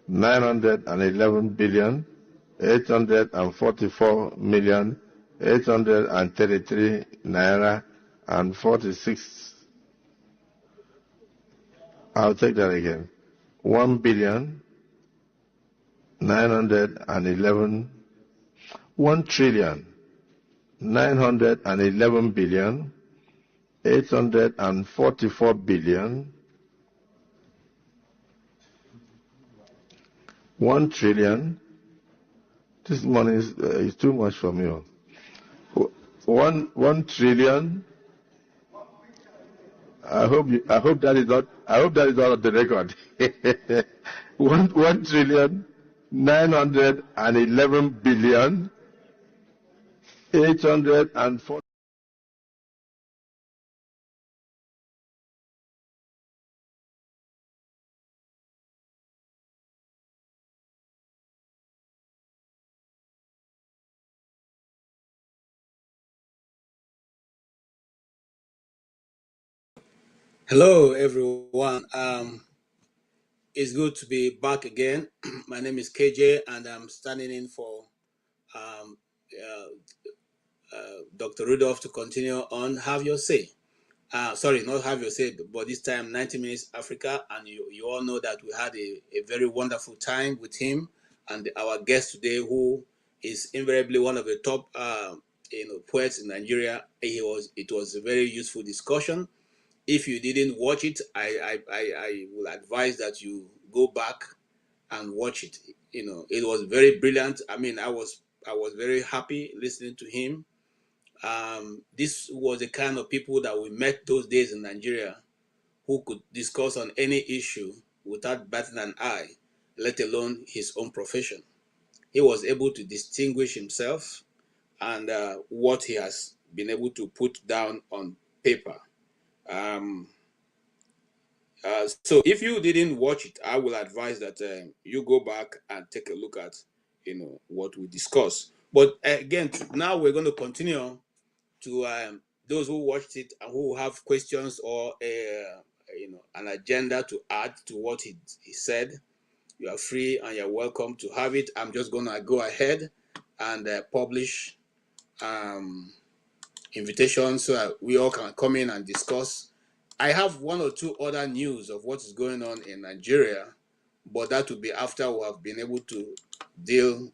$1,911,844,833 naira and 46. I'll take that again. 1,911,844,000,000. 1,000,000,000,000. This money is too much for me. 1,000,000,000,000. I hope that is not on the record. 1,911,840. Hello, everyone. It's good to be back again. My name is KJ, and I'm standing in for Dr. Rudolph to continue on Have Your Say. Sorry, not Have Your Say, but this time 90 Minutes Africa, and you all know that we had a very wonderful time with him and our guest today, who is invariably one of the top poets in Nigeria. It was a very useful discussion. If you didn't watch it, I will advise that you go back and watch it. It was very brilliant. I mean, I was very happy listening to him. This was the kind of people that we met those days in Nigeria, who could discuss on any issue without batting an eye, let alone his own profession. He was able to distinguish himself and what he has been able to put down on paper. So if you didn't watch it, I will advise that you go back and take a look at what we discussed. But again, now we're going to continue to those who watched it and who have questions or an agenda to add to what he said. You are free and you're welcome to have it. I'm just going to go ahead and publish invitations so that we all can come in and discuss. I have one or two other news of what is going on in Nigeria, but that will be after we have been able to deal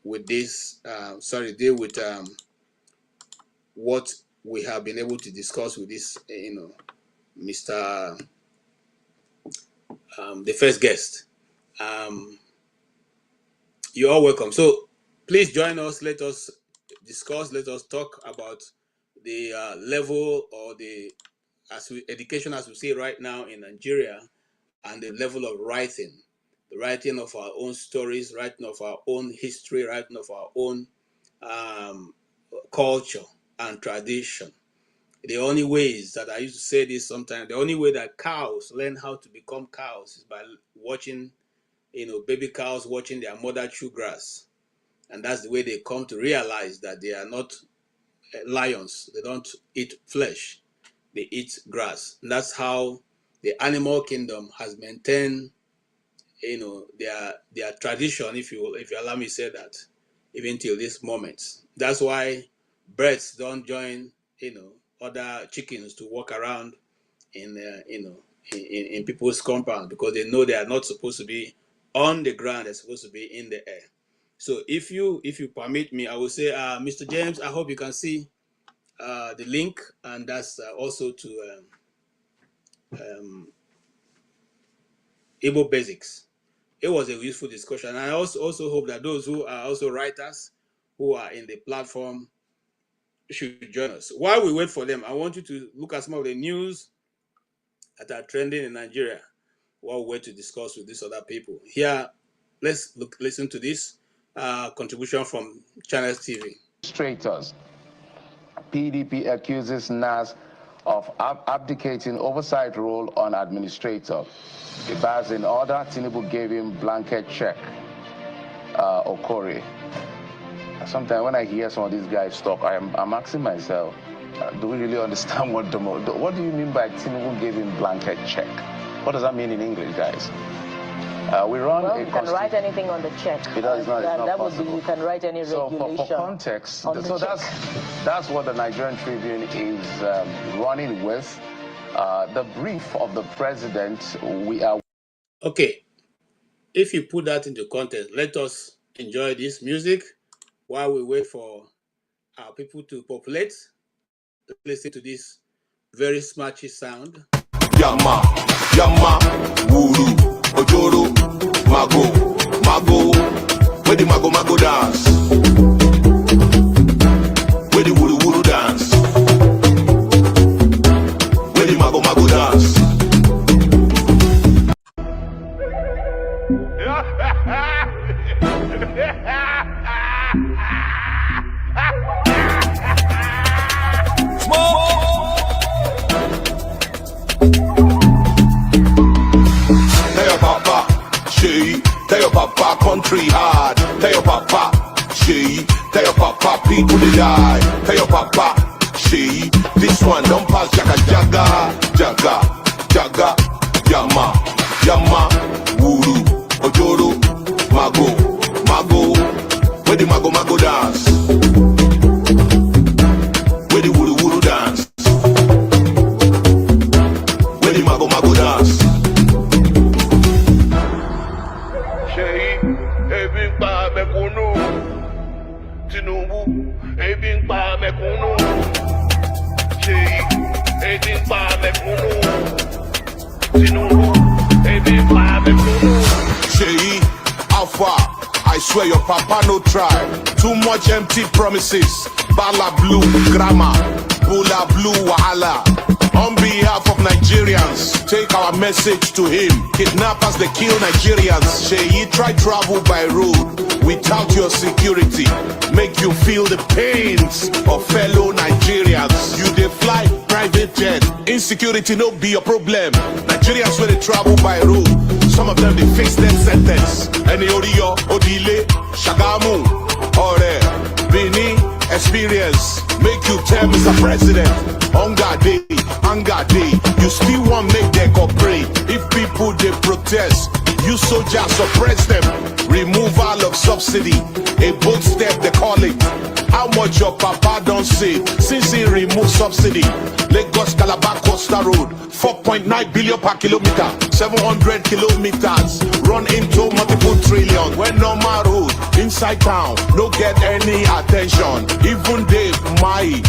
with this, deal with what we have been able to discuss with this, Mr. The first guest. You're all welcome. So please join us. Let us discuss. Let us talk about the level or the education, as we see right now in Nigeria, and the level of writing, the writing of our own stories, writing of our own history, writing of our own culture and tradition. The only ways that I used to say this sometimes, the only way that cows learn how to become cows is by watching, baby cows watching their mother chew grass. And that's the way they come to realize that they are not lions. They don't eat flesh. They eat grass. And that's how the animal kingdom has maintained, their tradition, if you allow me to say that, even till this moment. That's why birds don't join, other chickens to walk around in people's compound, because they know they are not supposed to be on the ground. They're supposed to be in the air. So if you permit me, I will say, Mr. James, I hope you can see the link, and that's also to Igbo Basics. It was a useful discussion. And I also hope that those who are also writers who are in the platform should join us. While we wait for them, I want you to look at some of the news that are trending in Nigeria while we wait to discuss with these other people. Here, let's listen to this contribution from Channels TV. Illustrators PDP accuses NAS of abdicating oversight role on administrator. Ibaz in order, Tinubu gave him blanket check. Okore. Sometimes when I hear some of these guys talk, I'm asking myself, do we really understand what do you mean by Tinubu gave him blanket check? What does that mean in English, guys? We run well, you can write anything on the check. It's not that possible. would be, you can write any regulation. So for context, so that's what the Nigerian Tribune is running with. The brief of the president, we are... Okay, if you put that into context, let us enjoy this music while we wait for our people to populate. Let's listen to this very smatchy sound. Yama, Yama, Wuru, Ojoro, Mago, Mago, where the Mago Mago dance, where the Wuru Wuru dance, where the Mago Mago dance. Tell your papa country hard. Tell your papa, she. Tell your papa people they die. Tell your papa, she. This one don't pass jaga jaga, jaga, jaga, yama, yama, wuru, ojoro, mago, mago. Where the mago mago dance? Where the wuru wuru dance? Where the mago mago dance? Tinubu, ebin pa mekunu. Ebin pa mekunu. Tinubu, ebin pa mekunu. Alpha, I swear your papa no try. Too much empty promises. Bala blue grammar, Bula blue wahala. On behalf of Nigerians, take our message to him. Kidnappers, they kill Nigerians. Sheyi try travel by road without your security. Make you feel the pains of fellow Nigerians. You dey fly private jet. Insecurity no be your problem. Nigerians when they travel by road, some of them they face death sentence. Any Orio, Odile, Shagamu, Ore, Bini, experience. Make you tell Mr. President, hunger day, you still want make them cooperate. If people they protest, you soldiers suppress them. Removal of subsidy, a bold step they call it. How much your papa don't save since he removed subsidy? Lagos Calabar Coastal Road, 4.9 billion per kilometer, 700 kilometers, run into multiple trillion. When normal road inside town, no get any attention. Even Dave Mai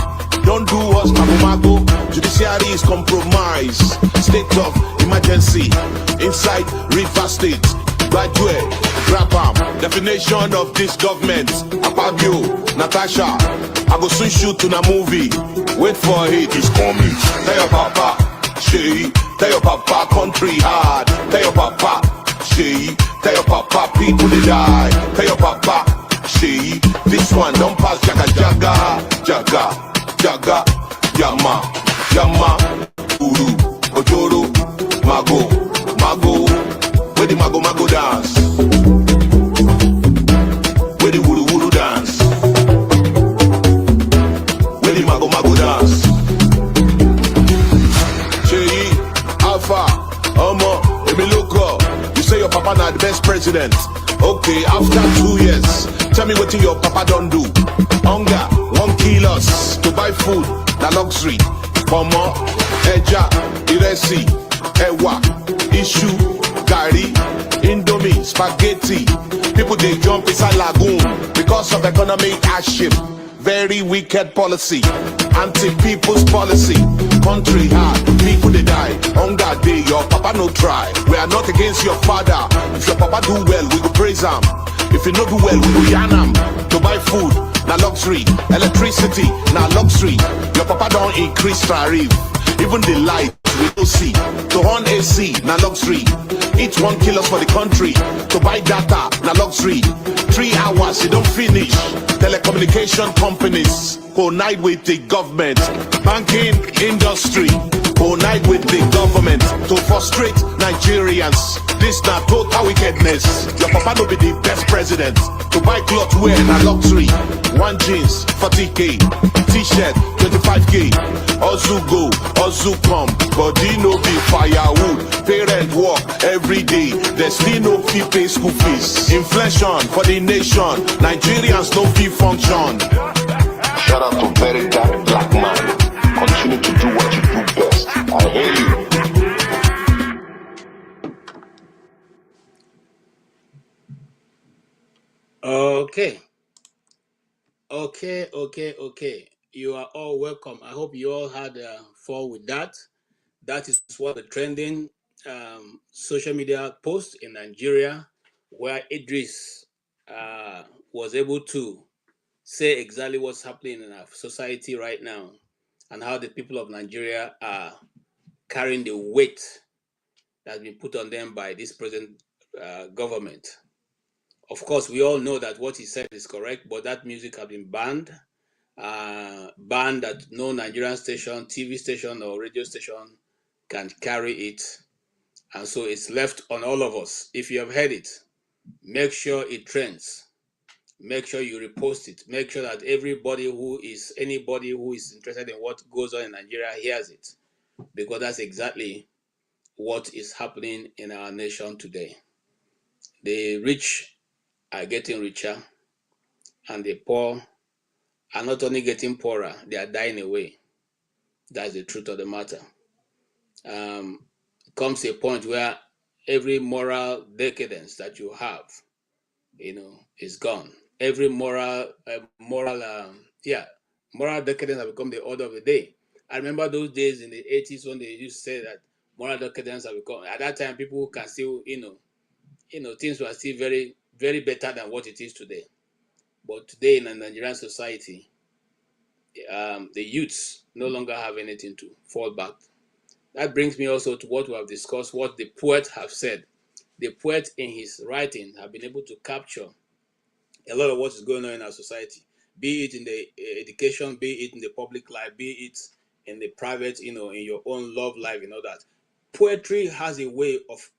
don't do us mago. Judiciary is compromised. State of emergency inside River State. Graduate, grab am. Definition of this government. Apagio, Natasha. I go soon shoot in a movie. Wait for it, it's coming. Tell your papa, she. Tell your papa, country hard. Tell your papa, she. Tell your papa, people they die. Tell your papa, she. This one don't pass jaga jaga, jaga, jaga, yama, yama, uru, ojoro, mago, mago. Where the mago mago dance? Where the wuru wuru dance? Where the mago mago dance? Cheyi, Alpha, Omo, Emiloko. You say your papa not the best president. Okay, after 2 years, tell me what your papa don't do. Hunger won't kill us. To buy food, na luxury. Pomo, Eja, Iresi, Ewa, Issue. Gari, Indomie, spaghetti. People they jump inside lagoon because of economic hardship. Very wicked policy, anti-people's policy. Country hard, people they die. Hunger day, your papa no try. We are not against your father. If your papa do well, we go praise him. If you no do well, we go yarn him. To buy food, na luxury. Electricity, na luxury. Your papa don't increase tariff. Even the light, we don't see. To on AC, na luxury. Each one kill us for the country. To buy data, na luxury. 3 hours, you don't finish. Telecommunication companies collide with the government. Banking industry collide with the government to frustrate Nigerians. This not total wickedness. Your papa no be the best president. To buy clothes wear na luxury. One jeans 40k, t-shirt 25k. Ozu go, Ozu come, body no be firewood. Parent work every day, they still no fee pay school fees. Inflation for the nation, Nigerians no fee function. Shout out to very dark black man. Continue to do what you do best. I hear you. Okay. You are all welcome. I hope you all had fun with that. That is what the trending social media post in Nigeria, where Idris was able to say exactly what's happening in our society right now and how the people of Nigeria are carrying the weight that's been put on them by this present government. Of course, we all know that what he said is correct, but that music has been banned. Banned that no Nigerian station, TV station, or radio station can carry it. And so it's left on all of us. If you have heard it, make sure it trends. Make sure you repost it. Make sure that anybody who is interested in what goes on in Nigeria hears it. Because that's exactly what is happening in our nation today. The rich are getting richer, and the poor are not only getting poorer, they are dying away. That's the truth of the matter. Comes a point where every moral decadence that you have, is gone. Every moral decadence has become the order of the day. I remember those days in the 80s when they used to say that moral decadence have become. At that time, people can still, things were still very, very better than what it is today. But today in a Nigerian society, the youths no longer have anything to fall back. That brings me also to what we have discussed, what the poet have said. The poet in his writing have been able to capture a lot of what is going on in our society, be it in the education, be it in the public life, be it in the private, in your own love life, that. Poetry has a way of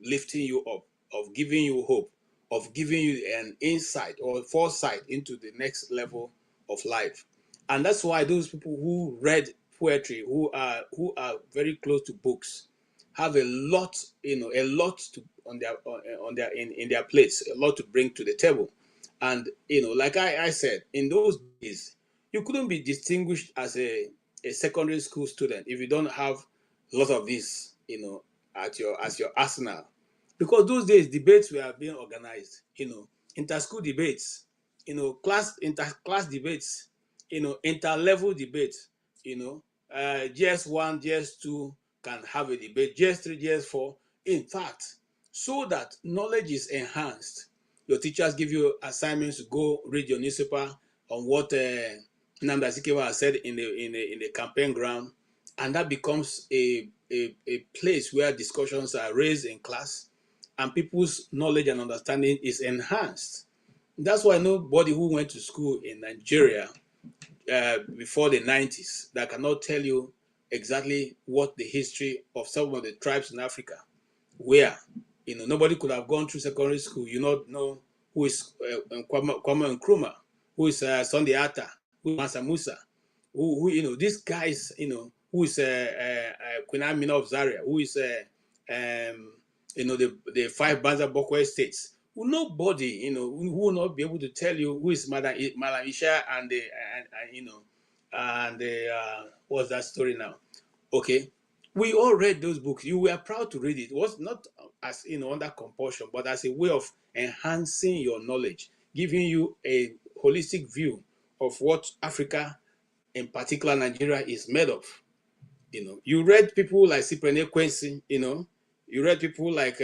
lifting you up, of giving you hope, of giving you an insight or foresight into the next level of life. And that's why those people who read poetry, who are very close to books, have a lot to on their in their plates, a lot to bring to the table. And like I said, in those days, you couldn't be distinguished as a secondary school student if you don't have a lot of this, at your arsenal. Because those days debates were being organized, inter-school debates, inter-class debates, inter-level debates, GS1, GS2 can have a debate, GS3, GS4. In fact, so that knowledge is enhanced. Your teachers give you assignments to go read your newspaper on what Nnamdi Azikiwe has said in the campaign ground, and that becomes a place where discussions are raised in class, and people's knowledge and understanding is enhanced. That's why nobody who went to school in Nigeria before the 90s that cannot tell you exactly what the history of some of the tribes in Africa were. Nobody could have gone through secondary school. You not know who is Kwame Nkrumah, who is Sunday Atta, who is Mansa Musa, who these guys, who is Queen Amina of Zaria, who is the 5 Banza Bokwe states. Nobody, who will not be able to tell you who is Madam Isha and what's that story now? Okay. We all read those books. You were proud to read it. It was not as under compulsion, but as a way of enhancing your knowledge, giving you a holistic view of what Africa, in particular Nigeria, is made of. You read people like Cyprian Quincy, you read people like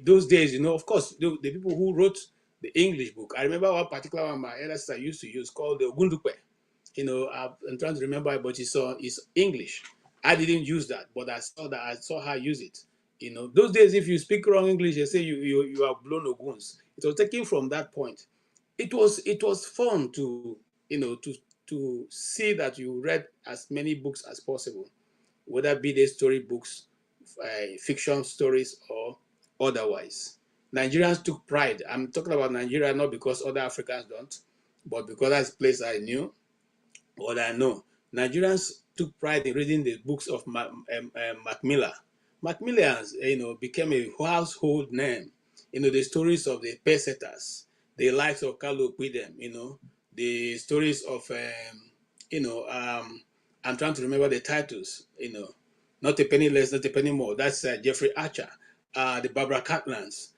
those days, of course, the people who wrote the English book. I remember one particular one my elder sister used to use called the Ogundukwe. I'm trying to remember, but it's English. I didn't use that, but I saw her use it. Those days, if you speak wrong English, they say you are blown oguns. It was taken from that point. It was fun to see that you read as many books as possible, whether be they story books, fiction stories, or otherwise. Nigerians took pride. I'm talking about Nigeria not because other Africans don't, but because that's a place I knew, what I know. Nigerians took pride in reading the books of Macmillan. Macmillan, became a household name. The stories of the pesetas, the likes of Carlo Quidem, the stories of, I'm trying to remember the titles, not a penny less, not a penny more. That's Jeffrey Archer, the Barbara Catlans,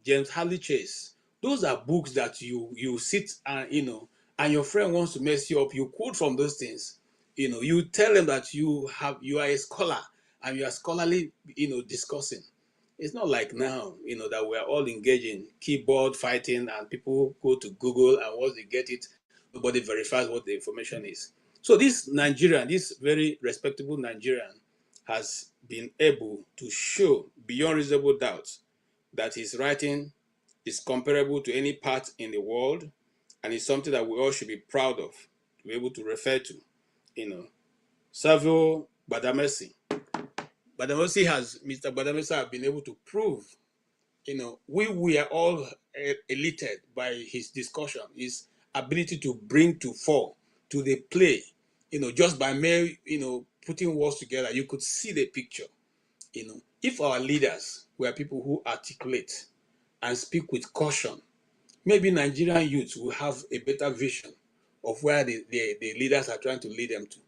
James Hadley Chase. Those are books that you sit and and your friend wants to mess you up. You quote from those things. You tell them that you are a scholar and you are scholarly, discussing. It's not like now, that we're all engaging keyboard fighting and people go to Google and once they get it, nobody verifies what the information is. So this Nigerian, this very respectable Nigerian, has been able to show beyond reasonable doubt that his writing is comparable to any part in the world, and it's something that we all should be proud of, to be able to refer to. Servio Gbadamosi. Mr. Gbadamosi has been able to prove, we are all elated by his discussion, his ability to bring to fore to the play, just by mere, putting words together, you could see the picture. If our leaders were people who articulate and speak with caution, maybe Nigerian youths will have a better vision of where the leaders are trying to lead them to.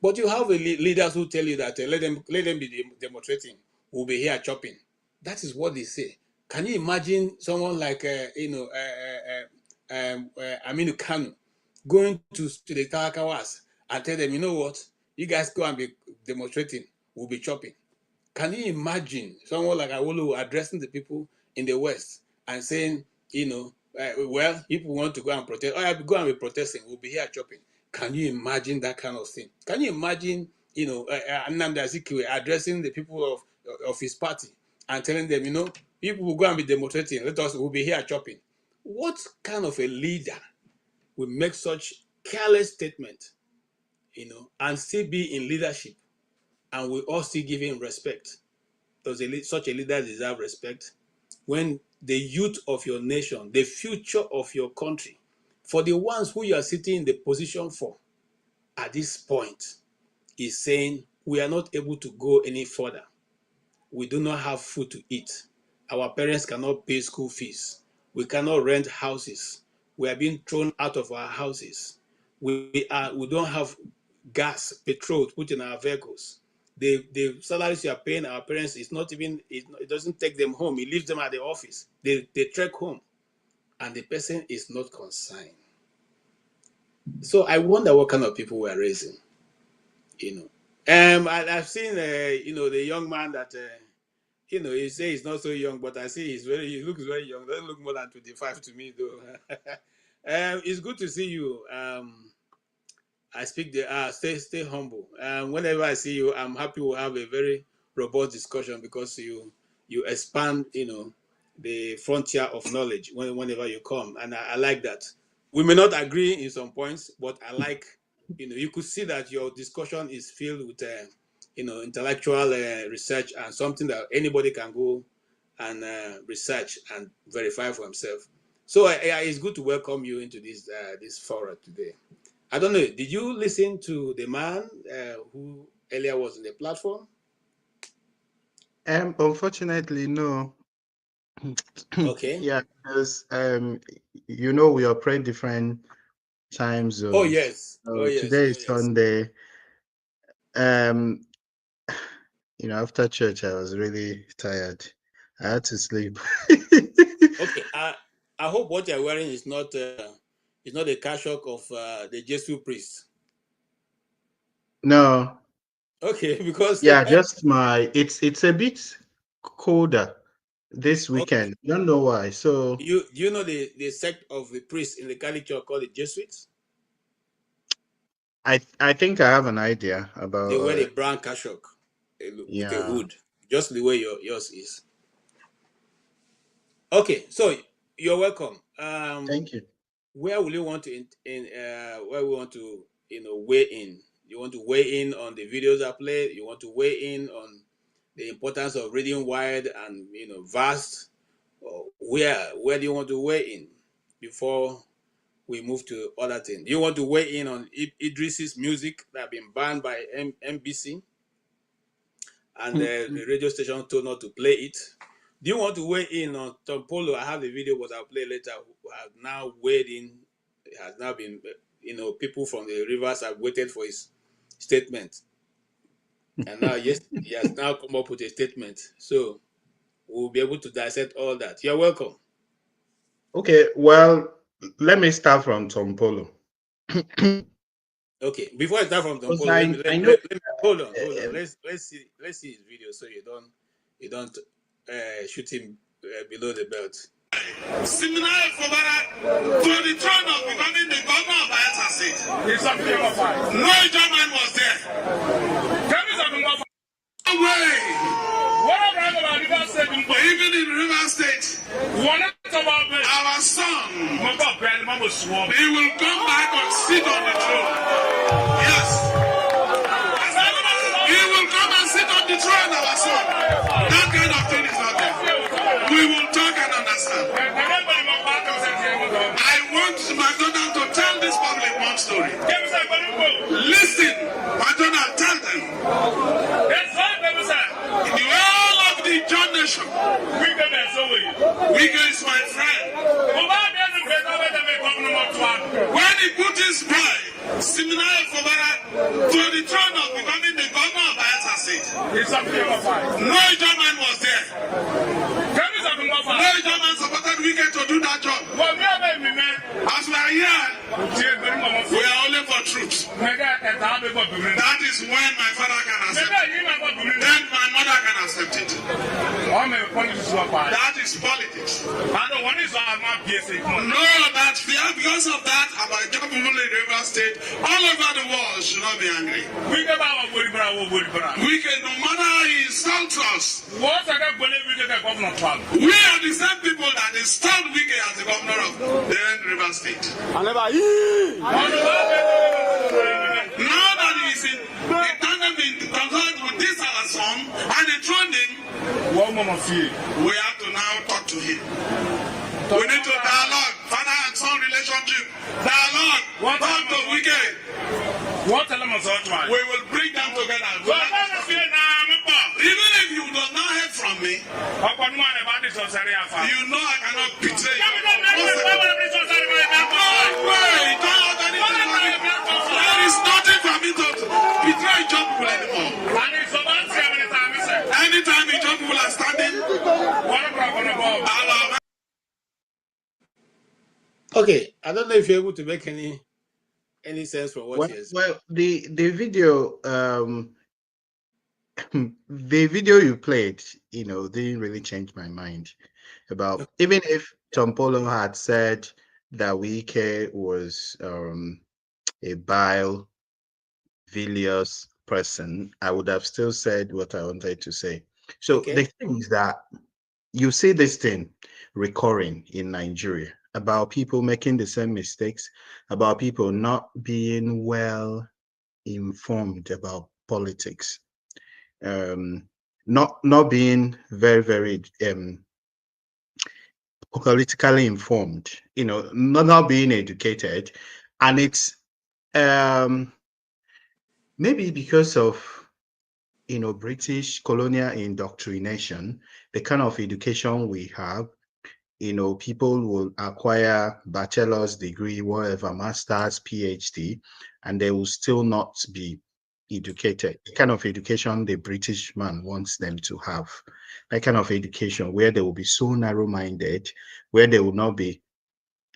But you have leaders who tell you that let them be demonstrating, we'll be here chopping. That is what they say. Can you imagine someone like Aminu Kanu going to the Kalakawas and tell them, you know what, you guys go and be demonstrating, we'll be chopping. Can you imagine someone like Awolu addressing the people in the West and saying, well, if we want to go and protest, go and be protesting, we'll be here chopping. Can you imagine that kind of thing? Can you imagine, Nnamdi Azikiwe addressing the people of his party and telling them, people will go and be demonstrating, we'll be here chopping. What kind of a leader will make such careless statement, and still be in leadership, and we all still give him respect? Does such a leader deserve respect? When the youth of your nation, the future of your country, for the ones who you are sitting in the position for, at this point, is saying, we are not able to go any further. We do not have food to eat. Our parents cannot pay school fees. We cannot rent houses. We are being thrown out of our houses. We don't have gas, petrol to put in our vehicles. The salaries you are paying our parents is not even, it doesn't take them home. It leaves them at the office. They trek home, and the person is not consigned. So I wonder what kind of people we're raising. I've seen the young man that you say he's not so young, but I see he looks very young. Doesn't look more than 25 to me though. It's good to see you. I speak stay humble. Whenever I see you, I'm happy we'll have a very robust discussion because you expand, the frontier of knowledge whenever you come, and I like that. We may not agree in some points, but I like, you could see that your discussion is filled with, intellectual research and something that anybody can go and research and verify for himself. So it's good to welcome you into this forum today. I don't know, did you listen to the man who earlier was on the platform? Unfortunately, no. Okay. Yeah, because we operate different time zones. Oh yes. Today is Sunday. After church, I was really tired. I had to sleep. Okay. I hope what you're wearing is not a cassock of the Jesuit priest. No. Okay, because just it's a bit colder this weekend. Okay. Don't know why. So you know the sect of the priests in the Catholic Church called the Jesuits? I think I have an idea about. They wear a brown kashok with a hood, just the way yours is. Okay, so you're welcome. Thank you. Where will you want to where we want to weigh in? You want to weigh in on the videos I play? You want to weigh in on the importance of reading wide and vast? Or where do you want to weigh in before we move to other things? Do you want to weigh in on Idris's music that have been banned by MBC and the radio station told not to play it? Do you want to weigh in on Tom Polo? I have the video, but I'll play later. Who has now weighed in? It has now been, people from the rivers have waited for his statement, and now yes, he has now come up with a statement. So we'll be able to dissect all that. You're welcome. Okay, well, let me start from Tom Polo. Okay, before I start from Tom Polo, hold on. Let's see his video so you don't shoot him below the belt. Similar to the throne of becoming the governor of Bayelsa State. No German was there. No way. But even in River State, our son, he will come back and sit on the throne. Yes. He will come and sit on the throne, our son. That kind of thing is not there. We will talk and understand. I want McDonald to tell this public one story. Listen, McDonald, tell them. The whole of the John Nation. Wike is my friend. When he put his bride, Siminaya Fobara, to the throne of becoming the governor of Bayelsa State, no German was there. No German supported Wike to do that job. As we are here, we are only for truth. That is when my father can accept it. Then my mother can accept it. That is politics. No, that because of that, about job people in River State, all over the world should not be angry. We can, no matter how he insults us, we are the same people that installed Wike as the governor of the River State. Now that he's in tandem in concert with this our son and they thrown him, we have to now talk to him. We need to dialogue, father and son relationship. Dialogue, talk to Wike. We will bring them together. Even if you do not hear from me, you know I cannot betray you. There is nothing for me to betray job people anymore. Anytime the job people are standing, okay, I don't know if you're able to make any sense from what he is. Well, the video the video you played, didn't really change my mind about, even if Tom Polo had said that Wike was a bile, bilious person, I would have still said what I wanted to say. So the thing is that you see this thing recurring in Nigeria about people making the same mistakes, about people not being well informed about politics, not being very, very politically informed, not being educated. And it's maybe because of British colonial indoctrination, the kind of education we have. People will acquire bachelor's degree, whatever, master's, PhD, and they will still not be educated. The kind of education the British man wants them to have. That kind of education where they will be so narrow-minded, where they will not be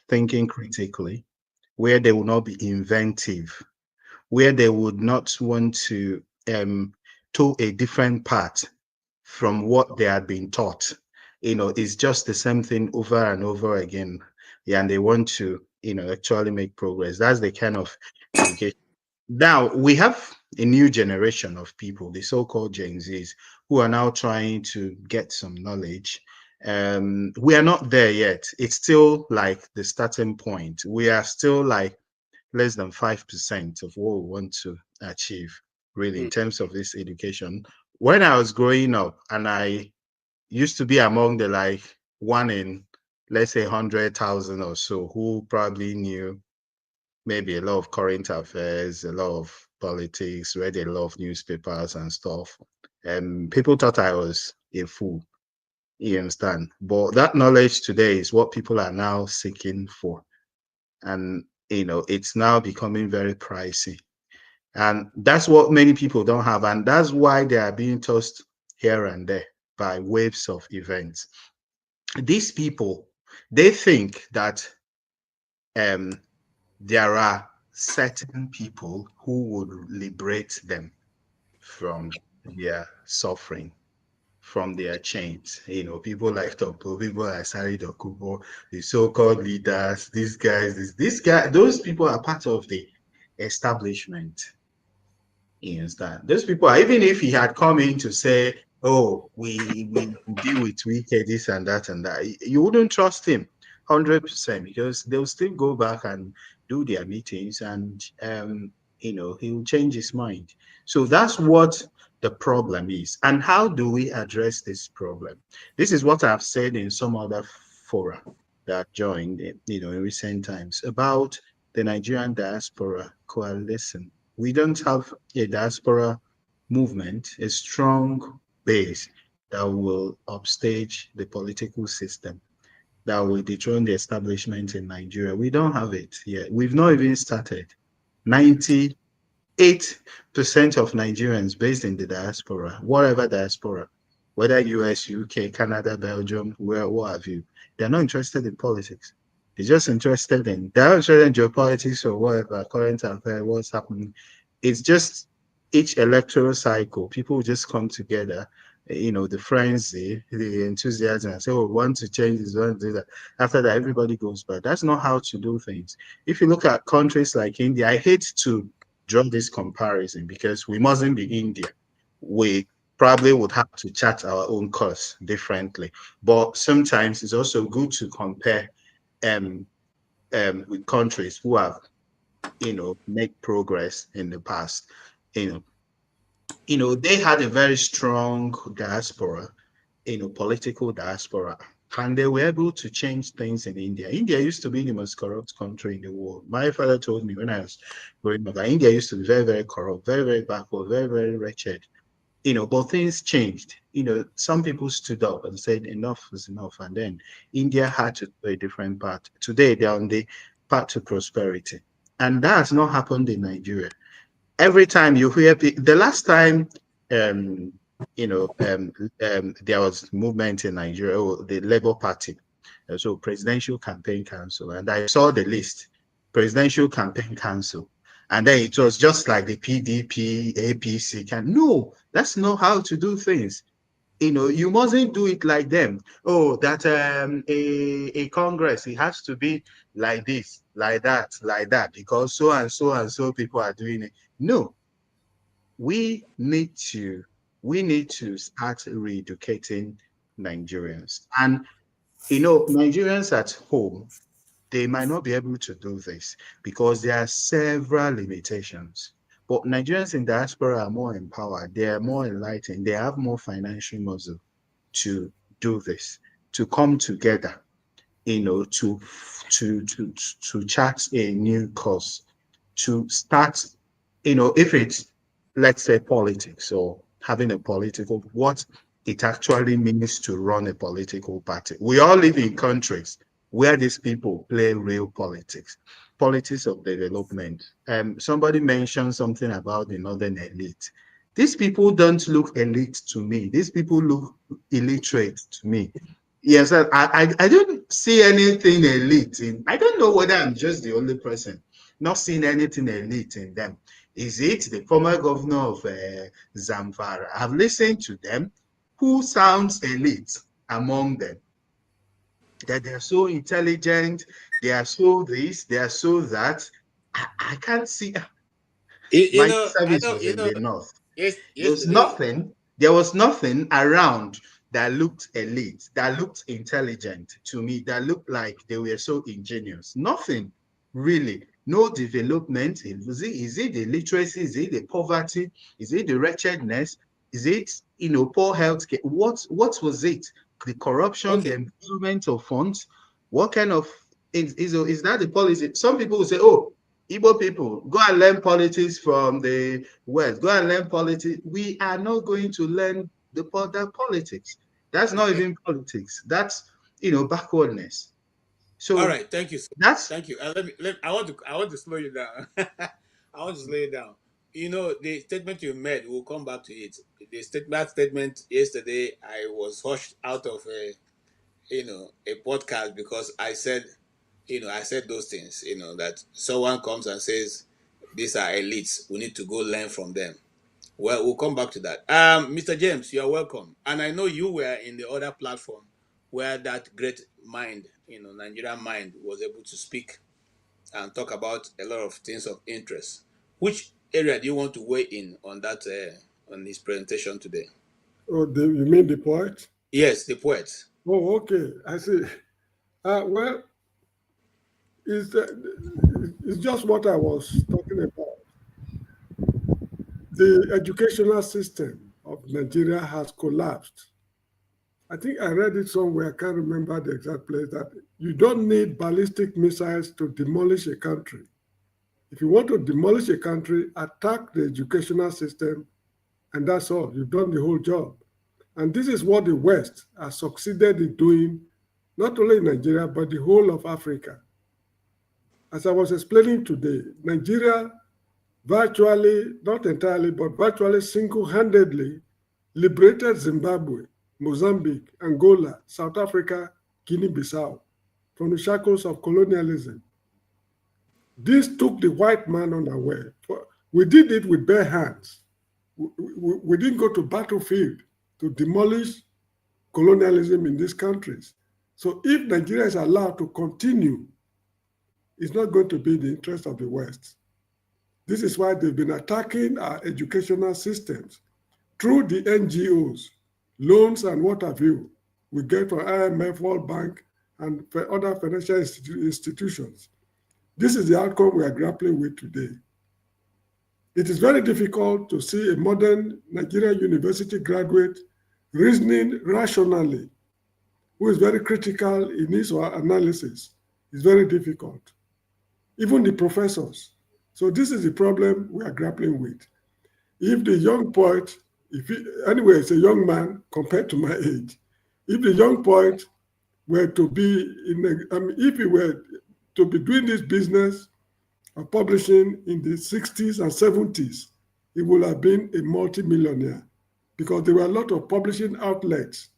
thinking critically, where they will not be inventive, where they would not want to toe a different path from what they had been taught. It's just the same thing over and over again. Yeah, and they want to, actually make progress. That's the kind of education Now we have a new generation of people, the so-called Gen Zs, who are now trying to get some knowledge. We are not there yet. It's still like the starting point. We are still like less than 5% of what we want to achieve, really, in terms of this education. When I was growing up, and I used to be among the like one in, let's say, 100,000 or so, who probably knew maybe a lot of current affairs, a lot of politics, read a lot of newspapers and stuff. And people thought I was a fool, you understand? But that knowledge today is what people are now seeking for. And, it's now becoming very pricey. And that's what many people don't have. And that's why they are being tossed here and there by waves of events. These people, they think that there are certain people who would liberate them from their suffering, from their chains. People like Topo, people like Sari Dokubo, the so-called leaders, these guys, this guy, those people are part of the establishment. You understand? Those people, even if he had come in to say, "Oh, we deal with wicked this and that and that," you wouldn't trust him 100% because they'll still go back and do their meetings, and he'll change his mind. So that's what the problem is. And how do we address this problem? This is what I've said in some other fora that joined, in recent times about the Nigerian diaspora coalescing. We don't have a diaspora movement, a strong base that will upstage the political system, that will dethrone the establishment in Nigeria. We don't have it yet. We've not even started. 98% of Nigerians based in the diaspora, whatever diaspora, whether US, UK, Canada, Belgium, what have you, they're not interested in politics. They're just they're not interested in geopolitics or whatever, current affairs, what's happening. It's just each electoral cycle, people just come together, the frenzy, the enthusiasm, and say, "Oh, we want to change this, we want to do that." After that, everybody goes back. That's not how to do things. If you look at countries like India, I hate to draw this comparison because we mustn't be India. We probably would have to chart our own course differently. But sometimes it's also good to compare with countries who have, make progress in the past. They had a very strong diaspora, political diaspora, and they were able to change things in India. India used to be the most corrupt country in the world. My father told me when I was growing up that India used to be very, very corrupt, very, very backward, very, very wretched. But things changed. Some people stood up and said enough is enough, and then India had to do a different path. Today, they're on the path to prosperity, and that has not happened in Nigeria. Every time you hear the last time there was movement in Nigeria, the Labour Party, so Presidential Campaign Council, and I saw the list, Presidential Campaign Council, and then it was just like the PDP, APC. No, that's not how to do things. You mustn't do it like them. Oh, that a Congress, it has to be like this, like that, because so and so and so people are doing it. No, we need to start re-educating Nigerians. And Nigerians at home, they might not be able to do this because there are several limitations. But Nigerians in diaspora are more empowered, they are more enlightened, they have more financial muscle to do this, to come together, to chart a new course, to start, if it's, let's say, politics or having a political, what it actually means to run a political party. We all live in countries where these people play real politics, politics of development. Somebody mentioned something about the northern elite. These people don't look elite to me. These people look illiterate to me. Yes, I don't see anything elite in. I don't know whether I'm just the only person not seeing anything elite in them. Is it the former governor of Zamfara? I've listened to them. Who sounds elite among them? That they're so intelligent, they are so this, they are so that. I can't see. You My know, I service know, was in the north. yes, There was nothing around that looked elite, that looked intelligent to me, that looked like they were so ingenious. Nothing really. No development. Is it the literacy? Is it the poverty? Is it the wretchedness? Is it, poor health care? What was it? The corruption, the embezzlement of funds? What kind of is that the policy? Some people will say, oh, Igbo people, go and learn politics from the West. Go and learn politics. We are not going to learn that politics. That's not even politics. That's backwardness. So all right, thank you. Thank you. I want to slow you down. I want to slow you down. The statement you made, we'll come back to it. That statement yesterday, I was hushed out of a podcast because I said those things, that someone comes and says, these are elites, we need to go learn from them. Well, we'll come back to that. Mr. James, you are welcome. And I know you were in the other platform where that great mind, Nigerian mind, was able to speak and talk about a lot of things of interest. Which area do you want to weigh in on that, on this presentation today? Oh, you mean the poet? Yes, the poet. Oh, okay. I see. Well, it's just what I was talking about. The educational system of Nigeria has collapsed. I think I read it somewhere, I can't remember the exact place, that you don't need ballistic missiles to demolish a country. If you want to demolish a country, attack the educational system, and that's all. You've done the whole job. And this is what the West has succeeded in doing, not only in Nigeria, but the whole of Africa. As I was explaining today, Nigeria virtually, not entirely, but virtually single-handedly liberated Zimbabwe, Mozambique, Angola, South Africa, Guinea-Bissau from the shackles of colonialism. This took the white man unaware. We did it with bare hands. We didn't go to battlefield to demolish colonialism in these countries. So if Nigeria is allowed to continue, it's not going to be in the interest of the West. This is why they've been attacking our educational systems through the NGOs, loans and what have you, we get from IMF, World Bank, and other financial institutions. This is the outcome we are grappling with today. It is very difficult to see a modern Nigerian university graduate reasoning rationally, who is very critical in his or her analysis. It's very difficult. Even the professors. So this is the problem we are grappling with. If the young poet, anyway, it's a young man compared to my age, if the young poet were to be if he were to be doing this business of publishing in the 60s and 70s, he would have been a multimillionaire because there were a lot of publishing outlets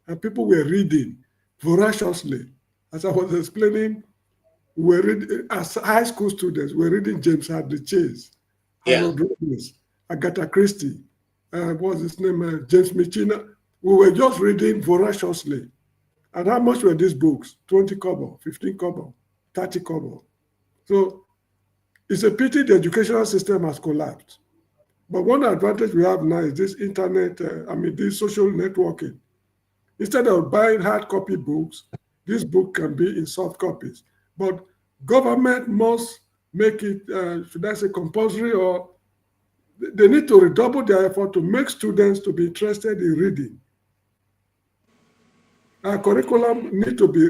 and people were reading voraciously. As I was explaining, we were reading, as high school students, we were reading James Hadley Chase, Harold Robbins, Agatha Christie, what's his name, James Michina. We were just reading voraciously. And how much were these books? 20 kobo, 15 kobo, 30 kobo. So it's a pity the educational system has collapsed. But one advantage we have now is this internet, this social networking. Instead of buying hard copy books, this book can be in soft copies. But government must make it, should I say, compulsory, or they need to redouble their effort to make students to be interested in reading. Our curriculum need to be,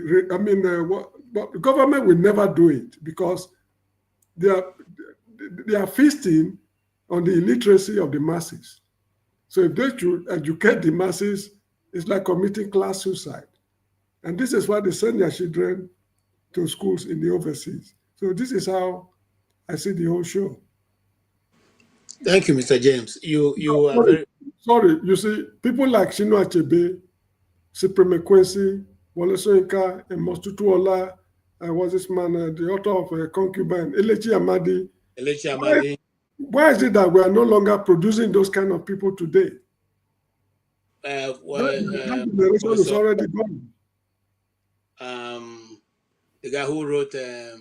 but the government will never do it because they are feasting on the illiteracy of the masses. So if they should educate the masses, it's like committing class suicide. And this is why they send their children to schools in the overseas. So this is how I see the whole show. Thank you, Mr. James. You are very... Sorry, you see, people like Chinua Achebe, Cyprien Ekwesi, Wole Soyinka, and Mostutuola, was this man, the author of Concubine, Elechi Amadi. Elechi Amadi. Why is it that we are no longer producing those kind of people today? That generation is already gone. The guy who wrote "Her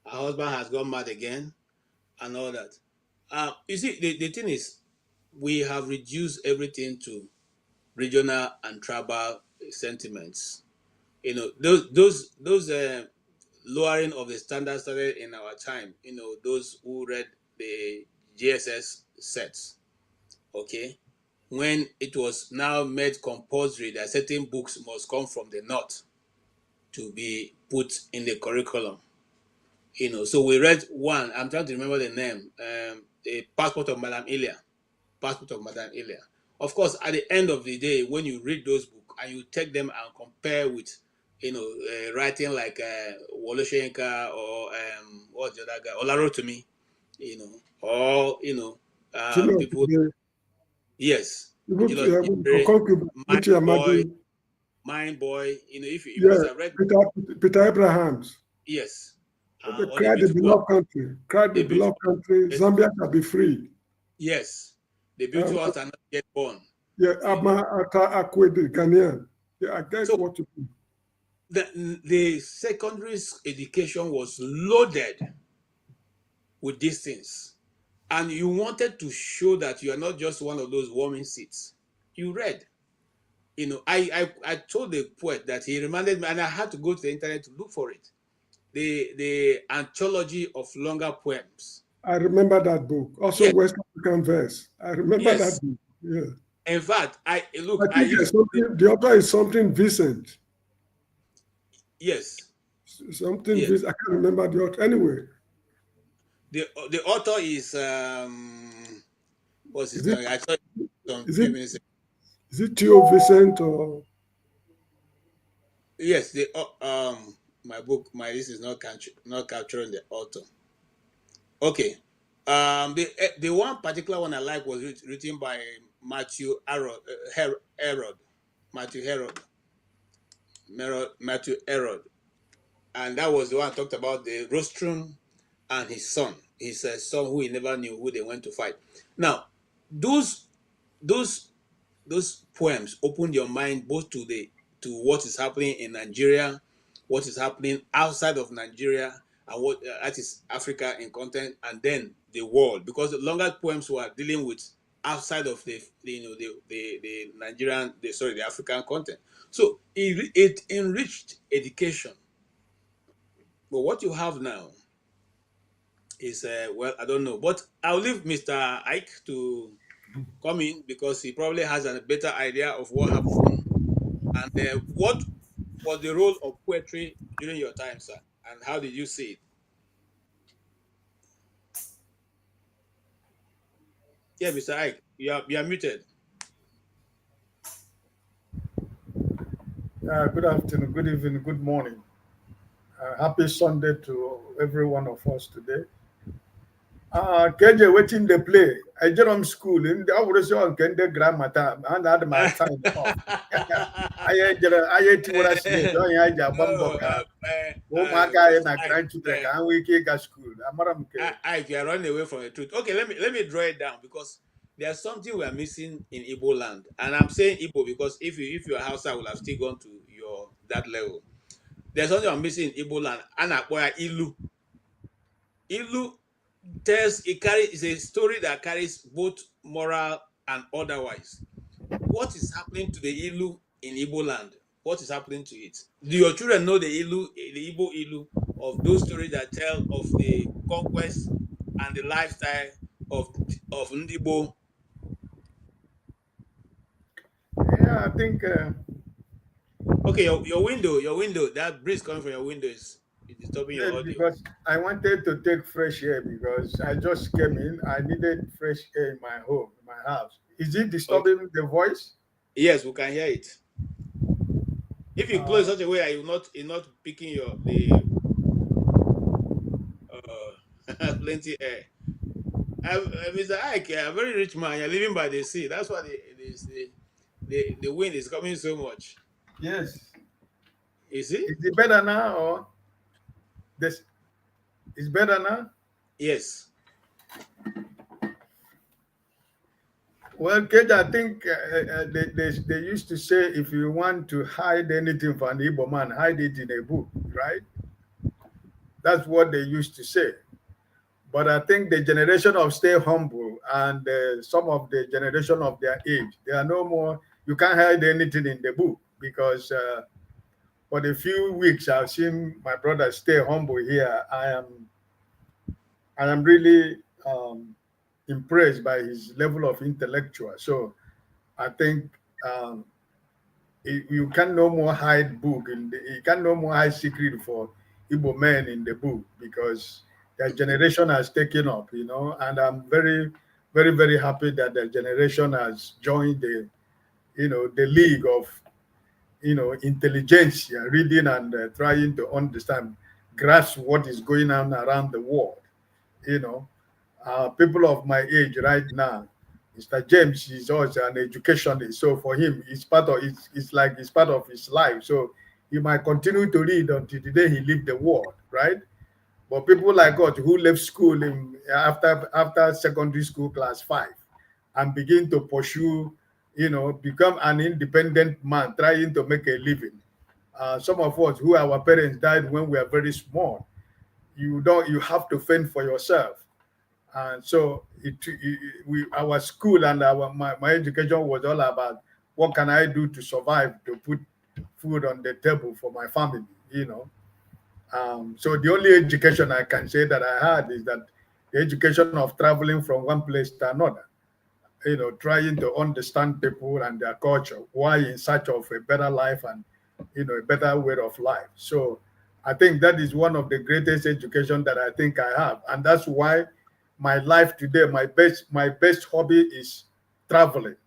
Husband Has Gone Mad Again" and all that. You see, the thing is, we have reduced everything to regional and tribal sentiments. Those lowering of the standard started in our time. Those who read the GSS sets, okay, when it was now made compulsory that certain books must come from the north to be put in the curriculum. So we read one. I'm trying to remember the name. The Passport of Madame Ilia. Passport of Madame Ilia. Of course, at the end of the day, when you read those books and you take them and compare with, writing like Woloshenka or what's the other guy, Olarotomi, or people. Yes, Mind Boy. If you must have read Peter Abrahams. Yes. The Cry the Beloved Country. Cry the Beloved Country. Zambia shall be free. Yes. The beautiful ones are not yet born. Yeah, Akwe the Ghanaian. Yeah, I get what you mean. The secondary education was loaded with these things. And you wanted to show that you are not just one of those warming seats. You read. I told the poet that he reminded me, and I had to go to the internet to look for it. The anthology of longer poems. I remember that book. Also, yes. West African verse. I remember that book. Yeah. In fact, I think the author is something Vincent. Yes. Something Vincent. I can't remember the author. Anyway. The author is what's his name? I saw it some few minutes ago. Is it Theo Vincent or? Yes, this is not capturing the author. Okay, the one particular one I like was written by Matthew Herod, and that was the one I talked about the rostrum and his son who he never knew who they went to fight. Now, those poems opened your mind both to what is happening in Nigeria, what is happening outside of Nigeria, and what that is Africa in content, and then the world, because the longer poems were dealing with outside of the Nigerian, the African content. So it enriched education. But what you have now is I don't know, but I'll leave Mr. Ike to come in because he probably has a better idea of what happened and what was the role of poetry during your time, sir, and how did you see it? Yeah, Mr. Ike, you are muted. Good afternoon, good evening, good morning. Happy Sunday to every one of us today. KJ waiting the play. I Jerome school in the Overseen Kende grammar time and had my time off. I if you are running away from the truth. Okay, let me draw it down because there's something we are missing in Igbo land. And I'm saying Igbo because if your house I will have still gone to that level. There's something I'm missing in Igbo land. Anapoya Ilu. Ilu is a story that carries both moral and otherwise. What is happening to the Ilu in Igbo land? What is happening to it? Do your children know the Igbo Ilu of those stories that tell of the conquest and the lifestyle of Ndibo? Yeah, I think. Okay, your window, that breeze coming from your window is disturbing your audio. Because I wanted to take fresh air because I just came in. I needed fresh air in my home, in my house. Is it disturbing the voice? Yes, we can hear it. If you close such a way, you're not picking plenty air. Mr. Ike, a very rich man. You're living by the sea. That's why the wind is coming so much. Yes. Is it? Is it better now or this? Is better now? Yes. Well, Kate, I think they used to say if you want to hide anything from the Igbo man, hide it in a book, right? That's what they used to say. But I think the generation of stay humble and some of the generation of their age, they are no more, you can't hide anything in the book because for the few weeks I've seen my brother stay humble here. I am really impressed by his level of intellectual. So I think you can no more hide book you can no more hide secret for Igbo men in the book because their generation has taken up, you know, and I'm very, very, very happy that the generation has joined the, you know, the league of, you know, intelligentsia, reading and trying to understand, grasp what is going on around the world, you know. People of my age right now, Mr. James is also an educationist, so for him, it's part of it's part of his life. So he might continue to read until the day he leaves the world, right? But people like us who left school after secondary school class 5 and begin to pursue, you know, become an independent man trying to make a living. Some of us who our parents died when we were very small, you have to fend for yourself. And so our school and my education was all about what can I do to survive, to put food on the table for my family, you know. So the only education I can say that I had is that the education of traveling from one place to another, you know, trying to understand people and their culture, why in search of a better life and, you know, a better way of life. So I think that is one of the greatest education that I think I have. And that's why my life today, my best hobby is traveling.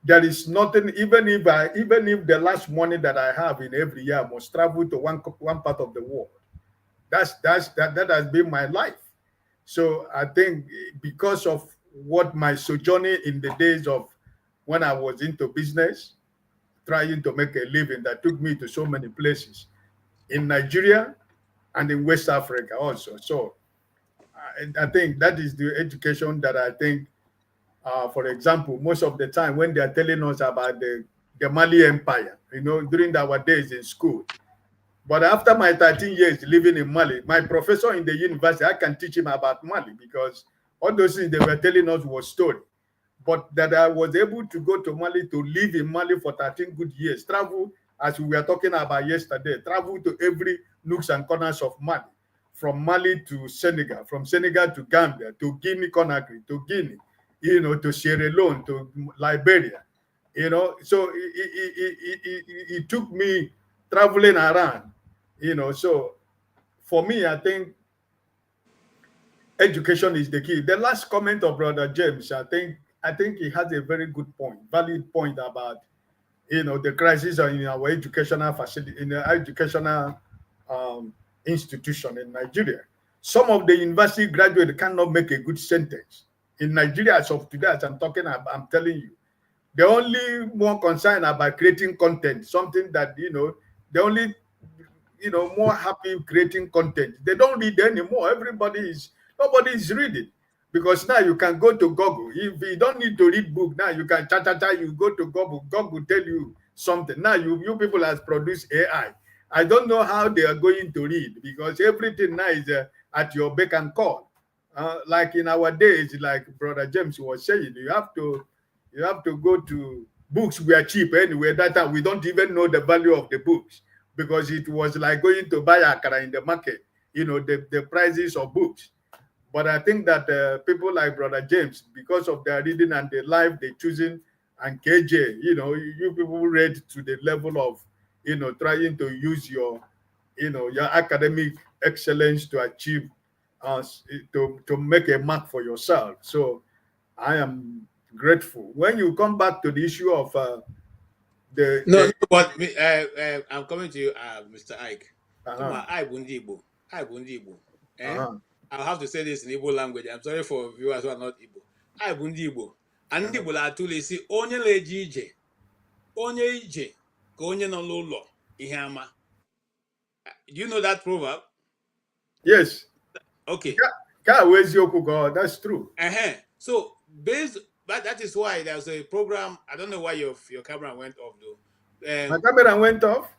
There is nothing, even if the last money that I have in every year I must travel to one part of the world. That has been my life. So I think because of what my sojourning in the days of when I was into business, trying to make a living, that took me to so many places in Nigeria and in West Africa also. So I think that is the education that I think. For example, most of the time when they are telling us about the Mali Empire, you know, during our days in school. But after my 13 years living in Mali, my professor in the university, I can teach him about Mali because all those things they were telling us was story. But that I was able to go to Mali, to live in Mali for 13 good years, travel, as we were talking about yesterday, travel to every nooks and corners of Mali, from Mali to Senegal, from Senegal to Gambia, to Guinea-Conakry, to Guinea, you know, to Sierra Leone, to Liberia, you know. So it took me traveling around, you know. So for me, I think education is the key. The last comment of Brother James, I think he has a very good point, valid point about, you know, the crisis in our educational facility, in the educational institution in Nigeria. Some of the university graduates cannot make a good sentence. In Nigeria, as of today, as I'm talking about, I'm telling you, they're only more concerned about creating content, something that, you know, they're only, you know, more happy creating content. They don't read anymore. Nobody is reading. Because now you can go to Google. If you don't need to read book, now you can you go to Google. Google will tell you something. Now you people has produced AI. I don't know how they are going to read because everything now is at your beck and call. Like in our days, like Brother James was saying, you have to go to books were cheap anyway. That time we don't even know the value of the books because it was like going to buy akara in the market, you know, the prices of books. But I think that people like Brother James, because of their reading and the life they're choosing, and KJ, you know, you people read to the level of, you know, trying to use your, you know, your academic excellence to achieve, to make a mark for yourself. So I am grateful. When you come back to the issue of but I'm coming to you, Mr. Ike. I'll have to say this in Igbo language. I'm sorry for viewers who are not Igbo. I bundi Igbo. And Igbo la tuli si onye leji ije. Onye ije ka onye no lolo ihama. Do you know that proverb? Yes. Okay. That's true. So but that is why there's a program. I don't know why your camera went off though. My camera went off?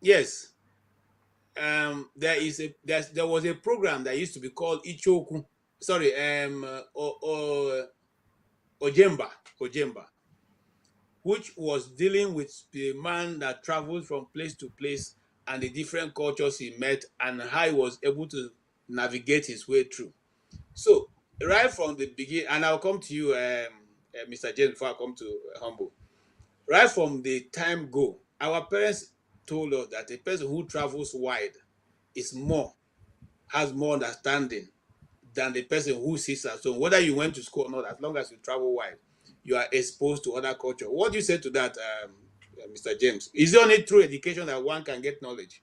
Yes. There was a program that used to be called Ichoku sorry, Ojemba, which was dealing with the man that traveled from place to place and the different cultures he met and how he was able to navigate his way through. So, right from the beginning, and I'll come to you, Mr. James, before I come to Humble. Right from the time go, our parents told us that a person who travels wide has more understanding than the person who sits at home. Whether you went to school or not, as long as you travel wide, you are exposed to other culture. What do you say to that, Mr. James? Is it only through education that one can get knowledge?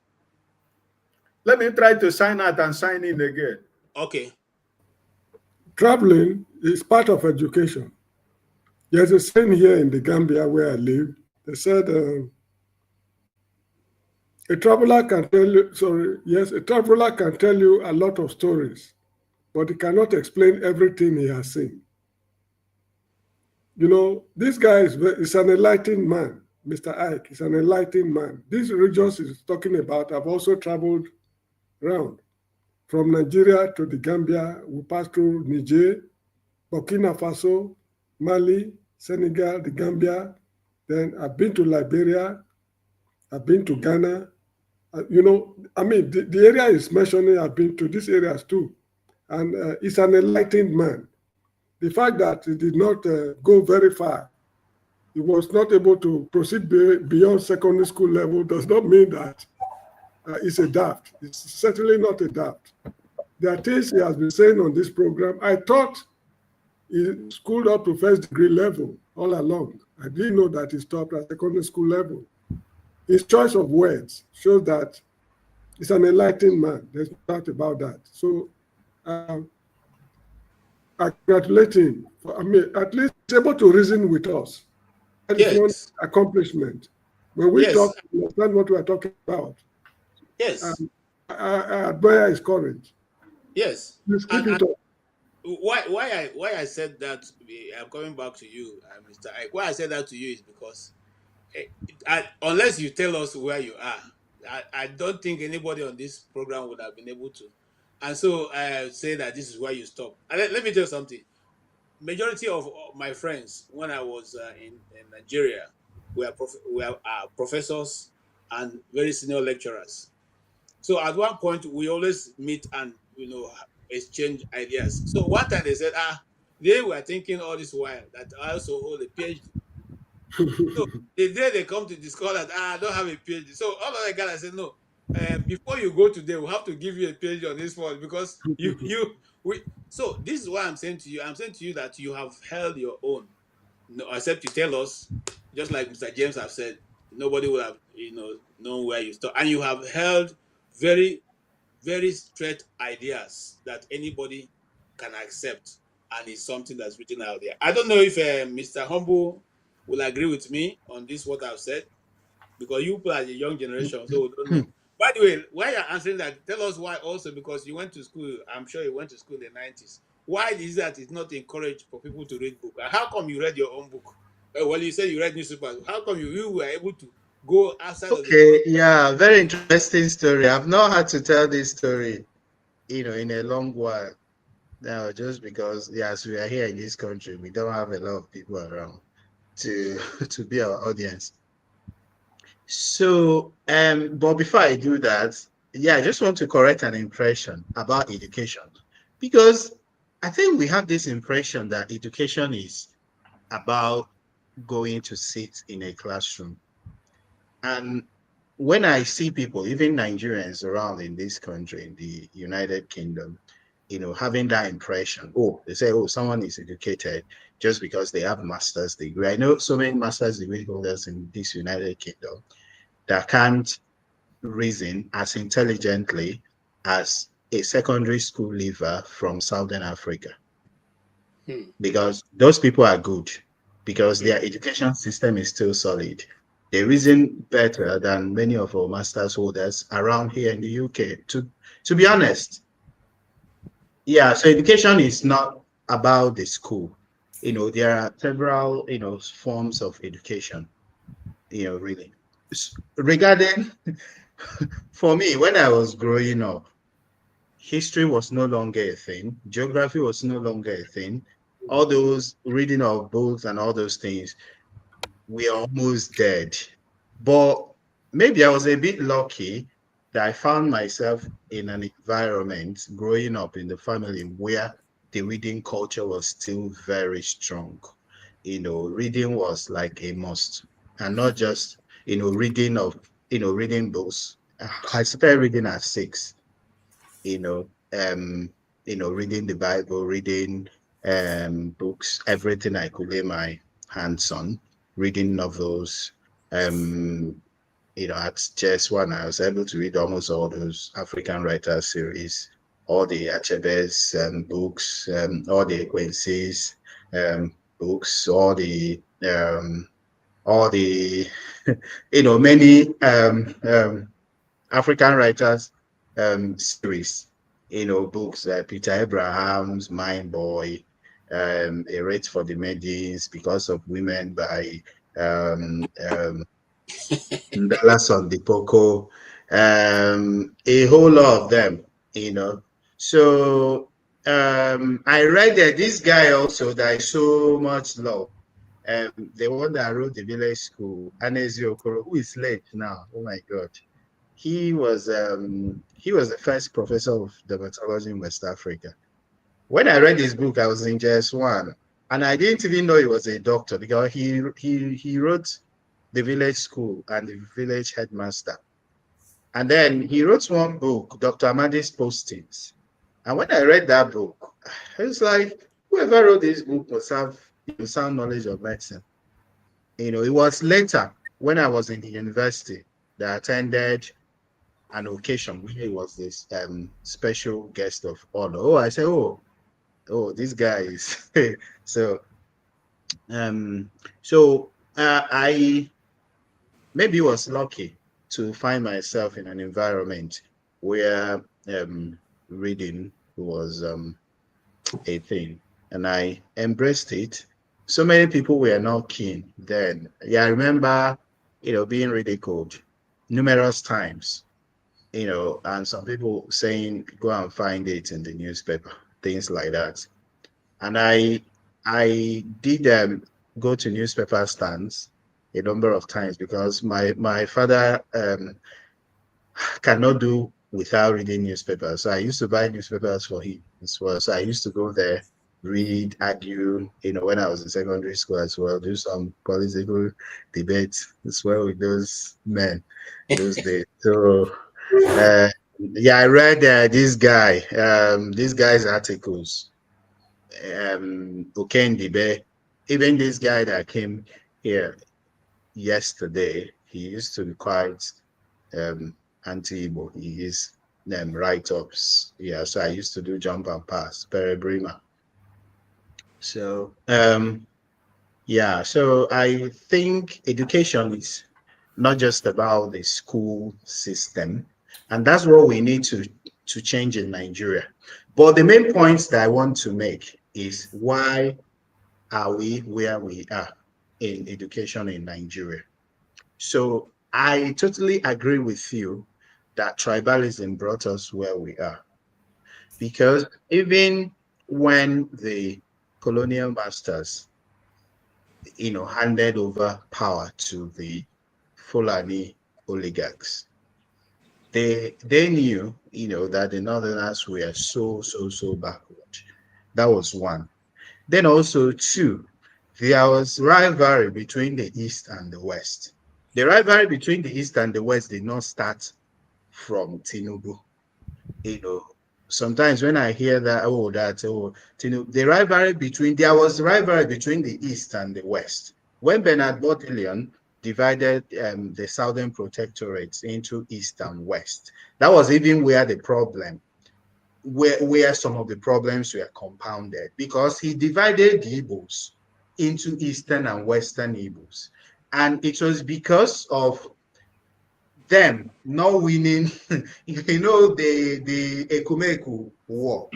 Let me try to sign out and sign in again. Okay. Traveling is part of education. There's a saying here in the Gambia where I live. They said, a traveler can tell you a lot of stories, but he cannot explain everything he has seen. You know, this guy is an enlightened man. Mr. Ike is an enlightened man. These regions he's talking about, I've also traveled around. From Nigeria to the Gambia, we passed through Niger, Burkina Faso, Mali, Senegal, the Gambia. Then I've been to Liberia, I've been to Ghana. You know, I mean, the area is mentioning, I've been to these areas too. And he's an enlightened man. The fact that he did not go very far, he was not able to proceed beyond secondary school level, does not mean that he's a daft. It's certainly not a daft. There are things he has been saying on this program. I thought he schooled up to first degree level all along. I didn't know that he stopped at secondary school level. His choice of words shows that he's an enlightened man. There's no doubt about that. So I congratulate him. I mean, at least he's able to reason with us. That is one accomplishment. When we talk, we understand what we are talking about. Yes. I admire his courage. Yes. Please keep it up. Why I said that, I'm coming back to you, Mr. Ike. Why I said that to you is because unless you tell us where you are, I don't think anybody on this program would have been able to. And so I say that this is where you stop. And let me tell you something. Majority of my friends, when I was in Nigeria, were professors and very senior lecturers. So at one point, we always meet and, exchange ideas. So one time they said, they were thinking all this while that I also hold a PhD. So the day they come to discover that I don't have a PhD. So all of the guys said, no, before you go today, we'll have to give you a PhD on this one because so this is what I'm saying to you. I'm saying to you that you have held your own. No, except you tell us, just like Mr. James have said, nobody would have, known where you start. And you have held very, very straight ideas that anybody can accept. And it's something that's written out there. I don't know if Mr. Humble will agree with me on this, what I've said, because you people are the young generation, so we don't know. By the way, while you're answering that, tell us why also, because you went to school, I'm sure you went to school in the 90s. Why is that it's not encouraged for people to read books? How come you read your own book? Well, you said you read newspapers. How come you were able to go outside of the yeah, very interesting story. I've not had to tell this story, in a long while. Now, just because, yes, we are here in this country, we don't have a lot of people around to be our audience. So, but before I do that, I just want to correct an impression about education, because I think we have this impression that education is about going to sit in a classroom. And when I see people, even Nigerians around in this country, in the United Kingdom, having that impression, they say, someone is educated just because they have a master's degree. I know so many master's degree holders in this United Kingdom that can't reason as intelligently as a secondary school leaver from Southern Africa. Because those people are good, because their education system is still solid. They reason better than many of our master's holders around here in the UK, to be honest. Yeah, so education is not about the school. There are several, forms of education, really. Regarding, for me, when I was growing up, history was no longer a thing. Geography was no longer a thing. All those reading of books and all those things, we are almost dead. But maybe I was a bit lucky that I found myself in an environment growing up in the family where the reading culture was still very strong. Reading was like a must, and not just, reading books. I started reading at 6, you know, um, reading the Bible, reading books, everything I could lay my hands on, reading novels. Um, at JS1, I was able to read almost all those African writers series, all the Achebes books, all the Ekwensis books, all the many African writers series, books like Peter Abraham's Mind Boy, A Rate for the Maidens, Because of Women by Dallas on the Poco, a whole lot of them, So I read that this guy also that I so much love, the one that wrote the Village School, Anezi Okoro, who is late now. Oh my God. He was the first professor of dermatology in West Africa. When I read his book, I was in JS1, and I didn't even know he was a doctor because he wrote the Village School and the Village Headmaster. And then he wrote one book, Dr. Amadi's Postings. And when I read that book, I was like, whoever wrote this book must have sound knowledge of medicine. It was later when I was in the university that I attended an occasion where he was this special guest of honor. Oh, I said, oh, this guy is so I maybe was lucky to find myself in an environment where reading was a thing, and I embraced it. So many people were not keen then. Yeah, I remember, being ridiculed numerous times, and some people saying, go and find it in the newspaper, things like that. And I did go to newspaper stands a number of times because my father cannot do without reading newspapers. So I used to buy newspapers for him as well. So I used to go there, read, argue, when I was in secondary school as well, do some political debates as well with those men those days. So I read this guy's articles, Okendibe, even this guy that came here yesterday, he used to be quite anti-Igbo. He is write-ups. Yeah, so I used to do jump and pass, Perebrima. So so I think education is not just about the school system, and that's what we need to change in Nigeria. But the main points that I want to make is, why are we where we are in education in Nigeria? So I totally agree with you that tribalism brought us where we are, because even when the colonial masters, handed over power to the Fulani oligarchs, they knew, that the Northerners were so backward. That was one. Then also two, there was rivalry between the East and the West. The rivalry between the East and the West did not start from Tinubu. Sometimes when I hear that, Tinubu, there was rivalry between the East and the West. When Bernard Baudelaire divided the Southern Protectorates into East and West, that was even where the problem, where some of the problems were compounded, because he divided the Igbos into Eastern and Western Igbos. And it was because of them not winning, the Ekumeku War,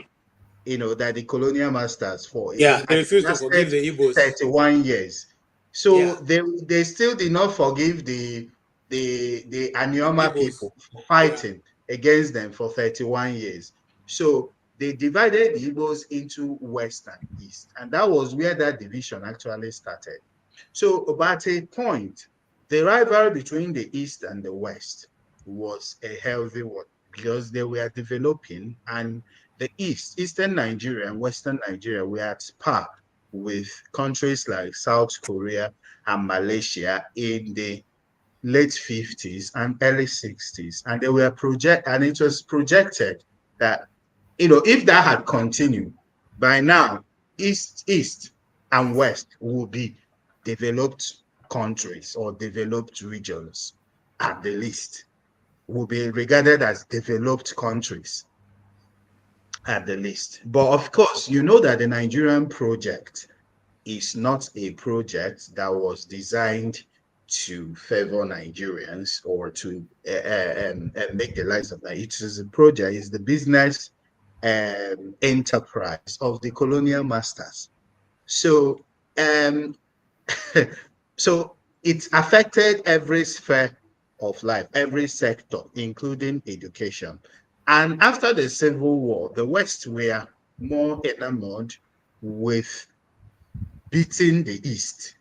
that the colonial masters fought. Yeah, they refused to forgive the Igbos. 31 years. So they still did not forgive the Anioma people for fighting against them for 31 years. So they divided the Igbos into West and East, and that was where that division actually started. So at a point, the rivalry between the East and the West was a healthy one because they were developing, and the Eastern Nigeria and Western Nigeria were at par with countries like South Korea and Malaysia in the late 50s and early 60s. And they were and it was projected that, if that had continued, by now, East and West will be developed countries or developed regions at the least, will be regarded as developed countries at the least. But of course, you know that the Nigerian project is not a project that was designed to favor Nigerians or to make the lives of Nigerians. It is a project, it's the business enterprise of the colonial masters. So, so it affected every sphere of life, every sector, including education. And after the Civil War, the West were more enamored with beating the East.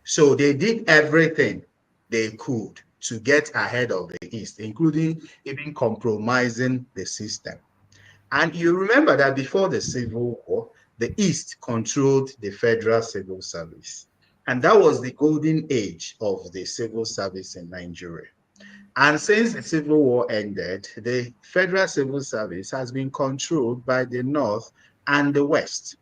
So they did everything they could to get ahead of the East, including even compromising the system. And you remember that before the Civil War, the East controlled the Federal Civil Service. And that was the golden age of the civil service in Nigeria. And since the Civil War ended, the Federal Civil Service has been controlled by the North and the West.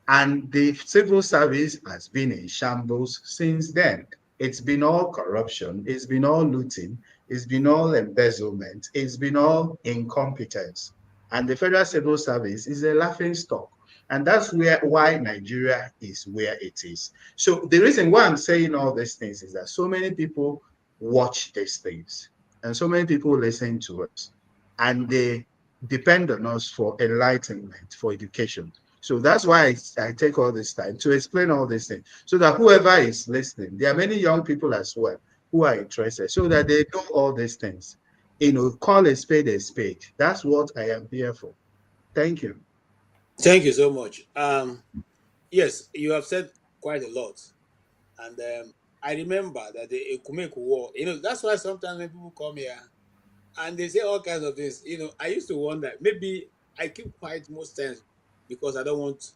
And the civil service has been in shambles since then. It's been all corruption, it's been all looting, it's been all embezzlement, it's been all incompetence. And the Federal Civil Service is a laughing stock. And that's why Nigeria is where it is. So the reason why I'm saying all these things is that so many people watch these things and so many people listen to us, and they depend on us for enlightenment, for education. So that's why I take all this time to explain all these things, so that whoever is listening, there are many young people as well who are interested, so that they know all these things. Call a spade a spade. That's what I am here for. Thank you. Thank you so much. Yes, you have said quite a lot. And I remember that the Ekumeku War, that's why sometimes when people come here and they say all kinds of things, I used to wonder, maybe I keep quiet most times because I don't want,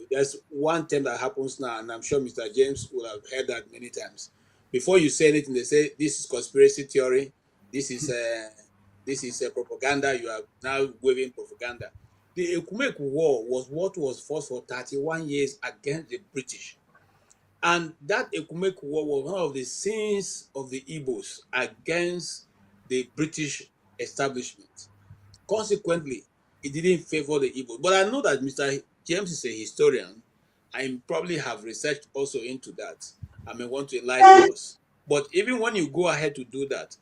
there's one term that happens now, and I'm sure Mr. James will have heard that many times. Before you say anything, they say this is conspiracy theory, this is propaganda, you are now waving propaganda. The Ekumeku War was what was fought for 31 years against the British. And that Ekumeku War was one of the sins of the Igbos against the British establishment. Consequently, it didn't favor the Igbos. But I know that Mr. James is a historian. I probably have researched also into that. I may want to enlighten us. But even when you go ahead to do that,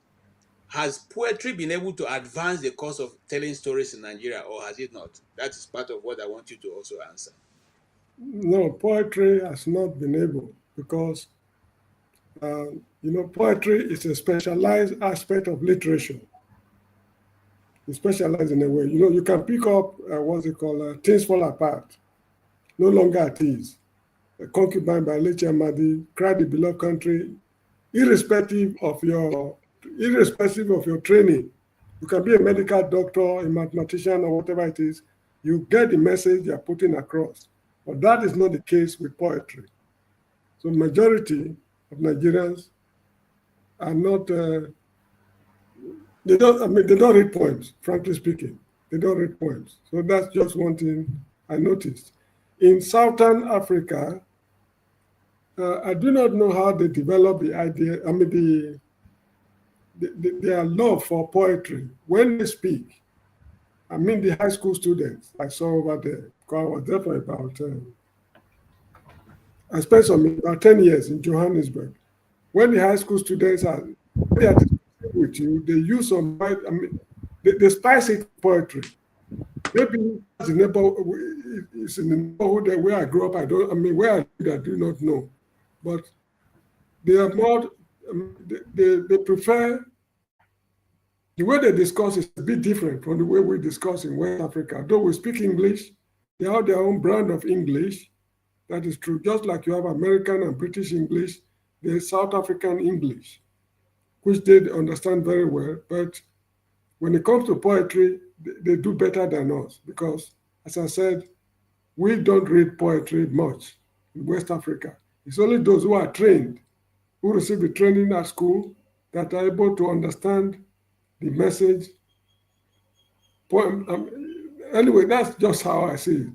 has poetry been able to advance the cause of telling stories in Nigeria, or has it not? That is part of what I want you to also answer. No, poetry has not been able, because poetry is a specialized aspect of literature. It's specialized in a way. You can pick up Things Fall Apart, No Longer at Ease, Concubine by Leche Amadi, Cry the Beloved Country, irrespective of your training. You can be a medical doctor, a mathematician, or whatever it is. You get the message you're putting across. But that is not the case with poetry. So majority of Nigerians are not, they don't read poems, frankly speaking. They don't read poems. So that's just one thing I noticed. In Southern Africa, I do not know how they developed the idea, their love for poetry. When they speak, the high school students I saw over there, because I was there for about, I spent about 10 years in Johannesburg. When the high school students are discussing with you, they use some, they spice it with poetry. Maybe it's in the neighborhood where I grew up, where I do not know. But they are more, they prefer The way they discuss is a bit different from the way we discuss in West Africa. Though we speak English, they have their own brand of English. That is true. Just like you have American and British English, there's South African English, which they understand very well. But when it comes to poetry, they do better than us because, as I said, we don't read poetry much in West Africa. It's only those who are trained, who receive the training at school, that are able to understand the message. Anyway, that's just how I see it.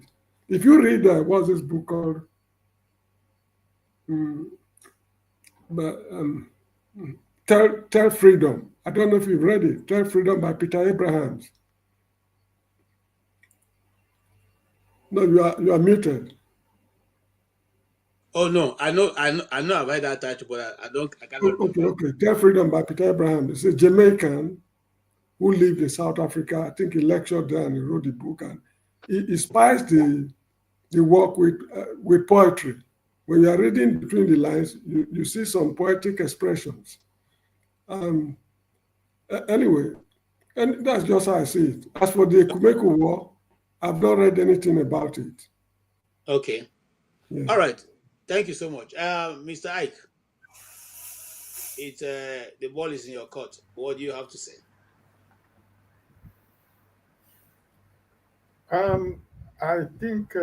If you read, what's this book called? Tell Freedom. I don't know if you've read it. Tell Freedom by Peter Abrahams. No, you are muted. Oh no, I know I've read that title, but I cannot. Okay. Tell Freedom by Peter Abrahams. It's a Jamaican who lived in South Africa. I think he lectured there and he wrote the book, and he spies the work with poetry. When you are reading between the lines, you see some poetic expressions. Anyway, and that's just how I see it. As for the Ekumeku War, I've not read anything about it. Okay. Yeah. All right. Thank you so much. Mr. Ike, the ball is in your court. What do you have to say? I think,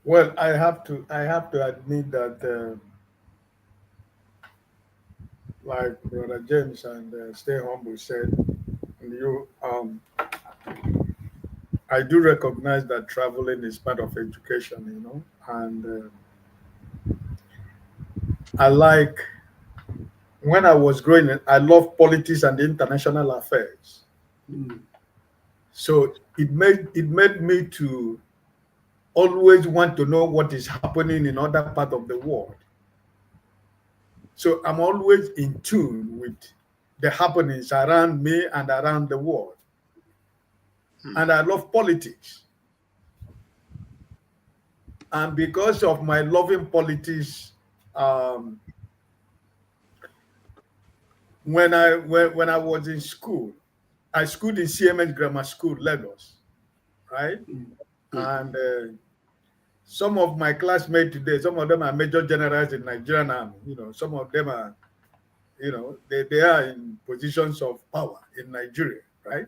well, I have to admit that, like Brother James and Stay Humble said, I do recognize that traveling is part of education, and I like, when I was growing up, I loved politics and international affairs. So it made me to always want to know what is happening in other parts of the world. So I'm always in tune with the happenings around me and around the world. And I love politics. And because of my loving politics, when I was in school, I schooled in CMS Grammar School, Lagos, right? And some of my classmates today, some of them are major generals in Nigerian Army. Some of them are, they are in positions of power in Nigeria, right?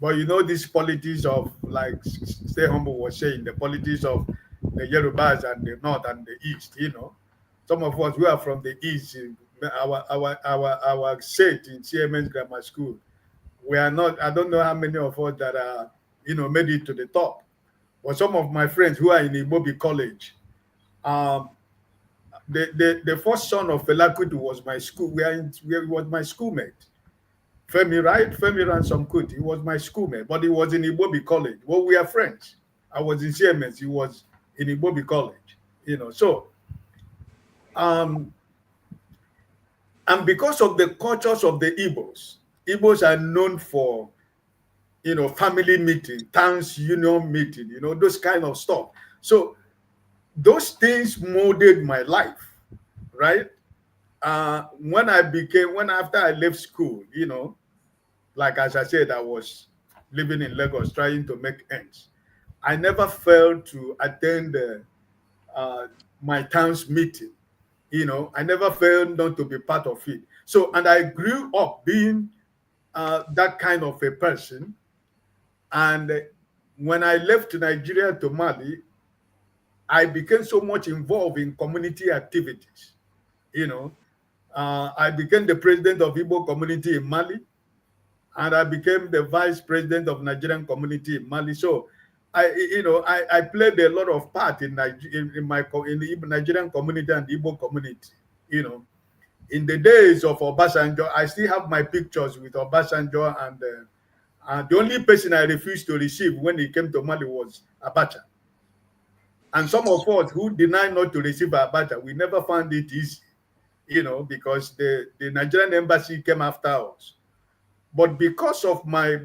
But this politics of, like Stay Humble was saying, the politics of the Yorubas and the North and the East, Some of us who are from the East, our set in CMS Grammar School, we are not, I don't know how many of us that are, made it to the top. But some of my friends who are in Igbobi College, the first son of Fela Kuti was my school. He was my schoolmate. Femi, right? Femi Ransom Kuti. He was my schoolmate, but he was in Igbobi College. Well, we are friends. I was in CMS. He was in Igbobi College. So, and because of the cultures of the Igbos are known for, family meeting, towns union meeting, those kind of stuff. So those things molded my life, right? After I left school, like as I said, I was living in Lagos trying to make ends. I never failed to attend my town's meeting. I never failed not to be part of it. So, and I grew up being that kind of a person. And when I left Nigeria to Mali, I became so much involved in community activities. I became the president of Igbo community in Mali, and I became the vice president of Nigerian community in Mali. So, I played a lot of part in the Nigerian community and Igbo community. In the days of Obasanjo, I still have my pictures with Obasanjo, and the only person I refused to receive when he came to Mali was Abacha. And some of us who denied not to receive Abacha, we never found it easy, because the Nigerian embassy came after us. But because of my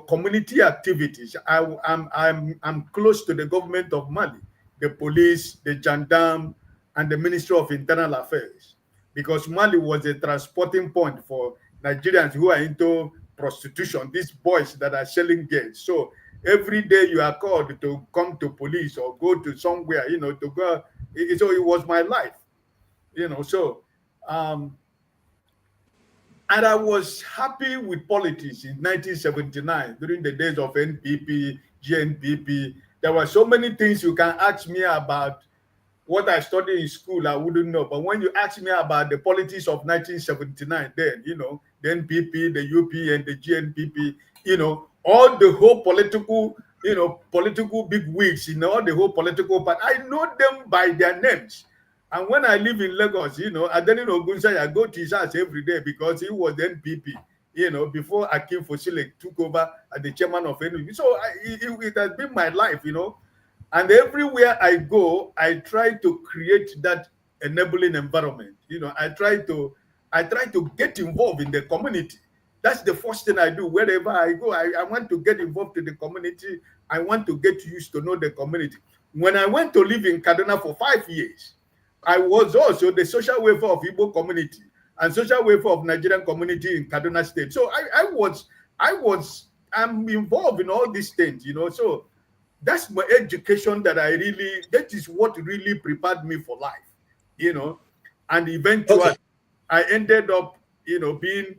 community activities, I'm close to the government of Mali, the police, the gendarme, and the Ministry of Internal Affairs, because Mali was a transporting point for Nigerians who are into prostitution, these boys that are selling girls. So every day you are called to come to police or go to somewhere, you know, to go. So it was my life, you know. So, and I was happy with politics in 1979 during the days of NPP, GNPP. There were so many things you can ask me about. What I studied in school, I wouldn't know. But when you ask me about the politics of 1979, then, you know, the NPP, the UP, and the GNPP, you know, all the whole political, you know, political big wigs, you know, the whole political part, I know them by their names. And when I live in Lagos, you know, Adeni Ogunsa, I go to his house every day because he was the NPP, you know, before Akim Fosile took over as the chairman of NPP. So it has been my life, you know. And everywhere I go, I try to create that enabling environment. You know, I try to get involved in the community. That's the first thing I do. Wherever I go, I want to get involved in the community. I want to get used to know the community. When I went to live in Kaduna for 5 years, I was also the social welfare of Igbo community and social welfare of Nigerian community in Kaduna State. So I'm involved in all these things, you know. So that's my education that is what really prepared me for life, you know. And eventually I ended up, you know, being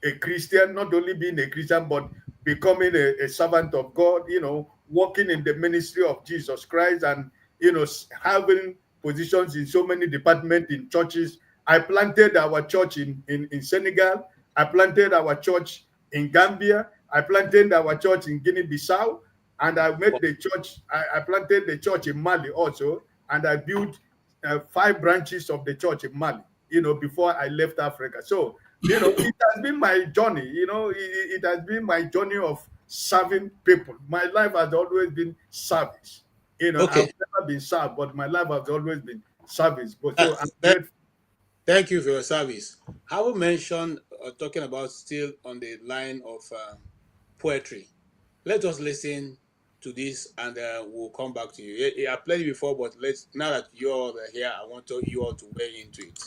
a Christian, not only being a Christian, but becoming a servant of God, you know, working in the ministry of Jesus Christ and, you know, having positions in so many departments in churches. I planted our church in Senegal. I planted our church in Gambia. I planted our church in Guinea-Bissau. And I made the church, I planted the church in Mali also, and I built 5 branches of the church in Mali, you know, before I left Africa. So, you know, it has been my journey, you know, it has been my journey of serving people. My life has always been service. You know, I've never been served, but my life has always been service. But so I'm grateful. Thank you for your service. I will mention, talking about still on the line of poetry. Let us listen to this and we'll come back to you. I played it before, but now that you're here, I want you all to weigh into it.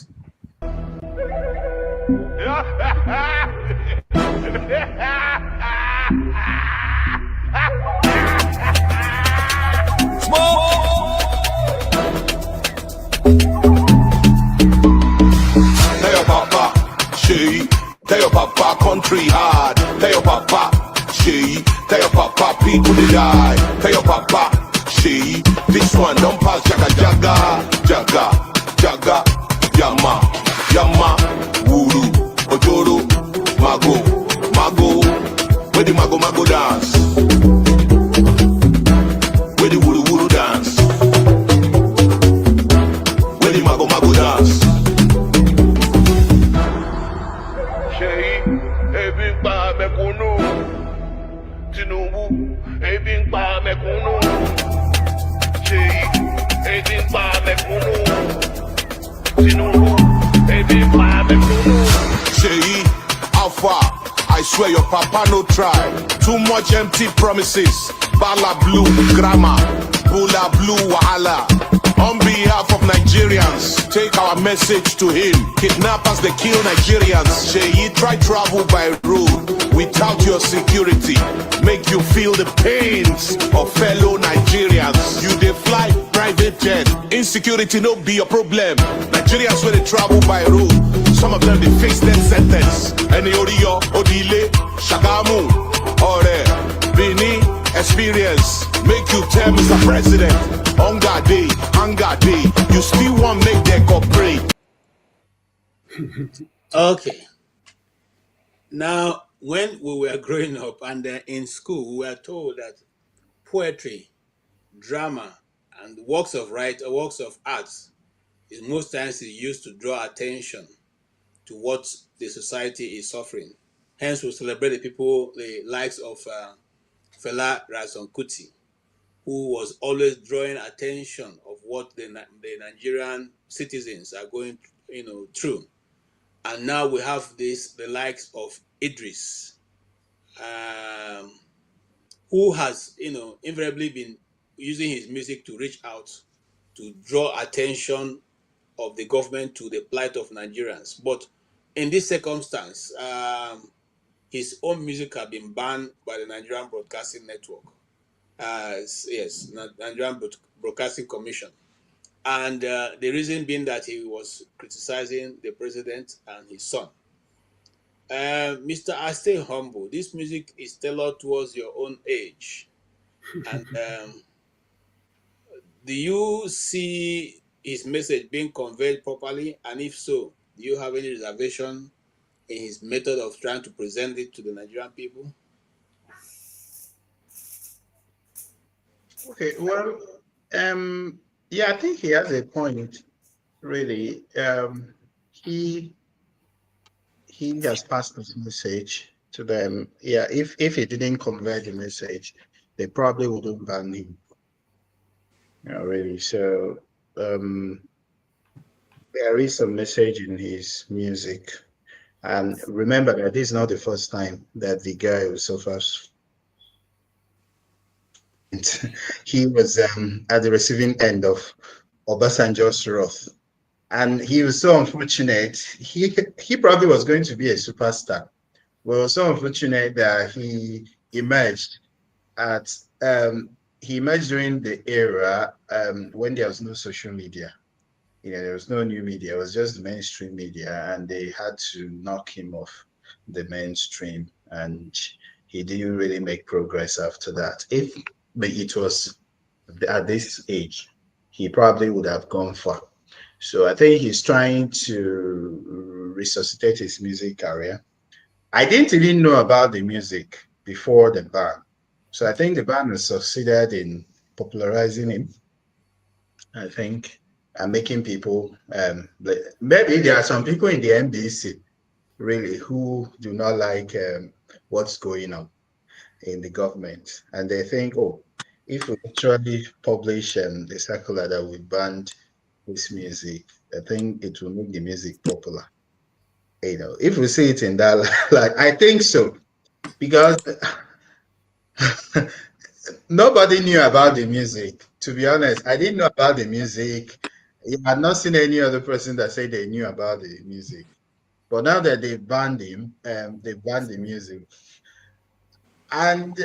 Tell your papa, she. Tell your papa, country hard. Tell your papa, she. Tell your papa, people they die. Tell your papa, she. This one don't pass jaga jaga, jaga, jaga, yama, yama, wuru, ojoro, mago, mago. Where the mago mago dance? Where the wuru wuru dance? Where the mago mago dance? Shey, ebi pa mekunu. Tinubu, ebi pa mekunu. Shey, ebi pa mekunu. Tinubu, ebi pa mekunu. Shey, how far? I swear your papa no try. Too much empty promises. Bala blue grammar, Bula blue wahala. On behalf of Nigerians, take our message to him. Kidnappers, they kill Nigerians. Sheyi, try travel by road without your security. Make you feel the pains of fellow Nigerians. You they fly private jet. Insecurity no be your problem. Nigerians where they travel by road. Some of them they face death sentence. Any Odio, Odile, Shagamu, Ore, Bini, experience. Make you tell Mr. President, hunger day, you still want make them cooperate. Okay. Now, when we were growing up and in school, we were told that poetry, drama, and works of arts is most times used to draw attention to what the society is suffering. Hence, we celebrate the likes of Fela Rason Kuti, who was always drawing attention of what the Nigerian citizens are going, through. And now we have the likes of Idris, who has, invariably been using his music to reach out, to draw attention of the government to the plight of Nigerians. But in this circumstance, his own music has been banned by the Nigerian Broadcasting Network. Yes, Nigerian Broadcasting Commission. And the reason being that he was criticizing the president and his son. Mr. I stay humble. This music is tailored towards your own age. And do you see his message being conveyed properly? And if so, do you have any reservation in his method of trying to present it to the Nigerian people? Okay, well, yeah, I think he has a point, really. He has passed this message to them. Yeah, if he didn't convey the message, they probably wouldn't ban him. Really. So there is a message in his music. And remember that this is not the first time that the guy who suffers. He was at the receiving end of Obasanjo's wrath. And he was so unfortunate. He probably was going to be a superstar. Well, so unfortunate that he emerged during the era when there was no social media. There was no new media. It was just the mainstream media, and they had to knock him off the mainstream. And he didn't really make progress after that. If it was at this age, he probably would have gone far. So I think he's trying to resuscitate his music career. I didn't even know about the music before the ban. So I think the ban has succeeded in popularizing him, I think, and making people, maybe there are some people in the NBC, really, who do not like what's going on in the government. And they think, oh, if we actually publish the circular that we banned this music, I think it will make the music popular. If we see it in that light, I think so, because nobody knew about the music. To be honest, I didn't know about the music. I had not seen any other person that said they knew about the music. But now that they banned him, they banned the music. And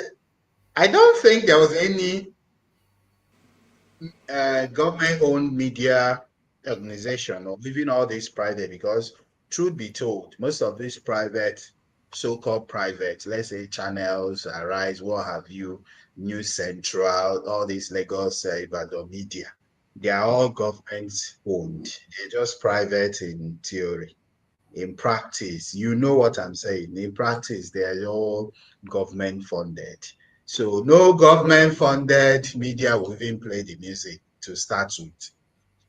I don't think there was any government-owned media organization or even all these private, because truth be told, most of these private, so-called private, let's say channels, Arise, what have you, News Central, all these Lagos Ibadan media, they are all government-owned. They're just private in theory. In practice, you know what I'm saying. In practice, they are all government-funded. So no government-funded media will even play the music to start with,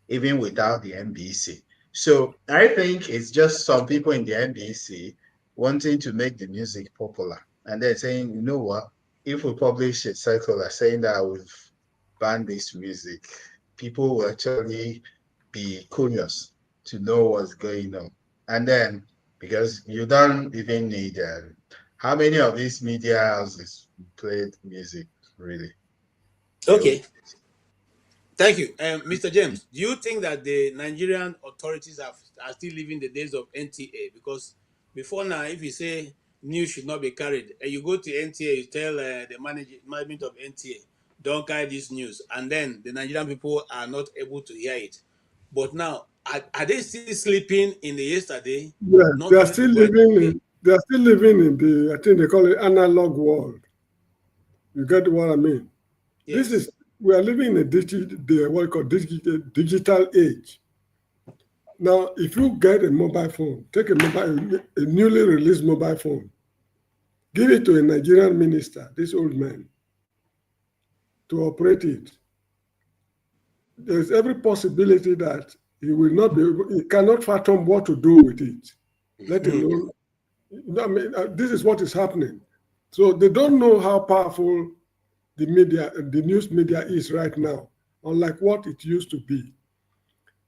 even without the NBC. So I think it's just some people in the NBC wanting to make the music popular. And they're saying, you know what, if we publish a circular saying that we've banned this music, people will actually be curious to know what's going on. And then, because you don't even need, how many of these media houses played music, really? Okay. Thank you. Mr. James, do you think that the Nigerian authorities are still living the days of NTA? Because before now, if you say news should not be carried, and you go to NTA, you tell the management of NTA, don't carry this news. And then the Nigerian people are not able to hear it. But now, are they still sleeping in the yesterday? Yeah, they are still living in the, I think they call it analog world. You get what I mean? Yes. We are living in a digital age. Now, if you get a mobile phone, take a newly released mobile phone, give it to a Nigerian minister, this old man, to operate it. There's every possibility that he cannot fathom what to do with it. Let alone, this is what is happening. So they don't know how powerful the news media is right now, unlike what it used to be.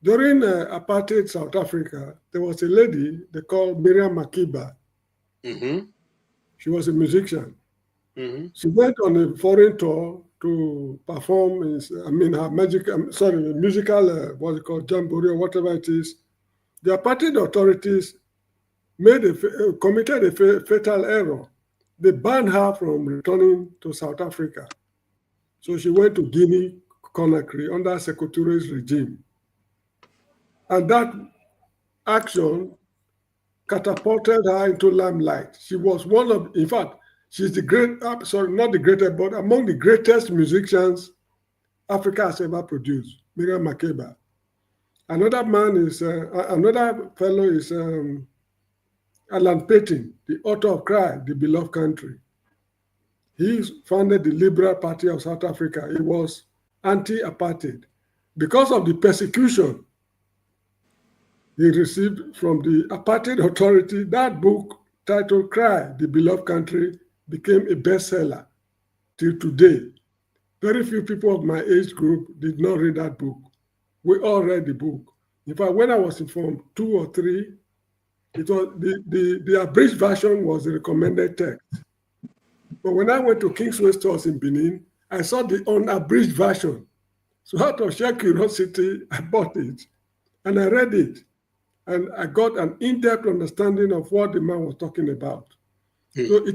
During apartheid South Africa, there was a lady they called Miriam Makeba. Mm-hmm. She was a musician. Mm-hmm. She went on a foreign tour to perform her musical, what's it called, jamboree or whatever it is, the apartheid authorities committed a fatal error. They banned her from returning to South Africa. So she went to Guinea Conakry under Sekou Touré's regime. And that action catapulted her into limelight. She was one of, in fact, she's the not the greatest, but among the greatest musicians Africa has ever produced, Miriam Makeba. Another fellow is Alan Paton, the author of Cry, The Beloved Country. He founded the Liberal Party of South Africa. He was anti-apartheid. Because of the persecution he received from the apartheid authority, that book titled Cry, The Beloved Country became a bestseller till today. Very few people of my age group did not read that book. We all read the book. In fact, when I was in Form 2 or 3, it was the abridged version was the recommended text. But when I went to Kingsway stores in Benin, I saw the unabridged version. So out of sheer curiosity, I bought it and I read it. And I got an in-depth understanding of what the man was talking about. So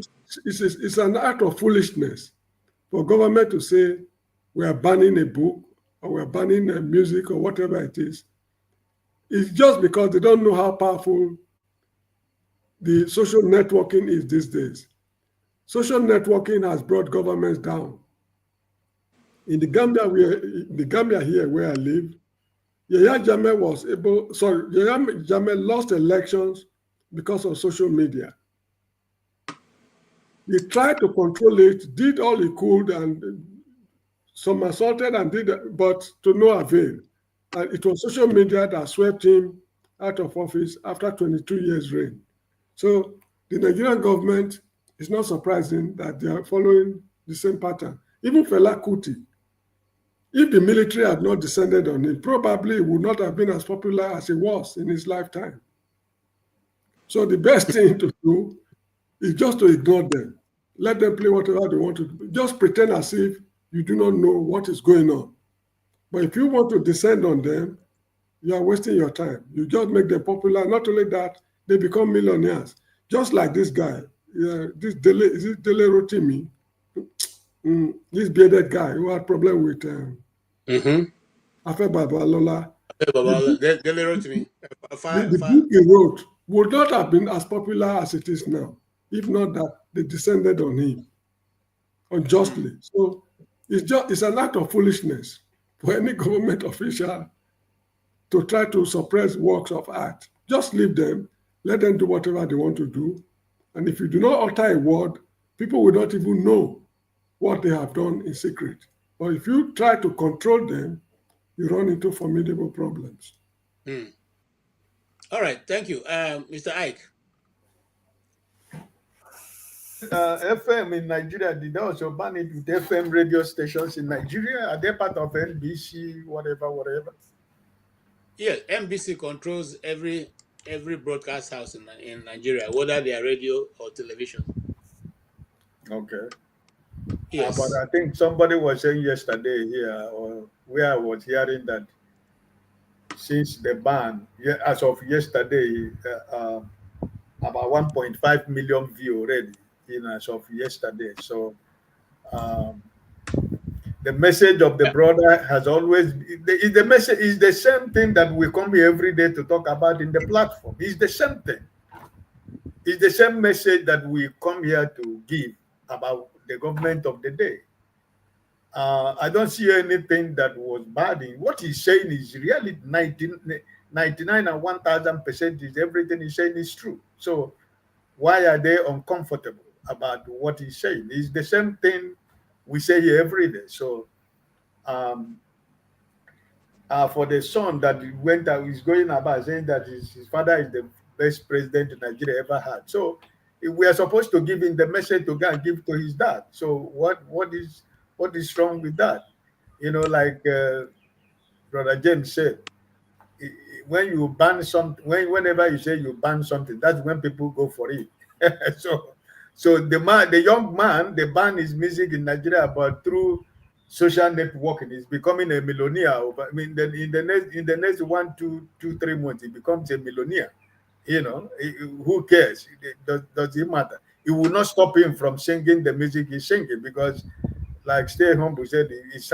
it's an act of foolishness for government to say we are banning a book or we are banning music or whatever it is. It's just because they don't know how powerful the social networking is these days. Social networking has brought governments down. In the Gambia here where I live, Yahya Jammeh lost elections because of social media. He tried to control it, did all he could, and somersaulted and did, but to no avail. And it was social media that swept him out of office after 22 years' reign. So the Nigerian government, it's not surprising that they are following the same pattern. Even Fela Kuti, if the military had not descended on him, probably he would not have been as popular as he was in his lifetime. So the best thing to do is just to ignore them. Let them play whatever they want to do. Just pretend as if you do not know what is going on. But if you want to descend on them, you are wasting your time. You just make them popular. Not only that, they become millionaires. Just like this guy, this Dele Rotimi, this bearded guy who had problem with Afe Babalola. Dele Rotimi. The book he wrote would not have been as popular as it is now, if not that they descended on him unjustly. So it's an act of foolishness for any government official to try to suppress works of art. Just leave them, let them do whatever they want to do. And if you do not utter a word, people will not even know what they have done in secret. But if you try to control them, you run into formidable problems. All right, thank you. Mr. Ike. FM in Nigeria, did they also ban it with FM radio stations in Nigeria? Are they part of NBC, whatever? Yes, NBC controls every broadcast house in Nigeria, whether they are radio or television. Okay. Yes. But I think somebody was saying yesterday here, or where I was hearing that since the ban, as of yesterday, about 1.5 million view already, as of yesterday. So the message of the brother has always, the message is the same thing that we come here every day to talk about in the platform. It's the same thing. It's the same message that we come here to give about the government of the day. I don't see anything that was bad in what he's saying is really 99 and 1000% is everything he's saying is true. So why are they uncomfortable about what he's saying? It's the same thing we say here every day. So for the son that went out, he's going about saying that his father is the best president Nigeria ever had. So we are supposed to give him the message to go and give to his dad. So what is wrong with that? Like Brother James said, when you ban something, whenever you say you ban something, that's when people go for it. So the young man, they ban his music in Nigeria, but through social networking. He's becoming a millionaire. I mean, then in the next 1, 2, 2, 3 months, he becomes a millionaire. You know, who cares? Does it matter? It will not stop him from singing the music he's singing, because, like Stay Humble said,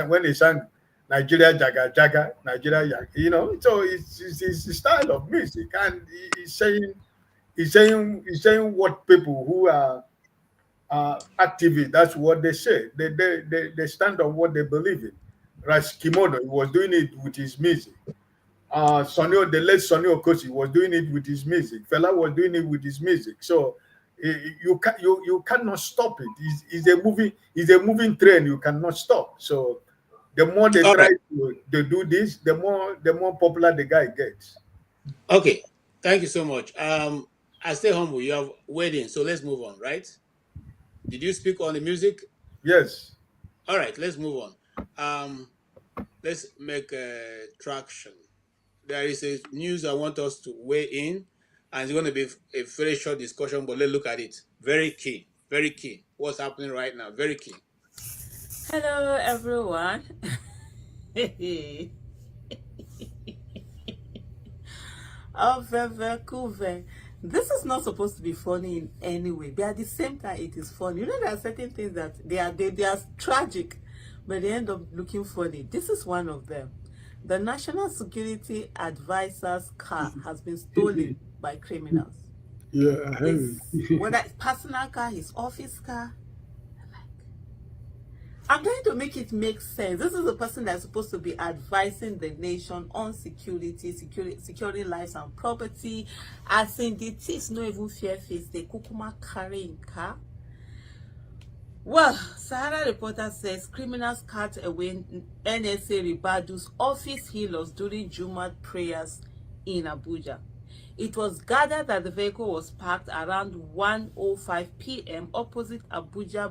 when he sang Nigeria Jaga Jaga, Nigeria Jaga, you know, so it's his style of music, and he's saying what people who are activists, that's what they say. They stand on what they believe in. Ras Kimono, he was doing it with his music. The late Sonny Okosi was doing it with his music. Fela was doing it with his music. So you cannot stop it. It's a moving train. You cannot stop. So the more they try to do this, the more popular the guy gets. Okay, thank you so much. I Stay Humble, you have weighed in, so let's move on, right? Did you speak on the music? Yes. All right, let's move on. Let's make traction. There is a news I want us to weigh in, and it's going to be a very short discussion, but let's look at it. Very key, very key. What's happening right now? Very key. Hello, everyone. This is not supposed to be funny in any way, but at the same time, it is funny. You know, there are certain things that they are tragic, but they end up looking funny. This is one of them. The National Security Advisor's car has been stolen by criminals. Yeah, I heard it. Whether it's personal car, his office car. I'm trying to make it make sense. This is a person that's supposed to be advising the nation on securing lives and property. As in the thieves no even fear face, they kukuma carrying car. Well, Sahara reporter says criminals cut away NSA Ribadu's office healers during Jumat prayers in Abuja. It was gathered that the vehicle was parked around 1:05 p.m. opposite Abuja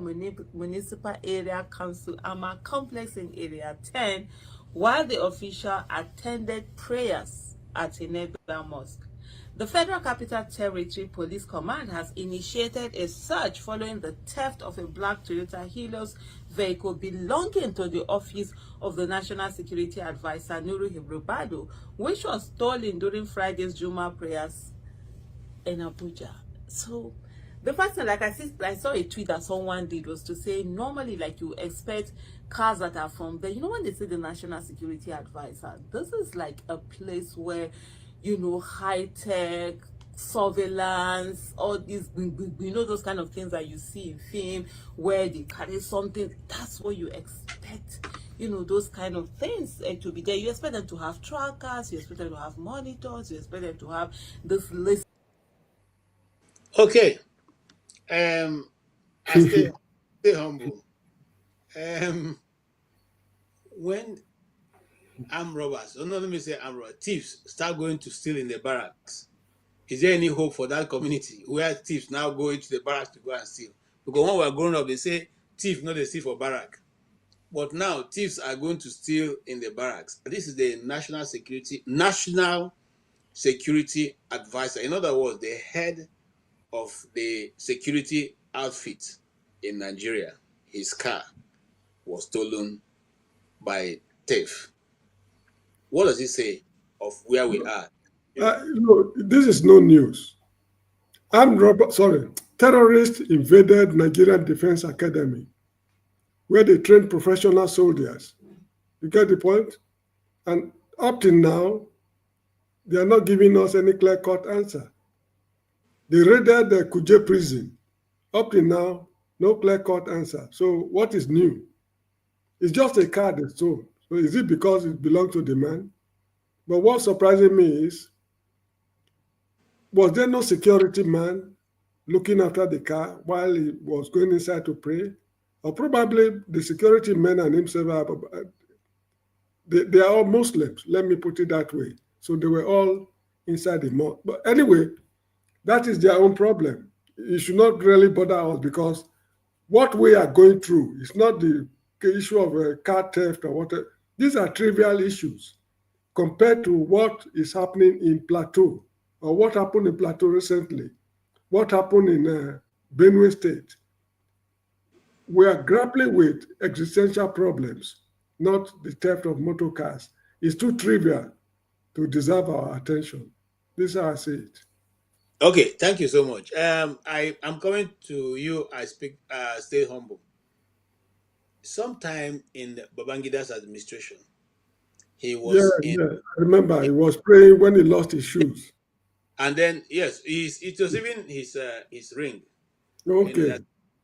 Municipal Area Council Ama Complex in Area 10, while the official attended prayers at a neighboring mosque. The Federal Capital Territory Police Command has initiated a search following the theft of a black Toyota Hilux vehicle belonging to the office of the National Security Advisor Nuru Hibrubado, which was stolen during Friday's Juma prayers in Abuja. So the first thing, like I saw a tweet that someone did, was to say normally, like, you expect cars that are from there. You know, when they say the National Security Advisor, this is like a place where, you know, high-tech surveillance, all these, you know, those kind of things that you see in film where they carry something. That's what you expect, you know, those kind of things to be there. You expect them to have trackers, you expect them to have monitors, you expect them to have this list. Okay. I stay humble. When armed robbers, no, let me say armed robbers, thieves start going to steal in the barracks, is there any hope for that community where thieves now go into the barracks to go and steal? Because when we were growing up, they say thief, not the thief for barrack. But now thieves are going to steal in the barracks. This is the National Security Advisor. In other words, the head of the security outfit in Nigeria. His car was stolen by theft. What does it say of where we are? This is no news. Terrorists invaded Nigerian Defense Academy, where they train professional soldiers. You get the point? And up till now, they are not giving us any clear-cut answer. They raided the Kuje prison. Up till now, no clear-cut answer. So what is new? It's just a car they stole. So is it because it belongs to the man? But what's surprising me is, was there no security man looking after the car while he was going inside to pray? Or probably the security men and himself, they are all Muslims, let me put it that way. So they were all inside the mosque. But anyway, that is their own problem. It should not really bother us, because what we are going through is not the issue of car theft or whatever. These are trivial issues compared to what is happening in Plateau, or what happened in Plateau recently, what happened in Benue State. We are grappling with existential problems, not the theft of motor cars. It's too trivial to deserve our attention. This is how I see it. Okay, thank you so much. I'm coming to you. I speak. Stay humble. Sometime in Babangida's administration, he Yeah, was in, yeah. I remember he was praying when he lost his shoes. and then yes, it was even his ring. You know Okay.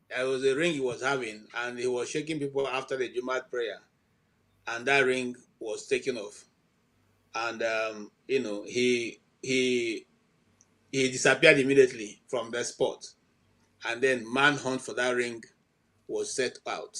that was a ring he was having, and he was shaking people after the Jumat prayer, and that ring was taken off, and he disappeared immediately from the spot, and then manhunt for that ring was set out.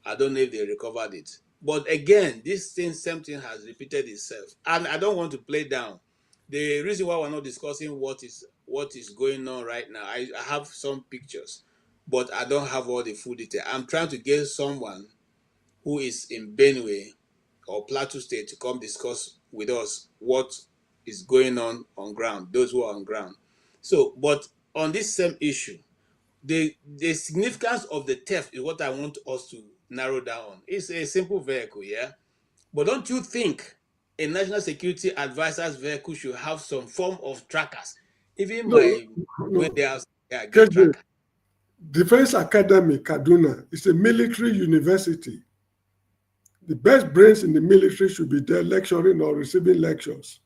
I don't know if they recovered it. But again, same thing has repeated itself. And I don't want to play down. The reason why we're not discussing what is going on right now, I have some pictures, but I don't have all the full detail. I'm trying to get someone who is in Benue or Plateau State to come discuss with us what is going on ground, those who are on ground. So, but on this same issue, the significance of the theft is what I want us to narrow down. It's a simple vehicle, yeah? But don't you think a national security advisor's vehicle should have some form of trackers? Even No, my when no. they are get KJ, tracker. Defense Academy, Kaduna, is a military university. The best brains in the military should be there lecturing or receiving lectures.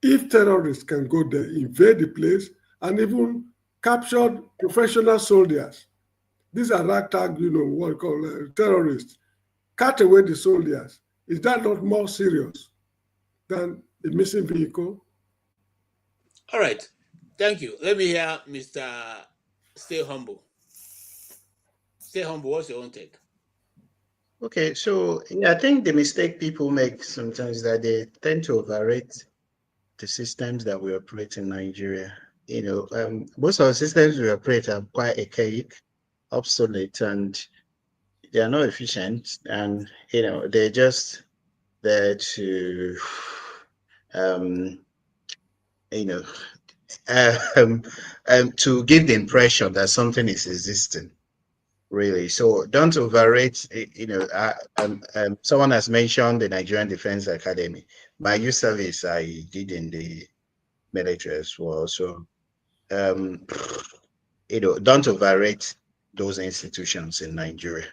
If terrorists can go there, invade the place, and even capture professional soldiers, these are ragtag, what you call terrorists, cut away the soldiers. Is that not more serious than a missing vehicle? All right. Thank you. Let me hear Mr. Stay Humble. Stay Humble, what's your own take? Okay, so yeah, I think the mistake people make sometimes is that they tend to overrate the systems that we operate in Nigeria. Most of the systems we operate are quite archaic, obsolete, and they are not efficient. And they're just there to, um, you know, to give the impression that something is existing. Really. So don't overrate, someone has mentioned the Nigerian Defense Academy. My youth service I did in the military as well. So, don't overrate those institutions in Nigeria.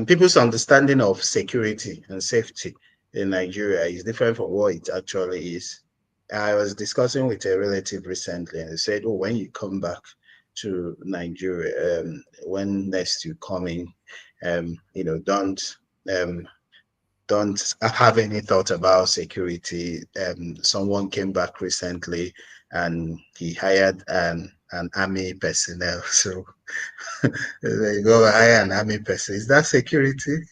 People's understanding of security and safety in Nigeria is different from what it actually is. I was discussing with a relative recently, and they said, "Oh, when you come back to Nigeria, when next you come in, don't have any thought about security." Someone came back recently, and he hired an army personnel. So they go hire an army person. Is that security?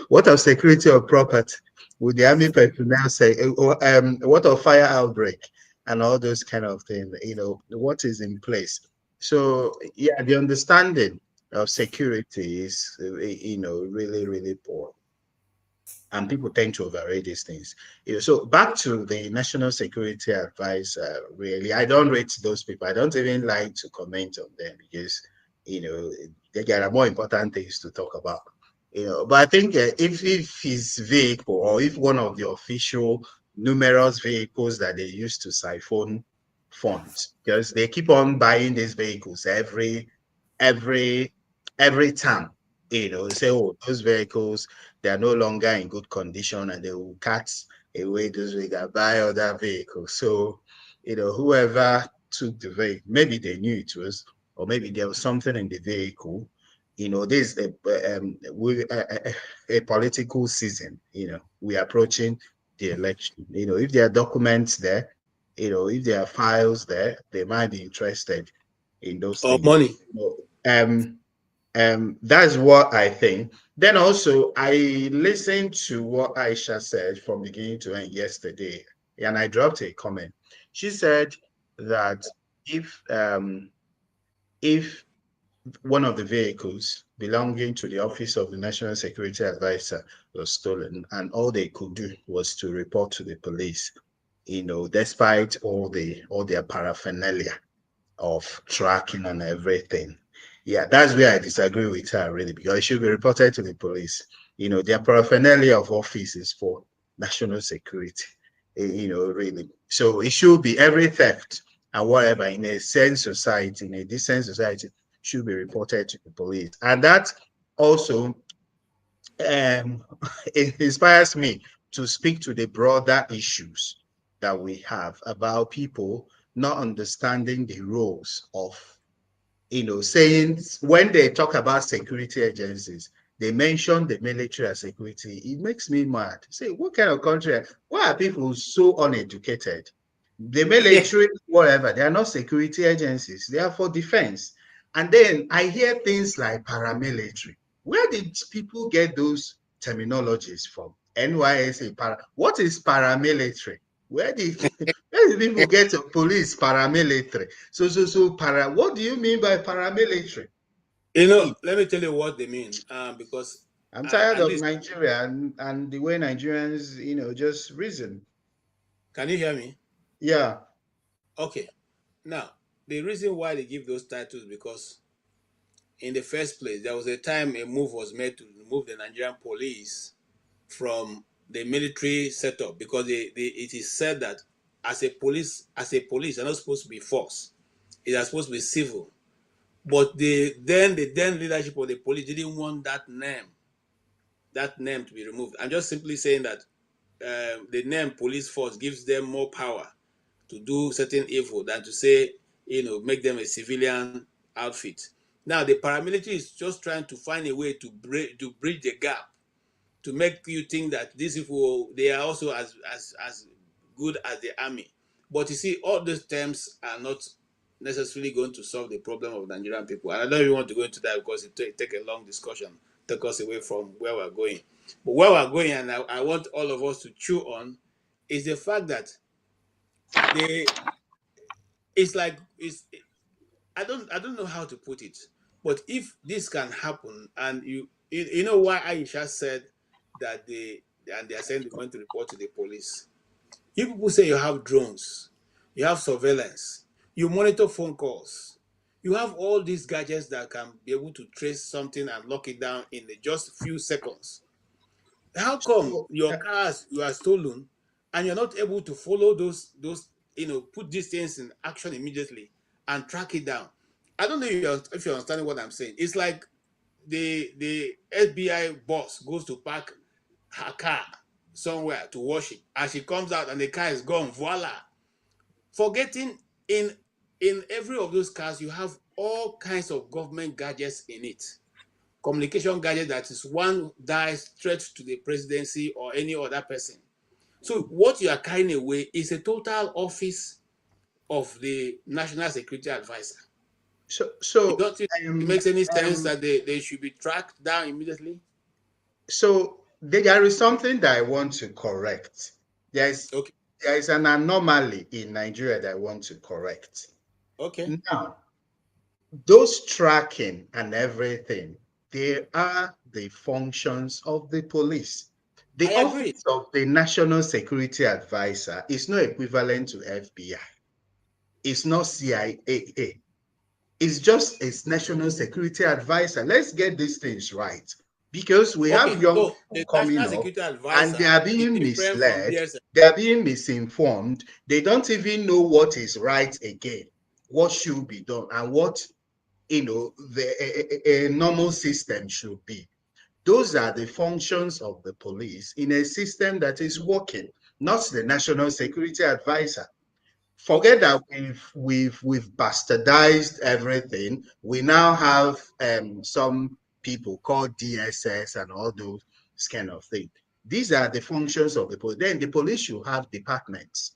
What of security of property? Would the army personnel say, what of fire outbreak and all those kind of things? What is in place? So yeah, the understanding of security is, really, really poor. And people tend to overrate these things. So back to the National Security Advisor, really, I don't rate those people. I don't even like to comment on them because, there are more important things to talk about. But I think if his vehicle, or if one of the official numerous vehicles that they use to siphon funds, because they keep on buying these vehicles every time, say, oh, those vehicles, they are no longer in good condition, and they will cut away those vehicles, buy other vehicles. So, whoever took the vehicle, maybe they knew it was, or maybe there was something in the vehicle. This is a political season. We're approaching the election. If there are documents there, if there are files there, they might be interested in those Or things. money. That's what I think. Then also, I listened to what Aisha said from beginning to end yesterday, and I dropped a comment. She said that if one of the vehicles belonging to the Office of the National Security Advisor was stolen, and all they could do was to report to the police, despite all their paraphernalia of tracking and everything, Yeah, that's where I disagree with her, really, because it should be reported to the police. Their paraphernalia of office is for national security, really. So it should be every theft and whatever in a sane society, in a decent society, should be reported to the police. And that also it inspires me to speak to the broader issues that we have about people not understanding the roles of, saying when they talk about security agencies, they mention the military as security. It makes me mad. Say, what kind of country? Why are people so uneducated? The military, whatever, they are not security agencies. They are for defense. And then I hear things like paramilitary. Where did people get those terminologies from? NYSA, what is paramilitary? Where did where did people get to police paramilitary? What do you mean by paramilitary? Let me tell you what they mean. Because I'm tired at of least, Nigeria and the way Nigerians, just reason. can you hear me? Yeah. Okay. Now, the reason why they give those titles because in the first place, there was a time a move was made to remove the Nigerian police from the military setup because it is said that as a police, they're not supposed to be force. It is supposed to be civil. But the then leadership of the police didn't want that name to be removed. I'm just simply saying that the name police force gives them more power to do certain evil than to say, make them a civilian outfit. Now, the paramilitary is just trying to find a way to bridge the gap, to make you think that these people, they are also as good as the army. But you see, all those terms are not necessarily going to solve the problem of Nigerian people. And I don't even want to go into that because it take a long discussion, take us away from where we're going. But where we're going, and I want all of us to chew on, is the fact that it's like I don't know how to put it, but if this can happen, and you know why Aisha said that they are saying they're going to report to the police. You people say you have drones, you have surveillance, you monitor phone calls, you have all these gadgets that can be able to trace something and lock it down in just few seconds. How come your cars you are stolen and you're not able to follow those put these things in action immediately and track it down? I don't know if you're understanding what I'm saying. It's like the FBI boss goes to park her car somewhere to wash it, and she comes out and the car is gone. Voila! Forgetting in every of those cars you have all kinds of government gadgets in it. Communication gadget that is one dies straight to the presidency or any other person. So what you are carrying away is a total office of the National Security Advisor. So Don't it makes any sense that they should be tracked down immediately? So there is something that I want to correct. There is an anomaly in Nigeria that I want to correct. Okay. Now, those tracking and everything, they are the functions of the police. The office of the National Security Advisor is not equivalent to FBI. It's not CIA. It's just a National Security Advisor. Let's get these things right. Because we have young people coming up and they are being misled, they are being misinformed, they don't even know what is right again, what should be done, and what a normal system should be. Those are the functions of the police in a system that is working, not the National Security Advisor. Forget that we've bastardized everything. We now have some people called DSS and all those kind of things. These are the functions of the police. Then the police should have departments.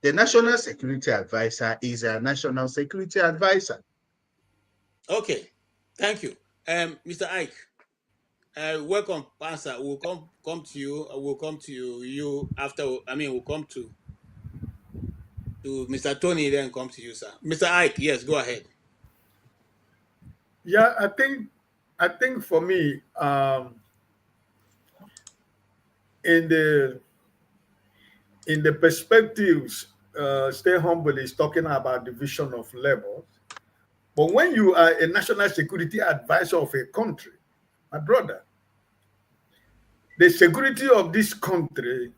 The National Security Advisor is a National Security Advisor. Okay, thank you, Mr. Ike. Welcome, Pastor. We'll come to you. We'll come to you after. We'll come to Mr. Tony, then come to you, sir. Mr. Ike, yes, go ahead. Yeah, I think for me, in the perspectives, Stay Humble is talking about division of labor. But when you are a national security advisor of a country, my brother, the security of this country,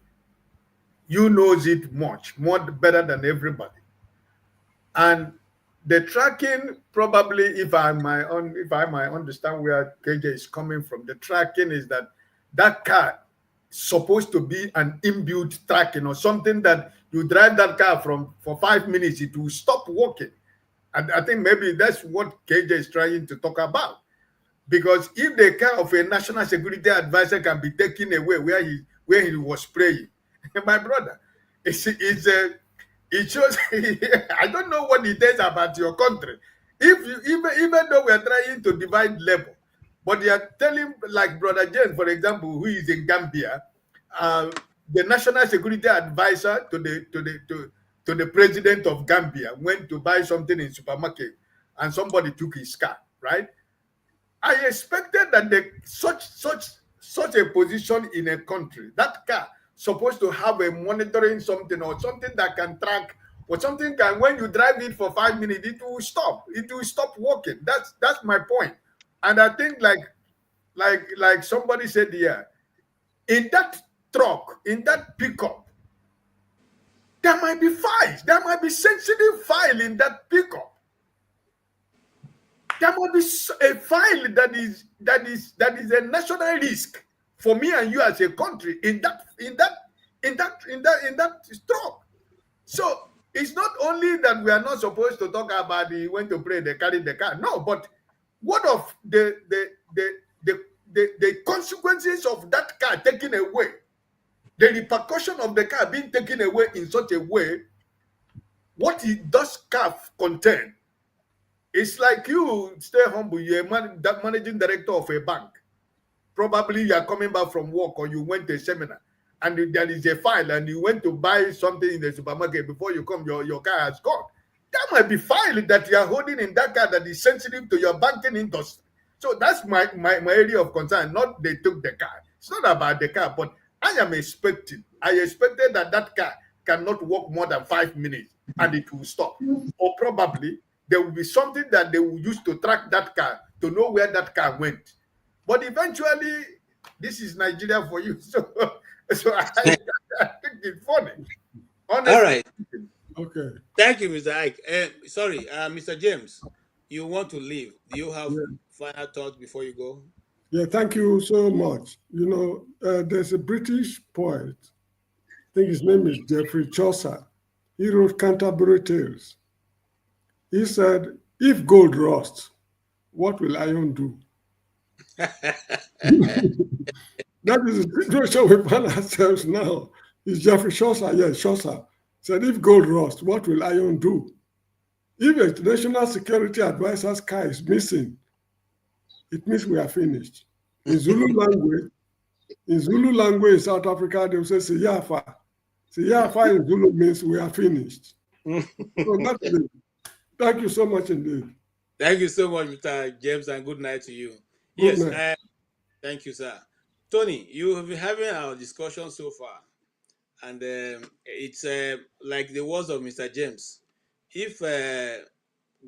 you knows it much more better than everybody. And the tracking, probably, if I might understand where KJ is coming from, the tracking is that car is supposed to be an inbuilt tracking, or something that you drive that car for 5 minutes, it will stop working. And I think maybe that's what KJ is trying to talk about. Because if the car of a national security advisor can be taken away where he was praying, my brother, it shows. I don't know what it is about your country. If you, even though we are trying to divide labor, but they are telling, like Brother James, for example, who is in Gambia, the national security advisor to the president of Gambia went to buy something in supermarket, and somebody took his car, right? I expected that such a position in a country, that car supposed to have a monitoring something, or something that can track, or something can, when you drive it for 5 minutes, it will stop. It will stop working. That's my point. And I think like somebody said here, in that truck, in that pickup, there might be files. There might be sensitive file in that pickup. There might be a file that is a national risk for me and you as a country in that stroke. So it's not only that we are not supposed to talk about the when to pray, they carry the car. No, but what of the consequences of that car taken away? The repercussion of the car being taken away in such a way, what does car contain? It's like you stay humble, you're the managing director of a bank. Probably you are coming back from work, or you went to a seminar, and there is a file, and you went to buy something in the supermarket. Before you come, your car has gone. That might be file that you are holding in that car that is sensitive to your banking industry. So that's my area of concern. Not they took the car. It's not about the car, but I expected that car cannot work more than 5 minutes and it will stop. Or probably there will be something that they will use to track that car to know where that car went. But eventually, this is Nigeria for you. So I think it's funny. Honestly. All right. Okay. Thank you, Mr. Ike. Sorry, Mr. James, you want to leave. Do you have final thoughts before you go? Yeah, thank you so much. You know, there's a British poet, I think his name is Geoffrey Chaucer. He wrote Canterbury Tales. He said, if gold rusts, what will iron do? That is the situation we find ourselves now. It's Geoffrey Chaucer, yes, Chaucer said, if gold rusts, what will iron do? If a national security advisor's car is missing, it means we are finished. In Zulu language, in South Africa, they will say Siyafa. Siyafa in Zulu means we are finished. So that's it. Thank you so much indeed. Thank you so much, Mr. James, and good night to you. Yes, thank you, sir. Tony, you have been having our discussion so far, and it's like the words of Mr. James. If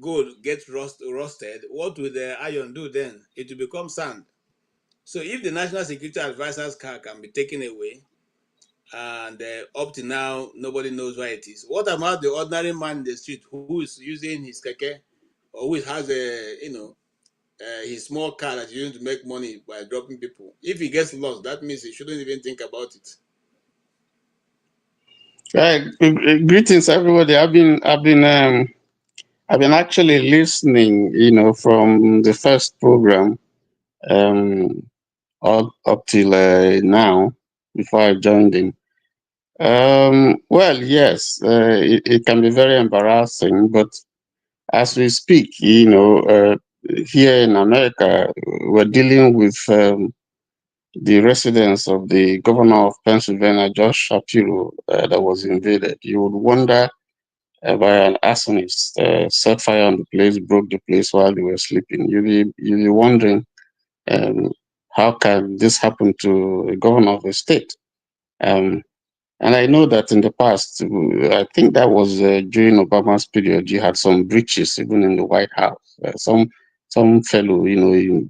gold gets rusted, what will the iron do then? It will become sand. So if the National Security Advisor's car can be taken away, and up to now, nobody knows where it is, what about the ordinary man in the street who is using his keke, or who has his small car that he's using to make money by dropping people? If he gets lost, that means he shouldn't even think about it. Greetings, everybody. I've been actually listening, from the first program up till now, before I joined in. Well, yes, it can be very embarrassing, but as we speak, here in America, we're dealing with the residence of the governor of Pennsylvania, Josh Shapiro, that was invaded. You would wonder by an arsonist set fire on the place, broke the place while they were sleeping. You'll be wondering, how can this happen to a governor of a state? And I know that in the past, I think that was during Obama's period, you had some breaches even in the White House. Some fellow, he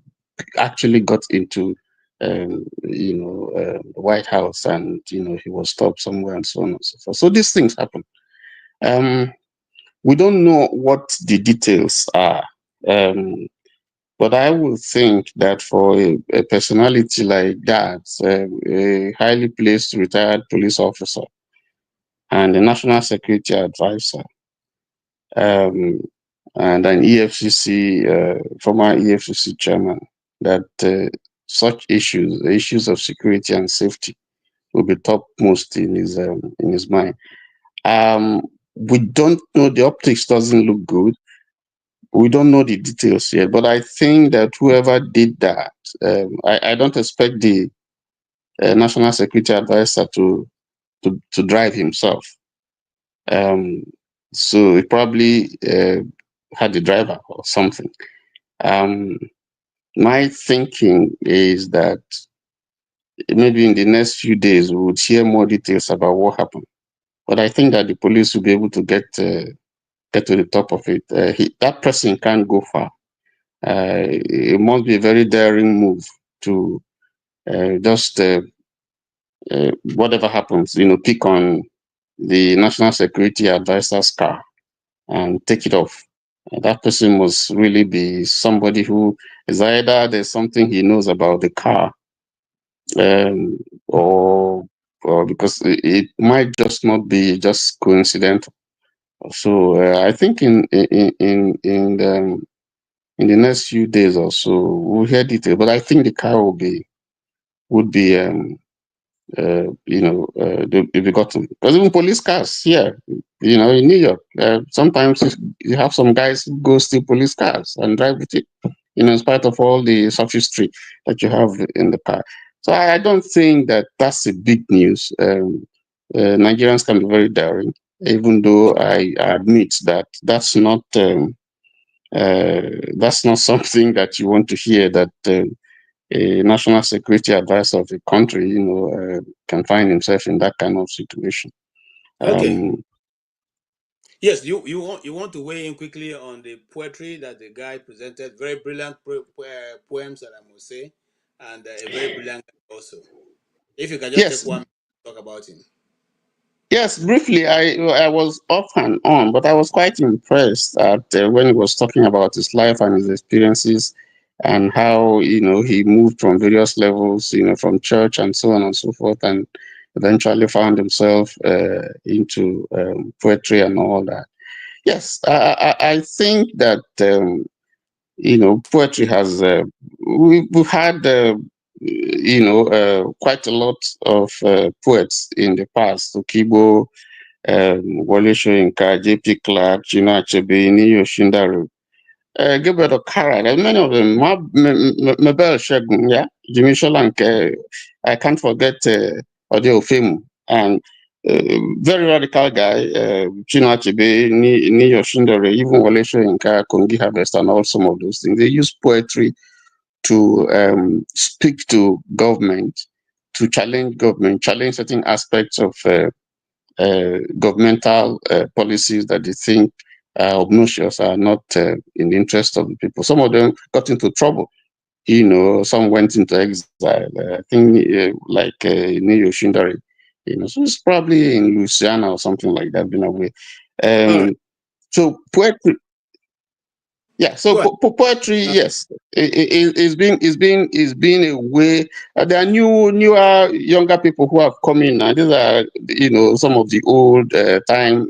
actually got into, the White House, and he was stopped somewhere and so on and so forth. So these things happen. We don't know what the details are, but I would think that for a personality like that, a highly placed retired police officer and a national security advisor, and an former EFCC chairman, that such issues, the issues of security and safety, will be topmost in his mind. We don't know. The optics doesn't look good. We don't know the details yet, but I think that whoever did that, I don't expect the national security advisor to drive himself. So he probably had a driver or something. My thinking is that maybe in the next few days we would hear more details about what happened. But I think that the police will be able to get to the top of it. That person can't go far. It must be a very daring move to just whatever happens, pick on the national security advisor's car and take it off. That person must really be somebody who is either there's something he knows about the car, or because it might just not be just coincidental. So I think in the next few days or so we'll hear detail. But I think the car would be they'll be gotten. Because even police cars here, in New York, sometimes you have some guys who go steal police cars and drive with it, in spite of all the sophistry that you have in the car. So I don't think that that's a big news. Nigerians can be very daring, even though I admit that that's not something that you want to hear, that a national security advisor of the country, can find himself in that kind of situation. Okay. Yes, you want to weigh in quickly on the poetry that the guy presented. Very brilliant poems, that I must say, and a very brilliant guy also. If you can just take 1 minute to talk about him. Yes, briefly, I was off and on, but I was quite impressed at when he was talking about his life and his experiences, and how he moved from various levels, from church and so on and so forth, and eventually found himself into poetry and all that. Yes, I think that poetry has we've had quite a lot of poets in the past. Okibo, Wole Soyinka, J.P. Clark, Chinua Achebe, Niyo Shindaru, Gilbert Okara, and many of them, Mabel Shegun, Jimmy Sholanke, I can't forget Ode Ofemu, and very radical guy, Chinua Achebe, Niyo Shindaru, even Wole Soyinka, Kongi Harvest, and all some of those things. They use poetry to speak to government, to challenge government, challenge certain aspects of governmental policies that they think are obnoxious, are not in the interest of the people. Some of them got into trouble. Some went into exile. I think like Niyo Shindari, so it's probably in Louisiana or something like that, been away. So poetry. Yeah, so poetry, yes, it's been a way. There are newer, younger people who have come in, and these are, some of the old time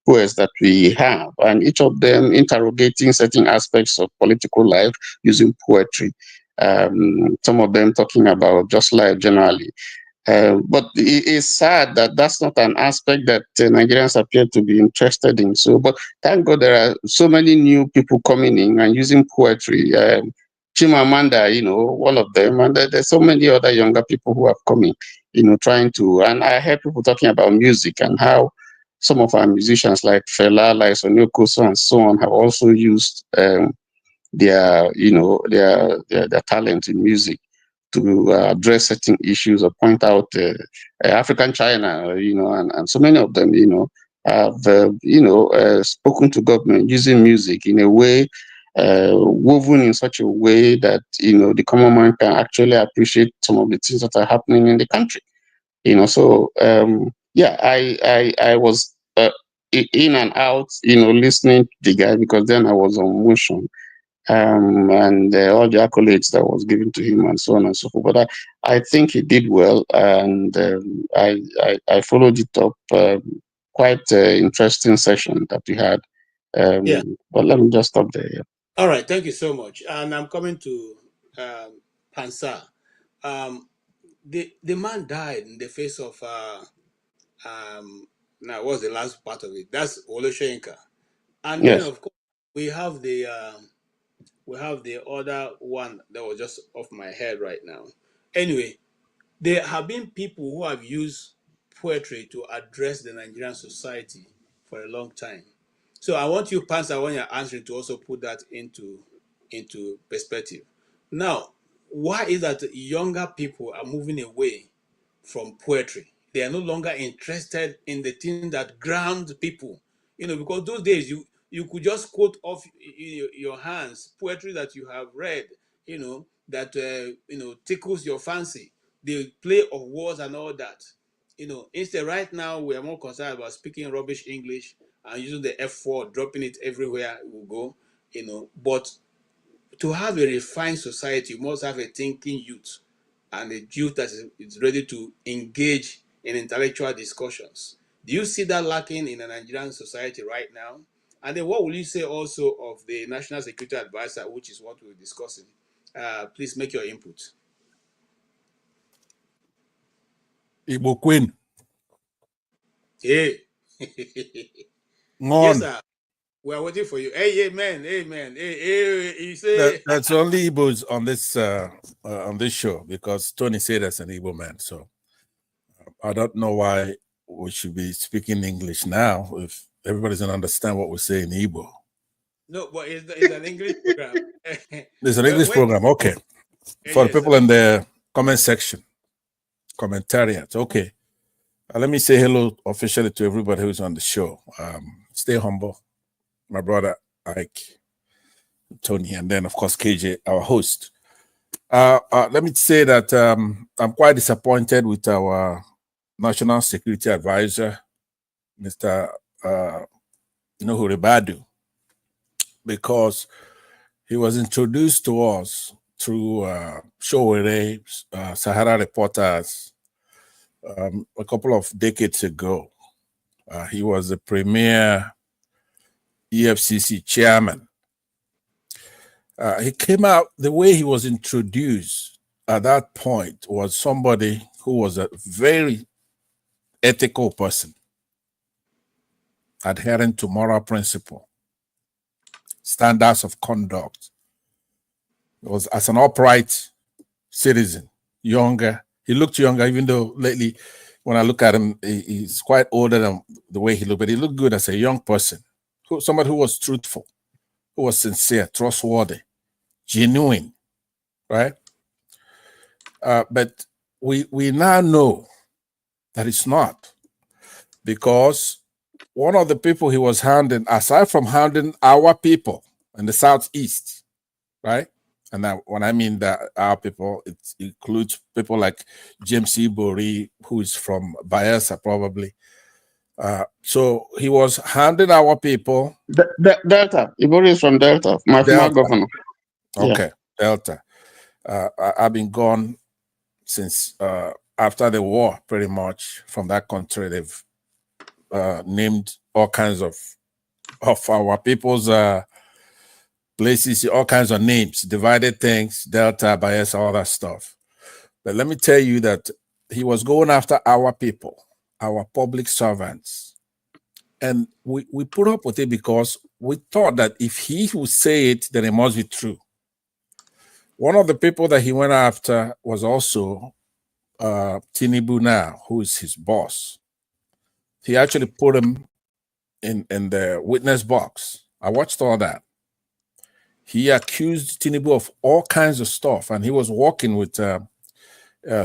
poets that we have, and each of them interrogating certain aspects of political life using poetry. Some of them talking about just life generally. But it is sad that that's not an aspect that Nigerians appear to be interested in. So, but thank God there are so many new people coming in and using poetry. Chimamanda, one of them, and there's so many other younger people who have come in, trying to. And I heard people talking about music and how some of our musicians like Fela, like Sonio Koso, and so on have also used their talent in music to address certain issues or point out African China, and so many of them, have, spoken to government using music in a way, woven in such a way that, the common man can actually appreciate some of the things that are happening in the country. So I was in and out, listening to the guy, because then I was on motion, and all the accolades that was given to him and so on and so forth. But I think he did well, and I followed it up. Quite interesting session that we had. But let me just stop there. Yeah. All right, thank you so much. And I'm coming to Pansa. The man died in the face of now what's the last part of it? That's Oloshenka. And Yes. then of course we have the other one that was just off my head right now. Anyway, there have been people who have used poetry to address the Nigerian society for a long time. So I want you, Pansa, when you're answering, to also put that into perspective. Now, why is that younger people are moving away from poetry? They are no longer interested in the thing that ground people. Because those days you could just quote off your hands poetry that you have read, that tickles your fancy. The play of words and all that. Instead, right now we are more concerned about speaking rubbish English and using the F4, dropping it everywhere we go. But to have a refined society, you must have a thinking youth, and a youth that is ready to engage in intellectual discussions. Do you see that lacking in a Nigerian society right now? And then what will you say also of the National Security Advisor, which is what we're discussing? Please make your input. Igbo Queen. Hey. Yes, sir. We are waiting for you. Hey, amen, amen. Hey, you say that's only Igbos on this show, because Tony said that's an Igbo man. So I don't know why we should be speaking English now if everybody doesn't understand what we say in Igbo. No, but it's an English program. There's an English program, okay. For the people in the comment section, commentariat, okay. Let me say hello officially to everybody who's on the show. Stay humble. My brother Ike, Tony, and then of course KJ, our host. Let me say that I'm quite disappointed with our National Security Advisor, Mr. Huribadu, because he was introduced to us through Showere, Sahara Reporters, a couple of decades ago. He was the premier EFCC chairman. He came out, the way he was introduced at that point was somebody who was a very ethical person, adhering to moral principle, standards of conduct. It was as an upright citizen, younger. He looked younger, even though lately, when I look at him, he's quite older than the way he looked, but he looked good as a young person. Somebody who was truthful, who was sincere, trustworthy, genuine, right? But we now know that it's not, because one of the people he was hounding, aside from hounding our people in the Southeast, right? And now, when I mean that our people, it includes people like James Ibori, who is from Bayelsa, probably. So he was hounding our people. Delta. Ibori is from Delta. My former governor. Okay, yeah. Delta. I've been gone since after the war, pretty much, from that country. They've named all kinds of our people's places, all kinds of names, divided things, Delta, Bayelsa, all that stuff. But let me tell you that he was going after our people, our public servants. And we put up with it because we thought that if he would say it, then it must be true. One of the people that he went after was also Tinubu now, who is his boss. He actually put him in the witness box. I watched all that. He accused Tinubu of all kinds of stuff, and he was working with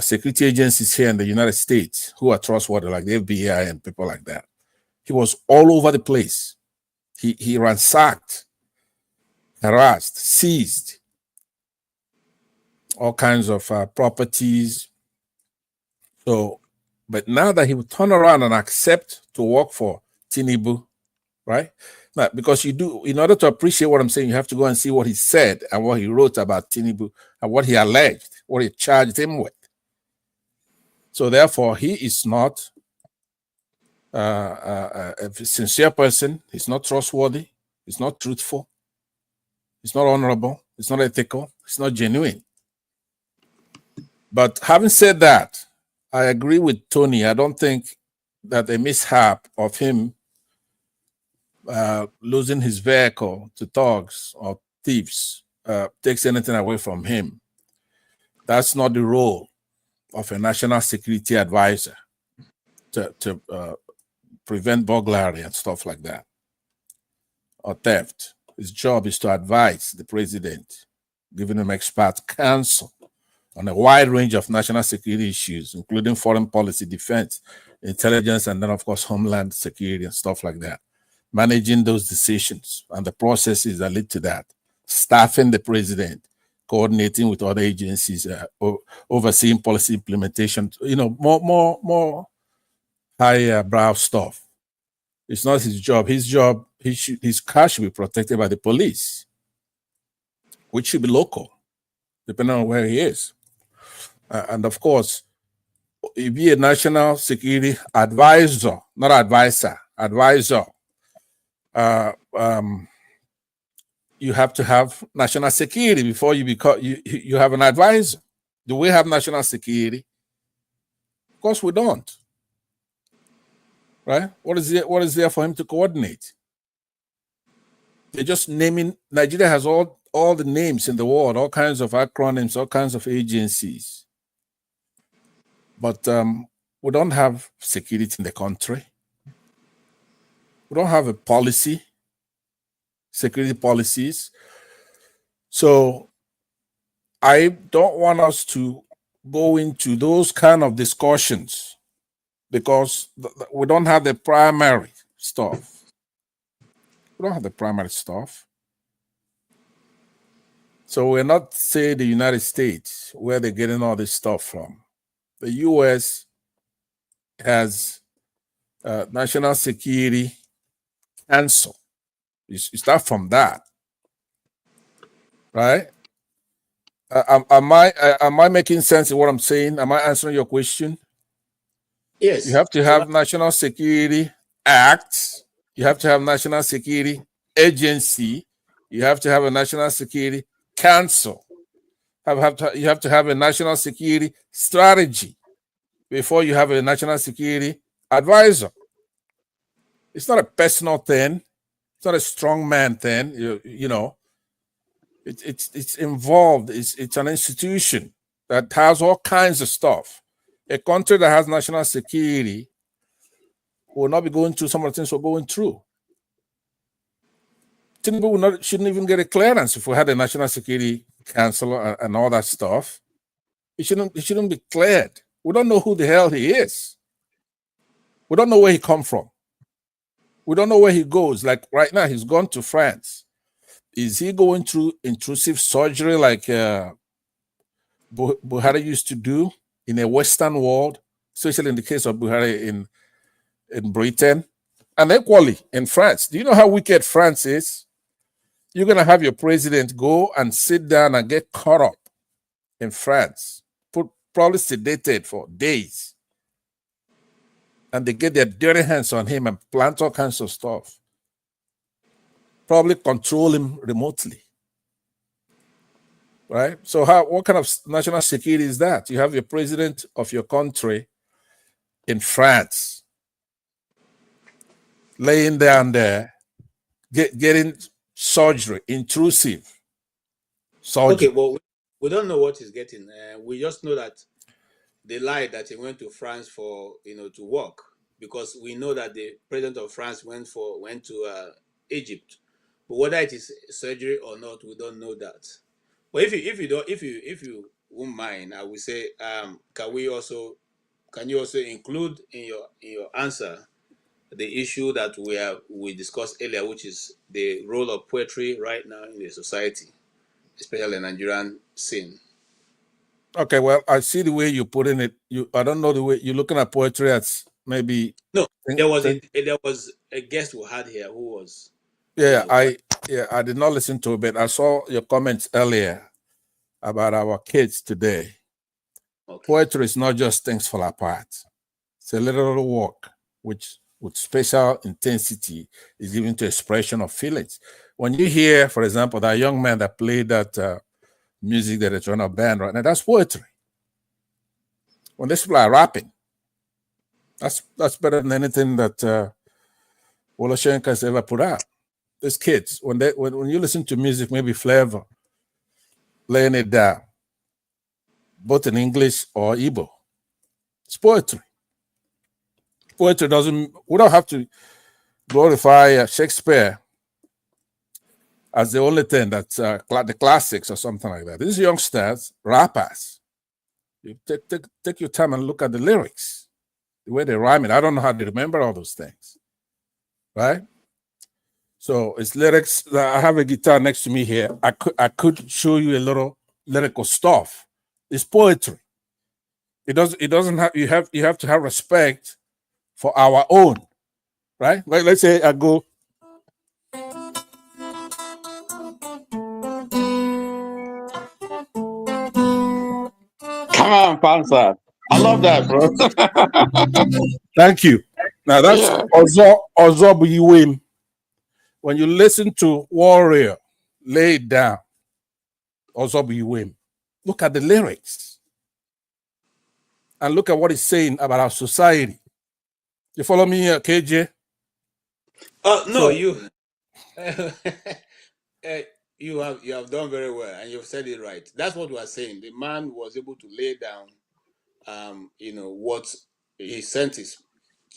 security agencies here in the United States who are trustworthy, like the FBI and people like that. He was all over the place. He ransacked, harassed, seized all kinds of properties. So, but now that he would turn around and accept to work for Tinubu, right? Now, because you do, in order to appreciate what I'm saying, you have to go and see what he said and what he wrote about Tinubu and what he alleged, what he charged him with. So therefore, he is not a sincere person. He's not trustworthy. He's not truthful. He's not honorable. He's not ethical. He's not genuine. But having said that, I agree with Tony. I don't think that a mishap of him losing his vehicle to thugs or thieves takes anything away from him. That's not the role of a national security advisor to prevent burglary and stuff like that, or theft. His job is to advise the president, giving him expert counsel on a wide range of national security issues, including foreign policy, defense, intelligence, and then, of course, homeland security and stuff like that. Managing those decisions and the processes that lead to that. Staffing the president, coordinating with other agencies, overseeing policy implementation, more higher brow stuff. It's not his job. His car should be protected by the police, which should be local, depending on where he is. And of course, if you're a national security advisor, not advisor, advisor, you have to have national security before you become you have an advisor. Do we have national security? Of course we don't. Right? What is there for him to coordinate? They're just naming. Nigeria has all the names in the world, all kinds of acronyms, all kinds of agencies. But we don't have security in the country. We don't have a policy, security policies. So I don't want us to go into those kind of discussions because we don't have the primary stuff. We don't have the primary stuff. So we're not, say, the United States, where they're getting all this stuff from. The U.S. has National Security Council. You start from that, right? Am I making sense in what I'm saying? Am I answering your question? Yes. You have to have National Security Act. You have to have National Security Agency. You have to have a National Security Council. You have to have a national security strategy before you have a national security advisor. It's not a personal thing. It's not a strong man thing. It's involved. It's an institution that has all kinds of stuff. A country that has national security will not be going through some of the things we're going through. Tinubu shouldn't even get a clearance if we had a national security council and all that stuff. He shouldn't be cleared. We don't know who the hell he is. We don't know where he come from. We don't know where he goes. Like right now, he's gone to France. Is he going through intrusive surgery like Buhari used to do in a Western world, especially in the case of Buhari in Britain, and equally in France? Do you know how wicked France is? You're going to have your president go and sit down and get caught up in France, probably sedated for days. And they get their dirty hands on him and plant all kinds of stuff. Probably control him remotely. Right? So what kind of national security is that? You have your president of your country in France, laying down there, getting surgery, intrusive surgery. Okay, well, we don't know what he's getting. We just know that they lied that he went to France for to work, because we know that the president of France went to Egypt. But whether it is surgery or not, we don't know that. But if you won't mind, I would say, can you also include in your answer the issue that we discussed earlier, which is the role of poetry right now in the society, especially in Nigerian scene? Okay, well, I see the way you're putting it. I don't know the way you're looking at poetry as maybe. No, there was a guest we had here who was. Yeah, I did not listen to it, but I saw your comments earlier about our kids today. Okay. Poetry is not just things fall apart. It's a literal work which with special intensity is given to expression of feelings. When you hear, for example, that young man that played that music that is on a band right now, that's poetry. When these people are rapping, that's better than anything that Woloshenko has ever put out. These kids, when you listen to music, maybe Flavor, laying it down, both in English or Igbo, it's poetry. Poetry we don't have to glorify Shakespeare as the only thing that's the classics or something like that. These youngsters, rappers, you take your time and look at the lyrics, the way they rhyme it. I don't know how they remember all those things, right? So it's lyrics. I have a guitar next to me here. I could show you a little lyrical stuff. It's poetry. It doesn't have you have to have respect for our own, right? Like let's say I go. Come on, Pansa. I love that, bro. Thank you. Now that's Ozobuyiwim. When you listen to Warrior, Lay It Down, Ozobuyiwim, look at the lyrics and look at what it's saying about our society. You follow me, KJ? No, you have done very well, and you've said it right. That's what we are saying. The man was able to lay down, what he sent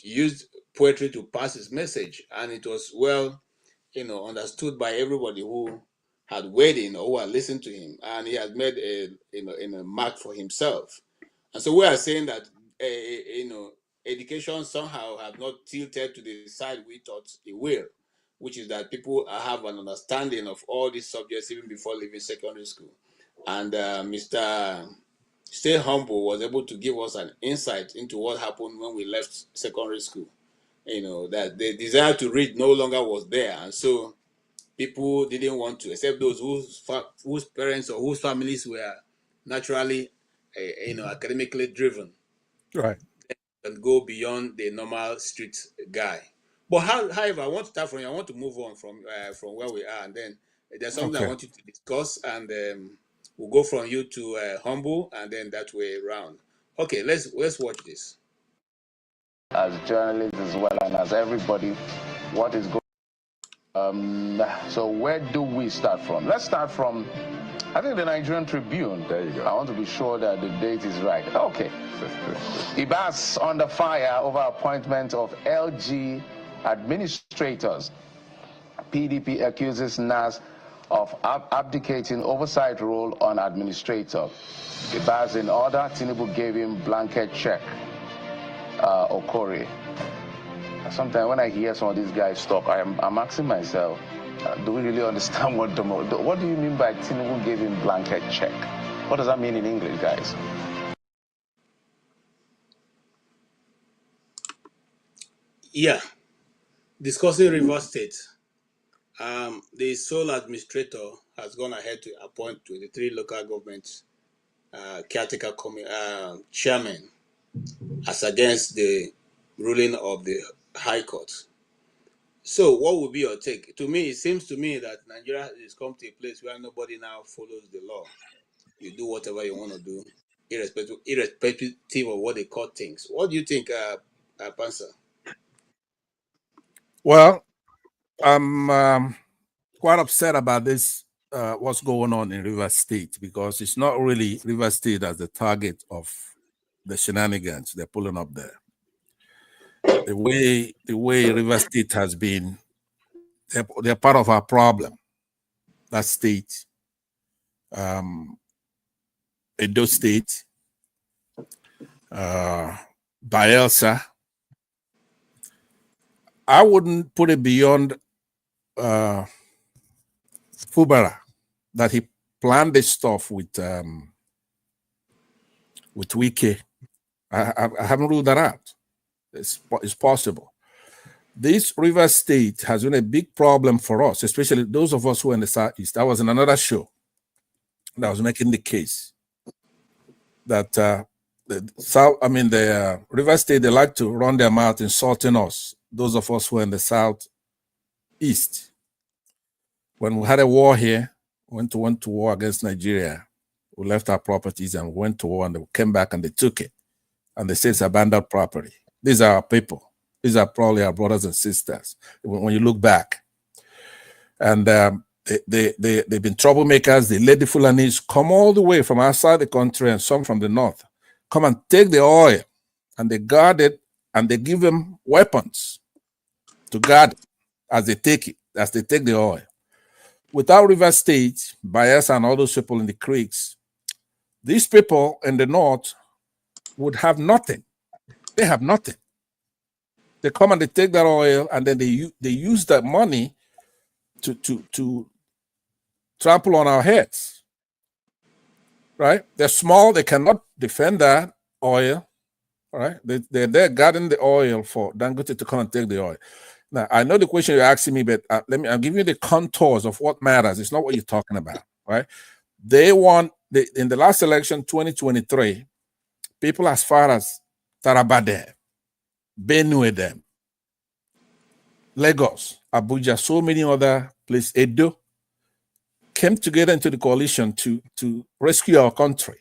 used poetry to pass his message, and it was well, understood by everybody who had weighed in or who had listened to him, and he had made a mark for himself. And so we are saying that, education somehow have not tilted to the side we thought it will, which is that people have an understanding of all these subjects even before leaving secondary school. And Mr. Stay Humble was able to give us an insight into what happened when we left secondary school. That the desire to read no longer was there. And so people didn't want to, except those whose parents or whose families were naturally, academically driven. Right. And go beyond the normal street guy. But however, I want to start from you. I want to move on from where we are, and then there's something I want you to discuss, and we'll go from you to Humble, and then that way around. Okay, let's watch this. As journalists as well, and as everybody, what is going? So where do we start from? Let's start from, I think, the Nigerian Tribune. There you go. I want to be sure that the date is right. Okay. Ibas under fire over appointment of LG administrators. PDP accuses NAS of abdicating oversight role on administrator. Ibas in order, Tinubu gave him blanket check. Okori. Sometimes when I hear some of these guys talk, I'm asking myself, do we really understand what do you mean by Tinubu gave him blanket check? What does that mean in English, guys? Yeah. Discussing River State. The sole administrator has gone ahead to appoint 23 local government caretaker chairman as against the ruling of the High Court. So what would be your take? To me, it seems to me that Nigeria has come to a place where nobody now follows the law. You do whatever you want to do, irrespective of what the court thinks. What do you think, Pansa? Well, I'm quite upset about this, what's going on in River State, because it's not really River State as the target of the shenanigans they're pulling up there. The way River State has been, they're part of our problem. That state, Edo State, Bayelsa. I wouldn't put it beyond Fubara that he planned this stuff with Wike. I haven't ruled that out. It's possible. This River State has been a big problem for us, especially those of us who are in the Southeast. I was in another show that was making the case that the River State, they like to run their mouth insulting us, those of us who are in the Southeast. When we had a war here, went to war against Nigeria, we left our properties and went to war, and they came back and they took it. And they say it's abandoned property. These are our people. These are probably our brothers and sisters when you look back. And they've been troublemakers. They let the Fulanis come all the way from outside the country and some from the north, come and take the oil, and they guard it, and they give them weapons to guard it as they take the oil. Without River State, Bayelsa, and all those people in the creeks, these people in the north would have nothing. They have nothing. They come and they take that oil, and then they use that money to trample on our heads. Right? They're small. They cannot defend that oil. Right? They're there guarding the oil for Dangote to come and take the oil. Now, I know the question you're asking me, but I'm giving you the contours of what matters. It's not what you're talking about. Right? They won in the last election, 2023. People as far as Taraba, Benue, Lagos, Abuja, so many other places, Edo, came together into the coalition to rescue our country.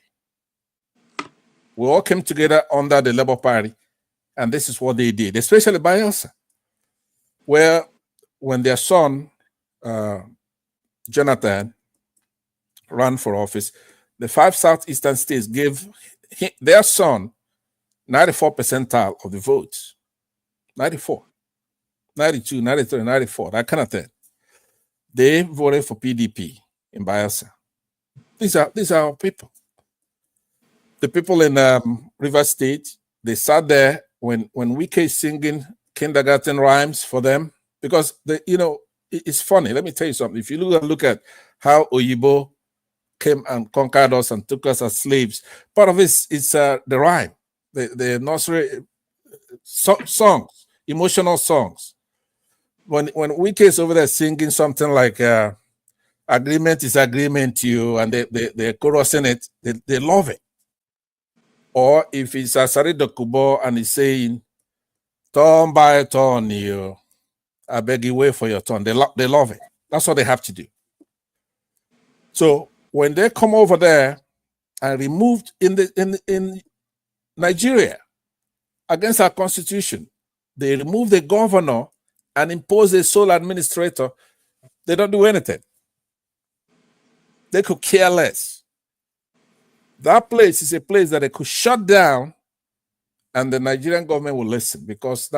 We all came together under the Labour Party, and this is what they did, especially Bayelsa, where when their son, Jonathan, ran for office, the 5 southeastern states gave their son 94 percentile of the votes. 94, 92, 93, 94, that kind of thing. They voted for PDP in Bayelsa. These are our people. The people in River State, they sat there when Wike is singing kindergarten rhymes for them, because it's funny. Let me tell you something. If you look at how Oyibo came and conquered us and took us as slaves, part of it is the rhyme, the nursery songs, emotional songs. When Wike is over there singing something like agreement is agreement to you, and they're chorusing it, they love it. Or if it's Asari Dokubo and he's saying, turn by turn, you, I beg you, wait for your turn. They love it. That's what they have to do. So when they come over there and removed in Nigeria against our constitution, they remove the governor and impose a sole administrator. They don't do anything. They could care less. That place is a place that they could shut down, and the Nigerian government will listen, because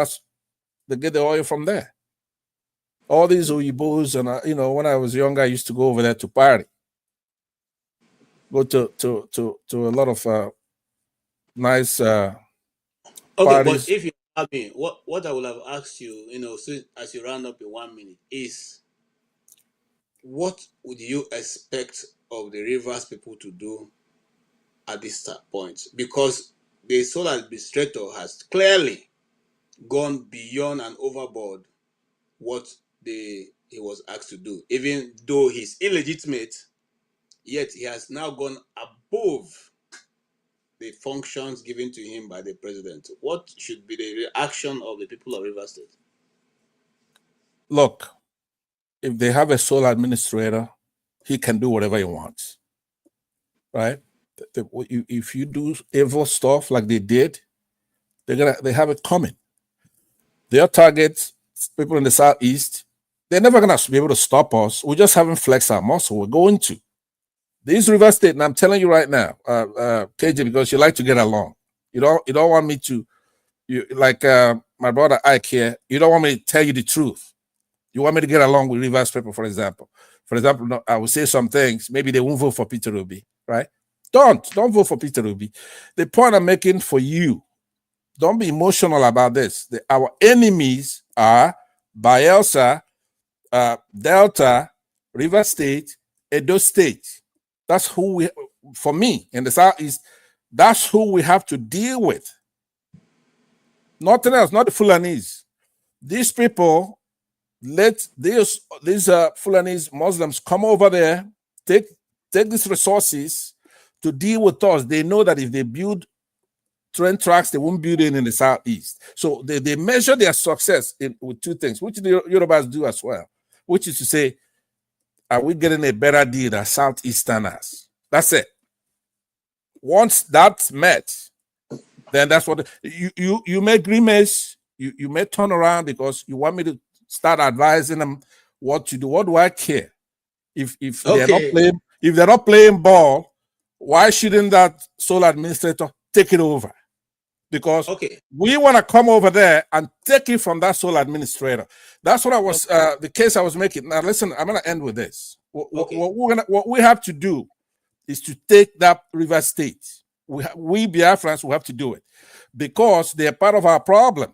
they get the oil from there. All these Oyibos, and when I was younger, I used to go over there to party. Go to a lot of nice okay, parties. But if you ask me, what I would have asked you, so as you round up in 1 minute, is what would you expect of the Rivers people to do at this point? Because the sole administrator has clearly gone beyond and overboard what he was asked to do. Even though he's illegitimate, yet he has now gone above the functions given to him by the president. What should be the reaction of the people of Rivers State? Look, if they have a sole administrator, he can do whatever he wants, right? If you do evil stuff like they did, they have it coming. Their targets, people in the Southeast, they're never gonna be able to stop us. We just haven't flexed our muscle. We're going to. These River State, and I'm telling you right now, KJ, because you like to get along. You don't want me to, like my brother Ike here, you don't want me to tell you the truth. You want me to get along with Rivers people, for example. For example, I will say some things, maybe they won't vote for Peter Obi, right? Don't vote for Peter Obi. The point I'm making for you, don't be emotional about this. Our enemies are Bayelsa, Delta, River State, Edo State. That's who we, for me, in the Southeast, that's who we have to deal with. Nothing else, not the Fulanese. These people, let these Fulanese Muslims come over there, take these resources to deal with us. They know that if they build train tracks, they won't build in the Southeast. So they measure their success with two things, which the Yorubas do as well, which is to say, are we getting a better deal than Southeasterners? That's it. Once that's met, then that's what you may grimace, you may turn around because you want me to start advising them what to do. What do I care? If they're not playing ball, why shouldn't that sole administrator take it over? Because we want to come over there and take it from that sole administrator. That's what I was the case I was making. Now listen, I'm going to end with this. What we have to do is to take that River State. We Biafrans will have to do it because they are part of our problem.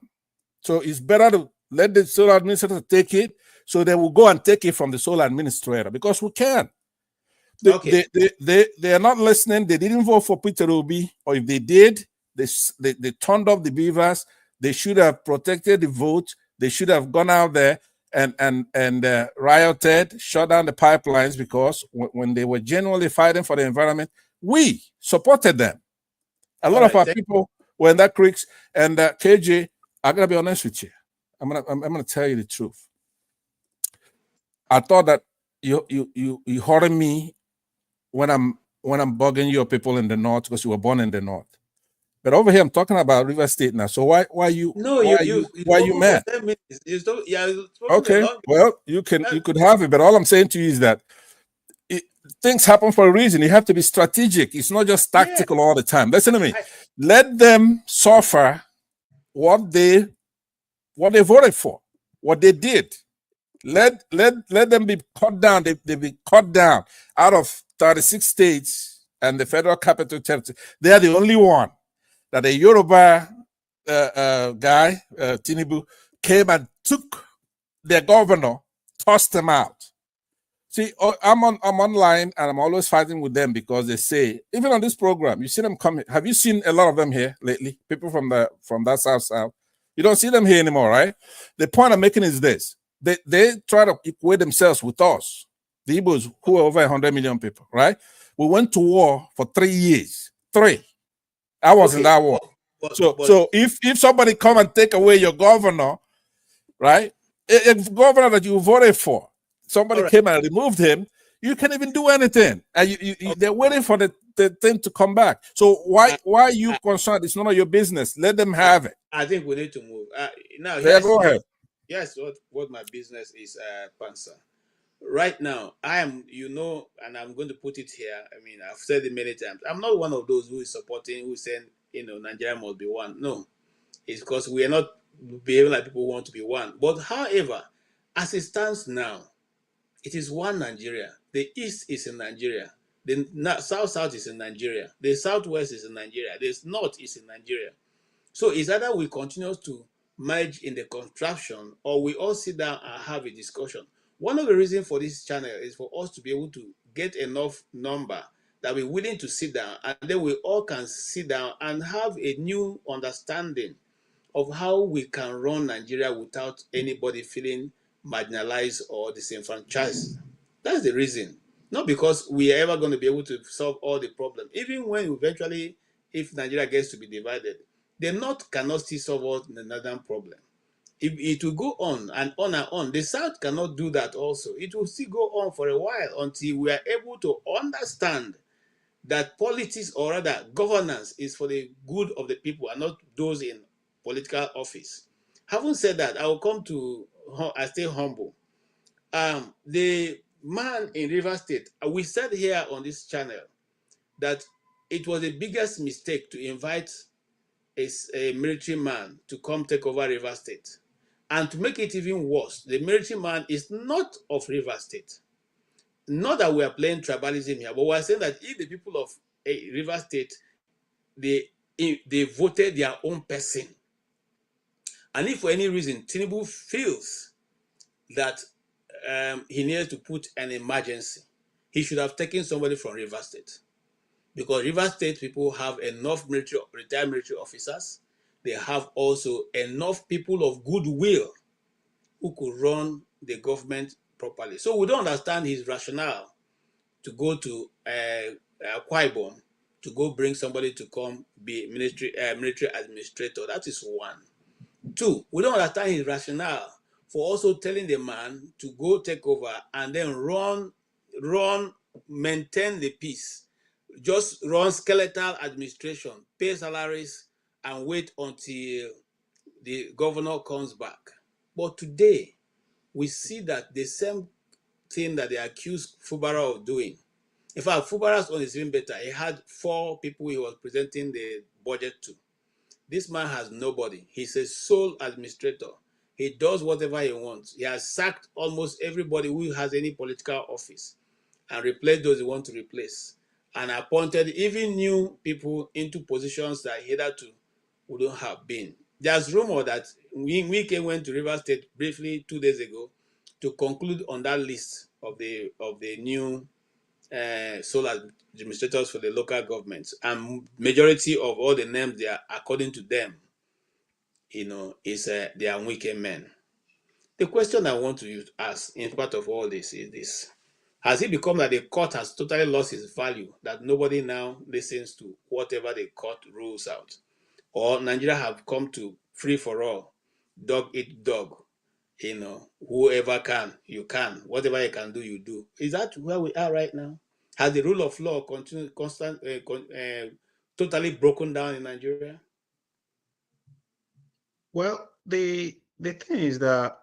So it's better to let the sole administrator take it, so they will go and take it from the sole administrator because we can. They are not listening. They didn't vote for Peter Obi, or if they did, they turned off the beavers. They should have protected the vote. They should have gone out there and rioted, shut down the pipelines, because when they were genuinely fighting for the environment, we supported them. A lot of our people were in that creeks. And KJ, I'm gonna be honest with you. I'm gonna tell you the truth. I thought that you heard me when I'm bugging your people in the north because you were born in the north. But over here, I'm talking about River State now. So why you mad? Okay, well, you could have it, but all I'm saying to you is that things happen for a reason. You have to be strategic. It's not just tactical all the time. Listen to me. Let them suffer what they voted for, what they did. Let them be cut down. They be cut down out of 36 states and the Federal Capital Territory. They are the only one that a Yoruba guy, Tinubu, came and took their governor, tossed him out. See, I'm online and I'm always fighting with them because they say, even on this program, you see them coming. Have you seen a lot of them here lately? People from that South. You don't see them here anymore, right? The point I'm making is this. They try to equate themselves with us, the Igbos, who are over 100 million people, right? We went to war for 3 years. 3. I was in that war. So if somebody come and take away your governor, right? A governor that you voted for, somebody came and removed him, you can't even do anything. And they're waiting for the thing to come back. So why are you concerned? It's none of your business. Let them have it. I think we need to move. Now, go ahead. Yes, what my business is, Pansa. Right now, I am, and I'm going to put it here. I mean, I've said it many times. I'm not one of those who is supporting, who is saying, Nigeria must be one. No, it's because we are not behaving like people who want to be one. But however, as it stands now, it is one Nigeria. The East is in Nigeria. The South is in Nigeria. The Southwest is in Nigeria. The North is in Nigeria. So it's either we continue to merge in the contraption, or we all sit down and have a discussion. One of the reasons for this channel is for us to be able to get enough number that we're willing to sit down, and then we all can sit down and have a new understanding of how we can run Nigeria without anybody feeling marginalized or disenfranchised. That's the reason. Not because we are ever going to be able to solve all the problems. Even when eventually, if Nigeria gets to be divided, the North cannot still solve all the northern problem. It will go on and on and on. The South cannot do that also. It will still go on for a while until we are able to understand that politics, or rather governance, is for the good of the people and not those in political office. Having said that, I stay humble. The man in River State, we said here on this channel that it was the biggest mistake to invite a military man to come take over River State. And to make it even worse, the military man is not of River State. Not that we are playing tribalism here, but we are saying that if the people of River State, they voted their own person. And if for any reason Tinubu feels that he needs to put an emergency, he should have taken somebody from River State. Because River State people have enough retired military officers. They have also enough people of goodwill who could run the government properly. So we don't understand his rationale to go to Akwa Ibom to go bring somebody to come be military administrator. That is one. Two, we don't understand his rationale for also telling the man to go take over and then maintain the peace. Just run skeletal administration, pay salaries, and wait until the governor comes back. But today, we see that the same thing that they accused Fubara of doing. In fact, Fubara's one is even better. He had 4 people he was presenting the budget to. This man has nobody. He's a sole administrator. He does whatever he wants. He has sacked almost everybody who has any political office and replaced those he wants to replace, and appointed even new people into positions that hitherto wouldn't have been. There's rumor that Wike went to River State briefly 2 days ago to conclude on that list of the new sole administrators for the local governments, and majority of all the names they are, according to them, is they are Wike men. The question I want to ask in part of all this is this: has it become that the court has totally lost its value, that nobody now listens to whatever the court rules out? Or Nigeria have come to free for all, dog eat dog, whoever can, you can, whatever you can do, you do. Is that where we are right now? Has the rule of law totally broken down in Nigeria? Well, the thing is that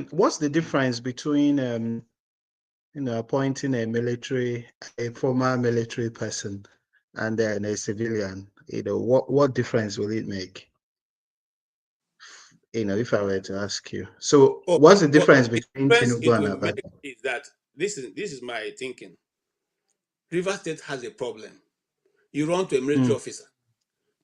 what's the difference between appointing a former military person and then a civilian? What difference will it make? If I were to ask you. So what's the difference between Tinubu and Abacha? Is that this is my thinking. River State has a problem. You run to a military officer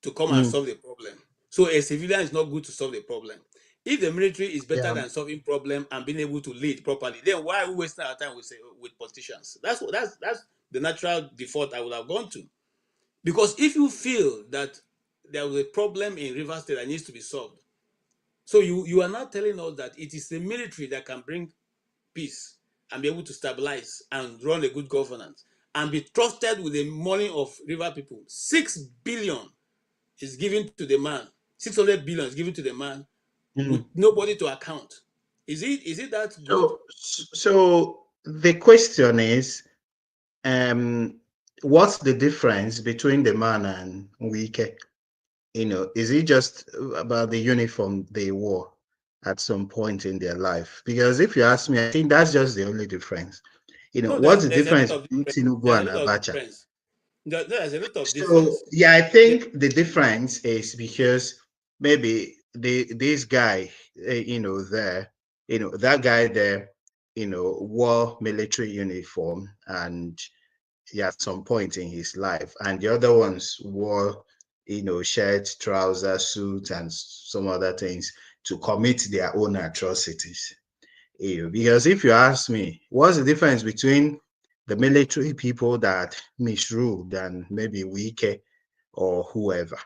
to come and solve the problem. So a civilian is not good to solve the problem. If the military is better than solving problem and being able to lead properly, then why are we wasting our time with politicians? That's the natural default I would have gone to. Because if you feel that there was a problem in River State that needs to be solved, so you are not telling us that it is the military that can bring peace and be able to stabilize and run a good governance and be trusted with the money of river people. 6 billion is given to the man. 600 billion is given to the man with nobody to account. Is it that good? So the question is, what's the difference between the man and Wike? Is it just about the uniform they wore at some point in their life? Because if you ask me, I think that's just the only difference. What's the difference between Tinubu and Abacha? There's a lot of difference. So yeah, I think the difference is because maybe this guy, that guy there, wore military uniform and at some point in his life, and the other ones wore shirt, trousers, suit, and some other things to commit their own atrocities. Because if you ask me, what's the difference between the military people that misruled and maybe Wike or whoever?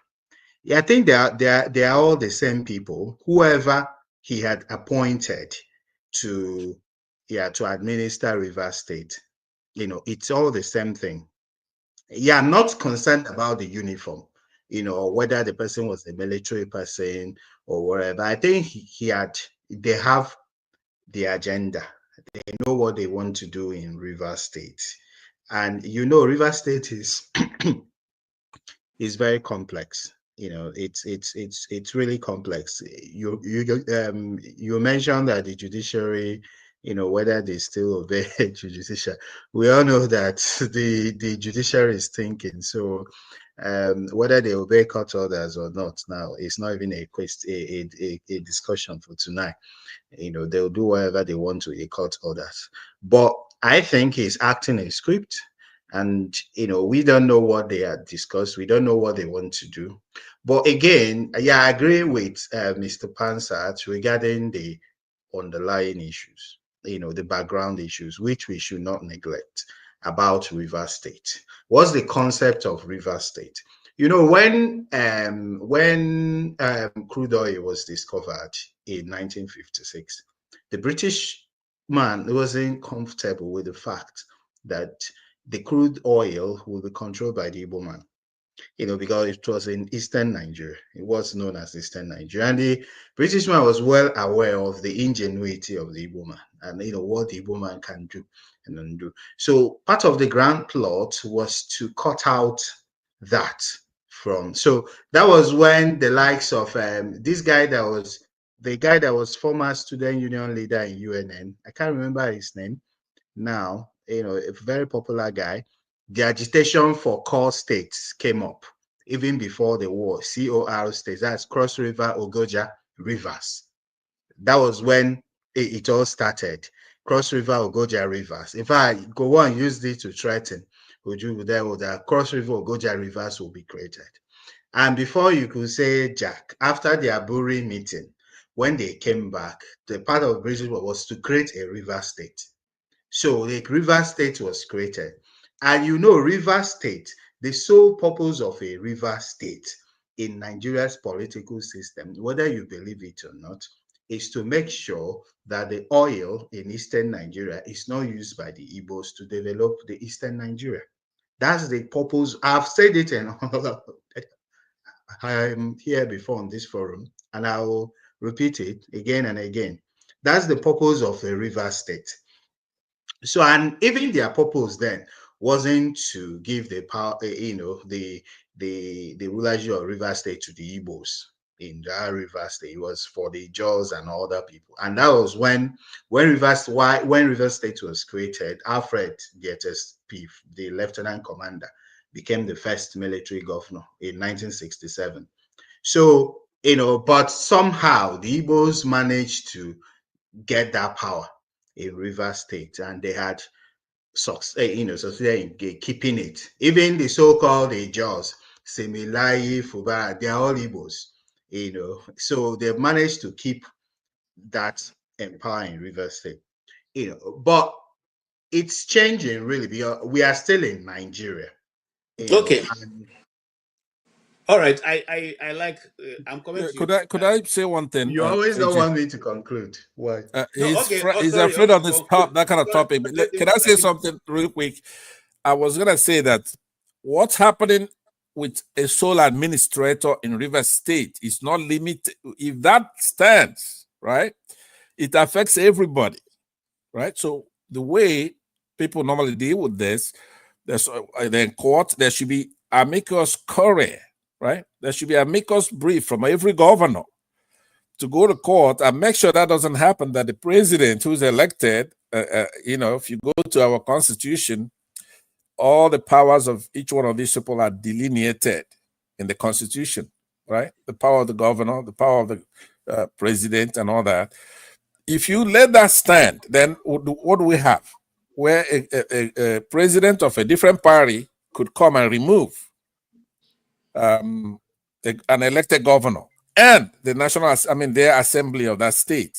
Yeah, I think they are all the same people. Whoever he had appointed to administer River State, it's all the same thing. Yeah, I'm not concerned about the uniform, whether the person was a military person or whatever. I think they have the agenda. They know what they want to do in River State. And River State is is very complex. It's really complex. You mentioned that the judiciary, whether they still obey judiciary. We all know that the judiciary is thinking. So whether they obey court orders or not now, it's not even a discussion for tonight. They'll do whatever they want to a court orders. But I think he's acting a script. And, we don't know what they had discussed. We don't know what they want to do. But again, yeah, I agree with Mr. Pansat regarding the underlying issues, the background issues, which we should not neglect about River State. What's the concept of River State? When crude oil was discovered in 1956, the British man wasn't comfortable with the fact that the crude oil will be controlled by the Igbo man, because it was in Eastern Nigeria. It was known as Eastern Nigeria. And the British man was well aware of the ingenuity of the Igbo man and, what the Igbo man can do and undo. So part of the grand plot was to cut out that from. So that was when the likes of this guy that was the guy that was former student union leader in UNN. I can't remember his name now, a very popular guy. The agitation for core states came up even before the war. COR states, that's Cross River, Ogoja, Rivers. That was when it all started. Cross River, Ogoja, Rivers. In fact, go on, use this to threaten that Cross River, Ogoja, Rivers will be created. And before you could say Jack, after the Aburi meeting, when they came back, the part of British was to create a river state. So the river state was created. And river state, the sole purpose of a river state in Nigeria's political system, whether you believe it or not, is to make sure that the oil in Eastern Nigeria is not used by the Igbos to develop the Eastern Nigeria. That's the purpose. I've said it and I'm here before on this forum, and I will repeat it again and again. That's the purpose of a river state. So, and even their purpose then wasn't to give the power, the rulership of River State to the Igbos in that River State. It was for the Jaws and other people. And that was when River State was created. Alfred Gettys Piff, the lieutenant commander, became the first military governor in 1967. So, but somehow the Igbos managed to get that power in River State, and they had succeeded in keeping it. Even the so-called Jaws, Semilai, Fubara, they are all Igbos, so they managed to keep that empire in River State, but it's changing really because we are still in Nigeria. Okay. All right, I like. I'm coming to you. Could I say one thing? You always don't want me to conclude. Why? He's afraid of this that kind of topic. But can I say something real quick? I was gonna say that what's happening with a sole administrator in River State is not limited. If that stands, right, it affects everybody, right? So the way people normally deal with this, there's in court, there should be amicus curiae. Right? There should be a amicus brief from every governor to go to court and make sure that doesn't happen, that the president who's elected, if you go to our constitution, all the powers of each one of these people are delineated in the constitution, right? The power of the governor, the power of the president and all that. If you let that stand, then what do we have? Where a president of a different party could come and remove an elected governor and the their assembly of that state.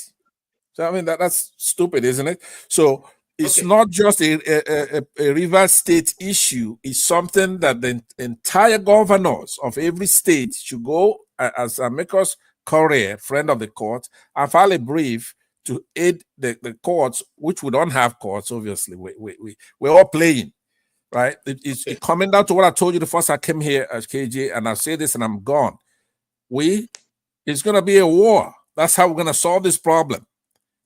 So that's stupid, isn't it? So it's not just a River State issue. It's something that the entire governors of every state should go as amicus curiae, friend of the court, and file a brief to aid the courts, which we don't have courts. Obviously, we're all playing. Right, it's coming down to what I told you the first I came here as KJ, and I'll say this and I'm gone. It's going to be a war. That's how we're going to solve this problem.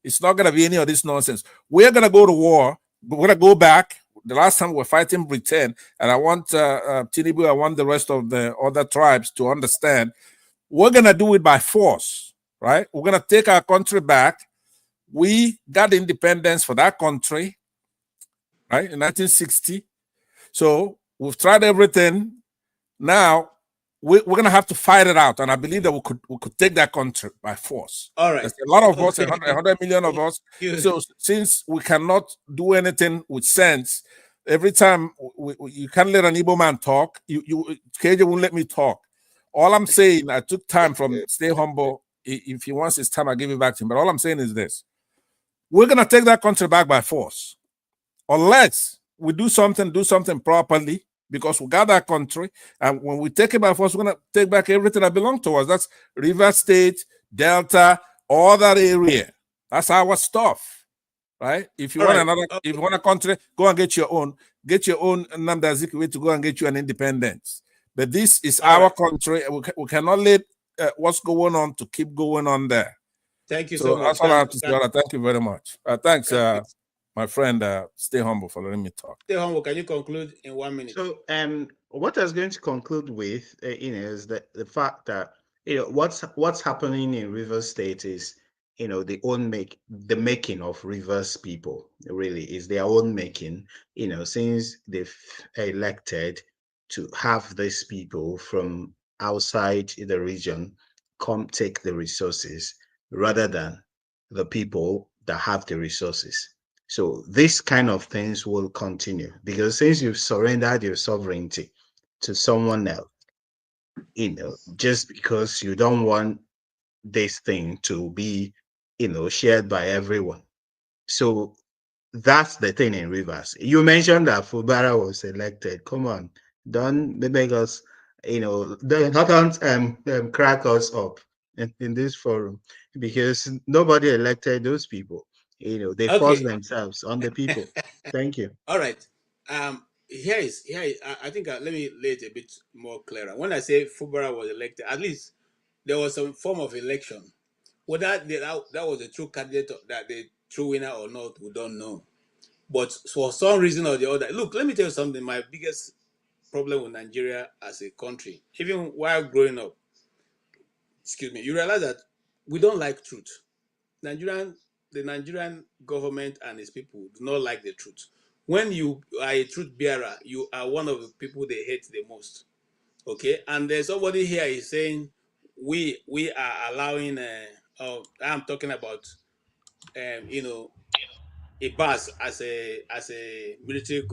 It's not going to be any of this nonsense. We're going to go to war. We're going to go back. The last time we were fighting Britain, and I want Tinubu, I want the rest of the other tribes to understand, we're going to do it by force, right? We're going to take our country back. We got independence for that country, right, in 1960. So we've tried everything. Now we're going to have to fight it out, and I believe that we could take that country by force. All right, there's a lot of us, 100 million of us. So since we cannot do anything with sense, Every time you can't let an Igbo man talk, KJ won't let me talk. All I'm saying, I took time from Stay Humble. If he wants his time, I'll give it back to him. But all I'm saying is this: we're gonna take that country back by force, unless we do something properly. Because we got that country, and when we take it by force, we're gonna take back everything that belongs to us. That's River State, Delta, all that area. That's our stuff, right? If you if you want a country, go and get your own Nnamdi Azikiwe to go and get you an independence. But this is our country. We cannot let what's going on to keep going on there. Thank you so much. That's all I have to say. Thank you very much. Thanks, my friend. Stay humble for letting me talk. Stay humble. Can you conclude in 1 minute? So, what I was going to conclude with, is the fact that what's happening in Rivers State is, the making of Rivers people. Really, is their own making. Since they've elected to have these people from outside the region come take the resources rather than the people that have the resources. So these kind of things will continue because since you've surrendered your sovereignty to someone else, just because you don't want this thing to be, shared by everyone. So that's the thing in Rivers. You mentioned that Fubara was elected. Come on, don't make us, don't crack us up in this forum because nobody elected those people. They force themselves on the people. Thank you. All right. Here I think let me lay it a bit more clearer. When I say Fubara was elected, at least there was some form of election. Whether that was a true candidate, that the true winner or not, we don't know. But for some reason or the other, look, let me tell you something. My biggest problem with Nigeria as a country, even while growing up, you realize that we don't like truth. The Nigerian government and its people do not like the truth. When you are a truth bearer, you are one of the people they hate the most. Okay, and there's somebody here is saying we are allowing. I'm talking about, a BAS as a military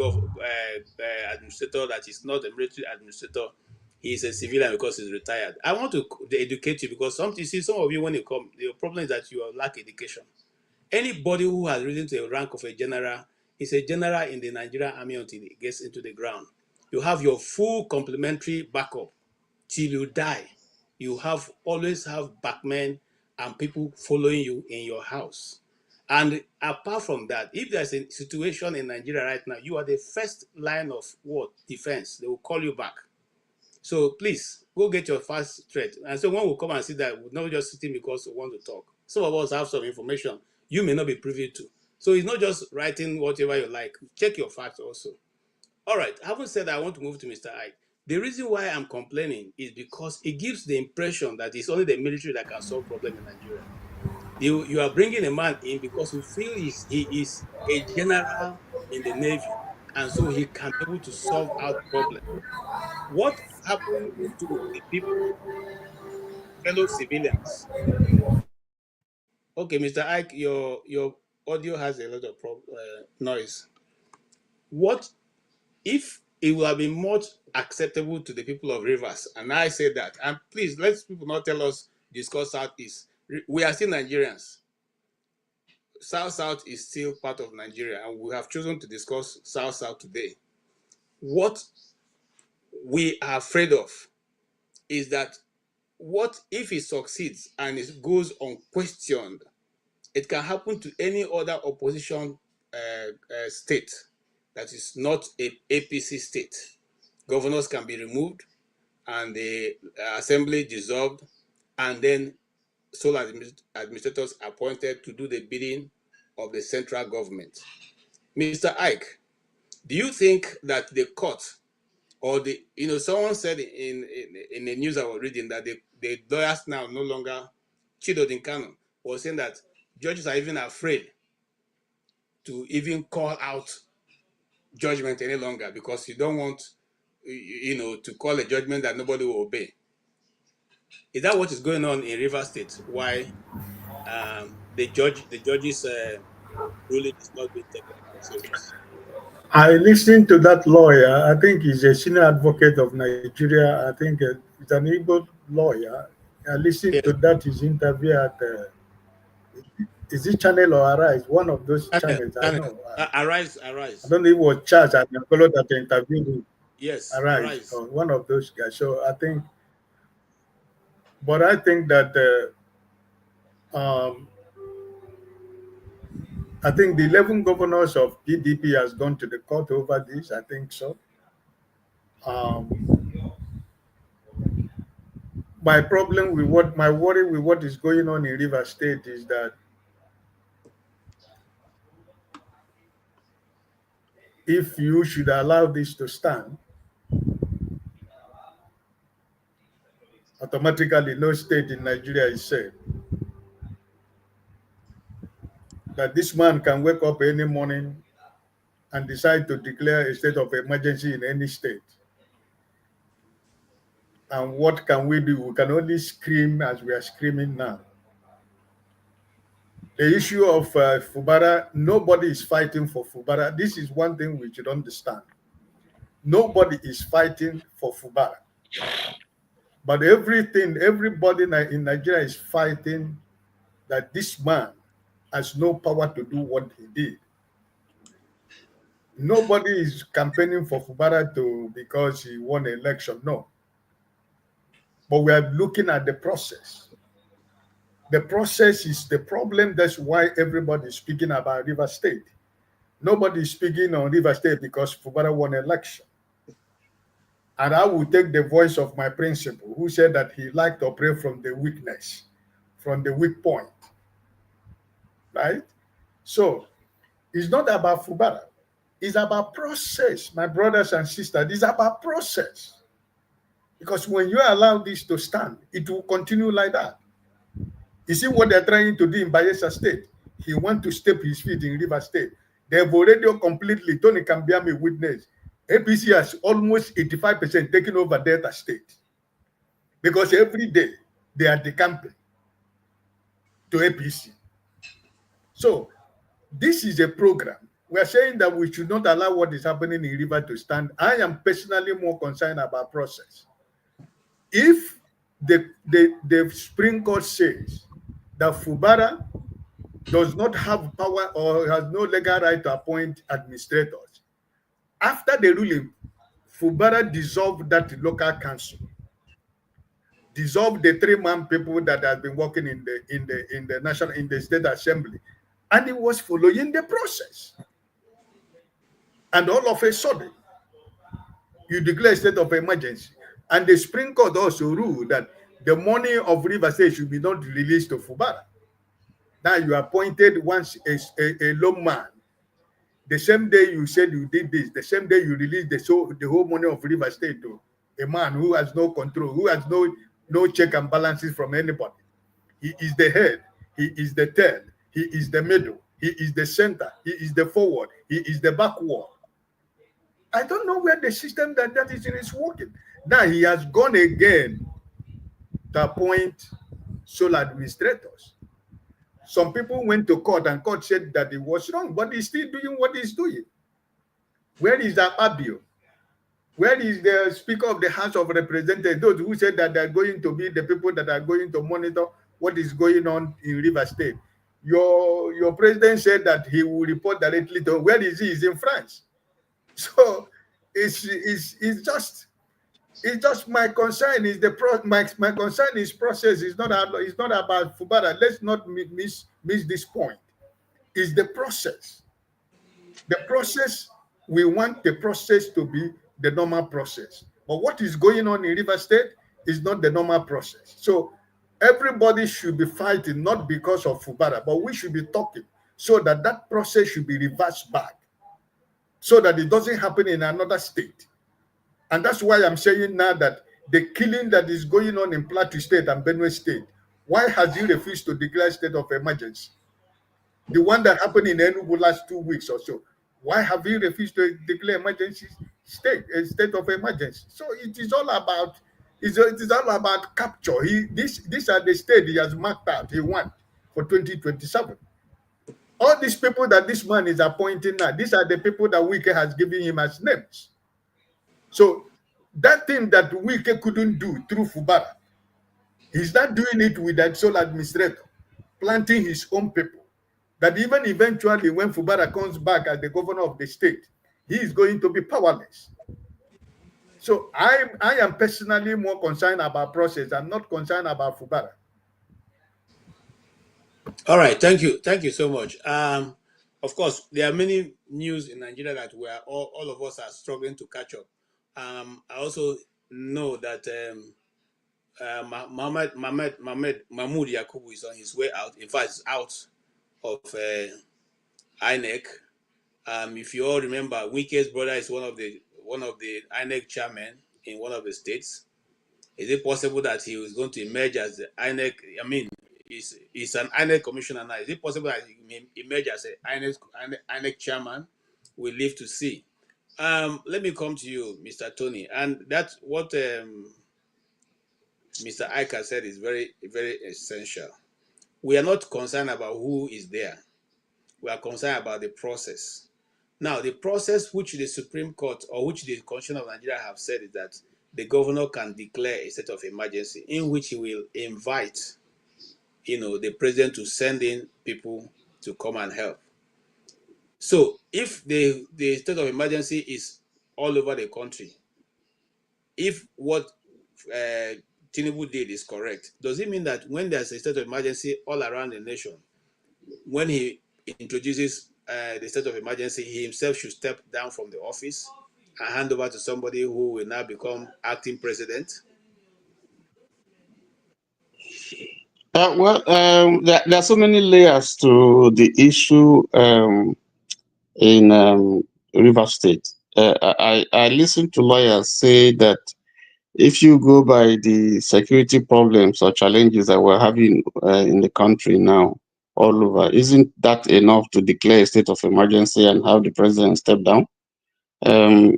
administrator that is not a military administrator. He is a civilian because he's retired. I want to educate you because some of you when you come, the problem is that you lack education. Anybody who has risen to the rank of a general is a general in the Nigerian army until it gets into the ground. You have your full complementary backup till you die. You always have backmen and people following you in your house. And apart from that, if there's a situation in Nigeria right now, you are the first line of defense. They will call you back. So please go get your first threat. And so when we come and see that, we're not just sitting because we want to talk. Some of us have some information you may not be privy to. So it's not just writing whatever you like. Check your facts also. All right. Having said that, I want to move to Mr. Ike. The reason why I'm complaining is because it gives the impression that it's only the military that can solve problems in Nigeria. You are bringing a man in because you feel he is a general in the Navy, and so he can be able to solve out problems. What happened to the people, fellow civilians? Okay, Mr. Ike, your audio has a lot of noise. What if it would have been much acceptable to the people of Rivers? And I say that. And please, let people not tell us discuss Southeast. We are still Nigerians. South is still part of Nigeria, and we have chosen to discuss South today. What we are afraid of is that what if it succeeds and it goes unquestioned? It can happen to any other opposition state that is not a APC state. Governors can be removed and the assembly dissolved, and then sole administrators appointed to do the bidding of the central government. Mr. Ike, do you think that the court or someone said in the news I was reading that the lawyers now no longer, Chido Dinkano was saying that judges are even afraid to even call out judgment any longer because you don't want, to call a judgment that nobody will obey. Is that what is going on in River State? Why the judge's ruling is not being taken into serious? I listened to that lawyer. I think he's a senior advocate of Nigeria. I think he's an Igbo lawyer. I listened to that his interview at is it Channel or Arise? One of those channels. I know. Arise. I don't know if it was Charles and Nicolo that interviewed him. Yes, Arise. One of those guys. So I think, but I think that I think the 11 governors of PDP has gone to the court over this. I think so. My problem with my worry with what is going on in River State is that if you should allow this to stand, automatically no state in Nigeria is safe. That this man can wake up any morning and decide to declare a state of emergency in any state. And what can we do? We can only scream as we are screaming now. The issue of Fubara, nobody is fighting for Fubara. This is one thing we should understand. Nobody is fighting for Fubara. But everybody in Nigeria is fighting that this man has no power to do what he did. Nobody is campaigning for Fubara because he won the election, no. But we are looking at the process. The process is the problem. That's why everybody is speaking about River State. Nobody is speaking on River State because Fubara won an election. And I will take the voice of my principal, who said that he liked to operate from the weakness, from the weak point. Right? So it's not about Fubara. It's about process, my brothers and sisters. It's about process. Because when you allow this to stand, it will continue like that. You see what they're trying to do in Bayelsa State? He wants to step his feet in River State. They've already completely, Tony can be a witness. APC has almost 85% taken over Delta State. Because every day they are decamping to APC. So this is a program. We are saying that we should not allow what is happening in River to stand. I am personally more concerned about process. If the Supreme Court says that Fubara does not have power or has no legal right to appoint administrators, after the ruling, Fubara dissolved that local council, dissolved the 3-man people that have been working in the state assembly, and it was following the process. And all of a sudden, you declare a state of emergency. And the Supreme Court also ruled that the money of River State should be not released to Fubara. Now you appointed once a low man. The same day you said you did this, the same day you released the whole money of River State to a man who has no control, who has no check and balances from anybody. He is the head, he is the tail, he is the middle, he is the center, he is the forward, he is the backward. I don't know where the system that is in is working. Now he has gone again to appoint sole administrators. Some people went to court and court said that it was wrong, but he's still doing what he's doing. Where is Abio? Where is the Speaker of the House of Representatives? Those who said that they're going to be the people that are going to monitor what is going on in River State. Your president said that he will report directly to where is he? He's in France. So it's just my concern is my concern is process. It's not about Fubara. Let's not miss this point. It's the process. The process, we want the process to be the normal process. But what is going on in River State is not the normal process. So everybody should be fighting not because of Fubara, but we should be talking so that that process should be reversed back, so that it doesn't happen in another state. And that's why I'm saying now that the killing that is going on in Plateau State and Benue State, why has he refused to declare state of emergency? The one that happened in Enugu last 2 weeks or so, why have he refused to declare emergency state of emergency? So it is all about capture. These are the states he has marked out he wants for 2027. All these people that this man is appointing now, these are the people that Wike has given him as names. So that thing that Wike couldn't do through Fubara, he's not doing it with that sole administrator, planting his own people. That even eventually when Fubara comes back as the governor of the state, he is going to be powerless. So I am personally more concerned about process. I'm not concerned about Fubara. All right, thank you so much. Of course, there are many news in Nigeria that we are all of us are struggling to catch up. I also know that Mahmoud Yakubu is on his way out. In fact, he's out of INEC. If you all remember, Wike's brother is one of the INEC chairmen in one of the states. Is it possible that he was going to emerge as the INEC? I mean, he's an INEC commissioner now. Is it possible that he may emerge as an INEC chairman? We'll live to see. Let me come to you, Mr. Tony. And that's what Mr. Aika said is very, very essential. We are not concerned about who is there. We are concerned about the process. Now, the process which the Supreme Court or which the Constitution of Nigeria have said is that the governor can declare a state of emergency in which he will invite, the president to send in people to come and help. So if the state of emergency is all over the country, if what Tinubu did is correct, does it mean that when there's a state of emergency all around the nation, when he introduces the state of emergency, he himself should step down from the office and hand over to somebody who will now become acting president? There are so many layers to the issue in Rivers State. I listened to lawyers say that if you go by the security problems or challenges that we're having in the country now, all over, isn't that enough to declare a state of emergency and have the president step down? But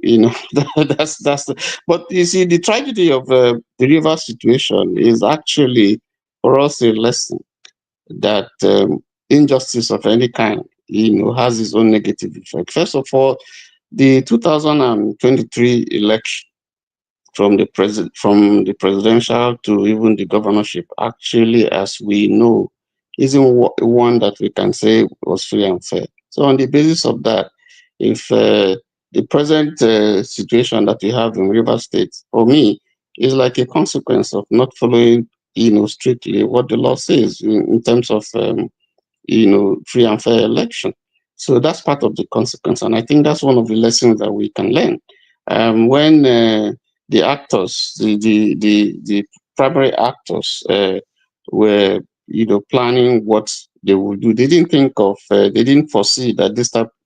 you see, the tragedy of the river situation is actually for us a lesson that injustice of any kind, has its own negative effect. First of all, the 2023 election, from the presidential to even the governorship, actually, as we know, isn't one that we can say was free and fair. So on the basis of that, if the present situation that we have in Rivers State, for me, is like a consequence of not following, strictly what the law says in terms of, free and fair election. So that's part of the consequence. And I think that's one of the lessons that we can learn. When the actors, the primary actors were, planning what they would do, they didn't foresee that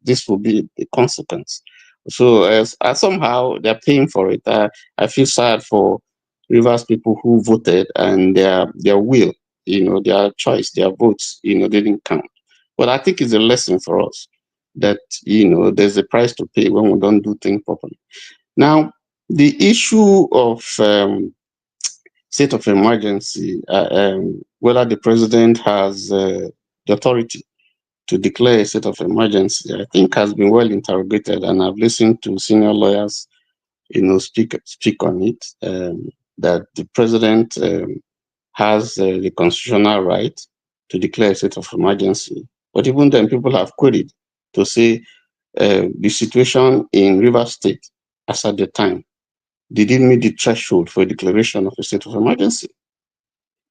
this would be the consequence. So as somehow they're paying for it. I feel sad for Rivers people who voted and their will, their choice, their votes, they didn't count. But I think it's a lesson for us that, there's a price to pay when we don't do things properly. Now, the issue of state of emergency, whether the president has the authority to declare a state of emergency, I think has been well interrogated, and I've listened to senior lawyers, speak on it, that the president has the constitutional right to declare a state of emergency. But even then, people have queried to say the situation in Rivers State, as at the time, they didn't meet the threshold for a declaration of a state of emergency.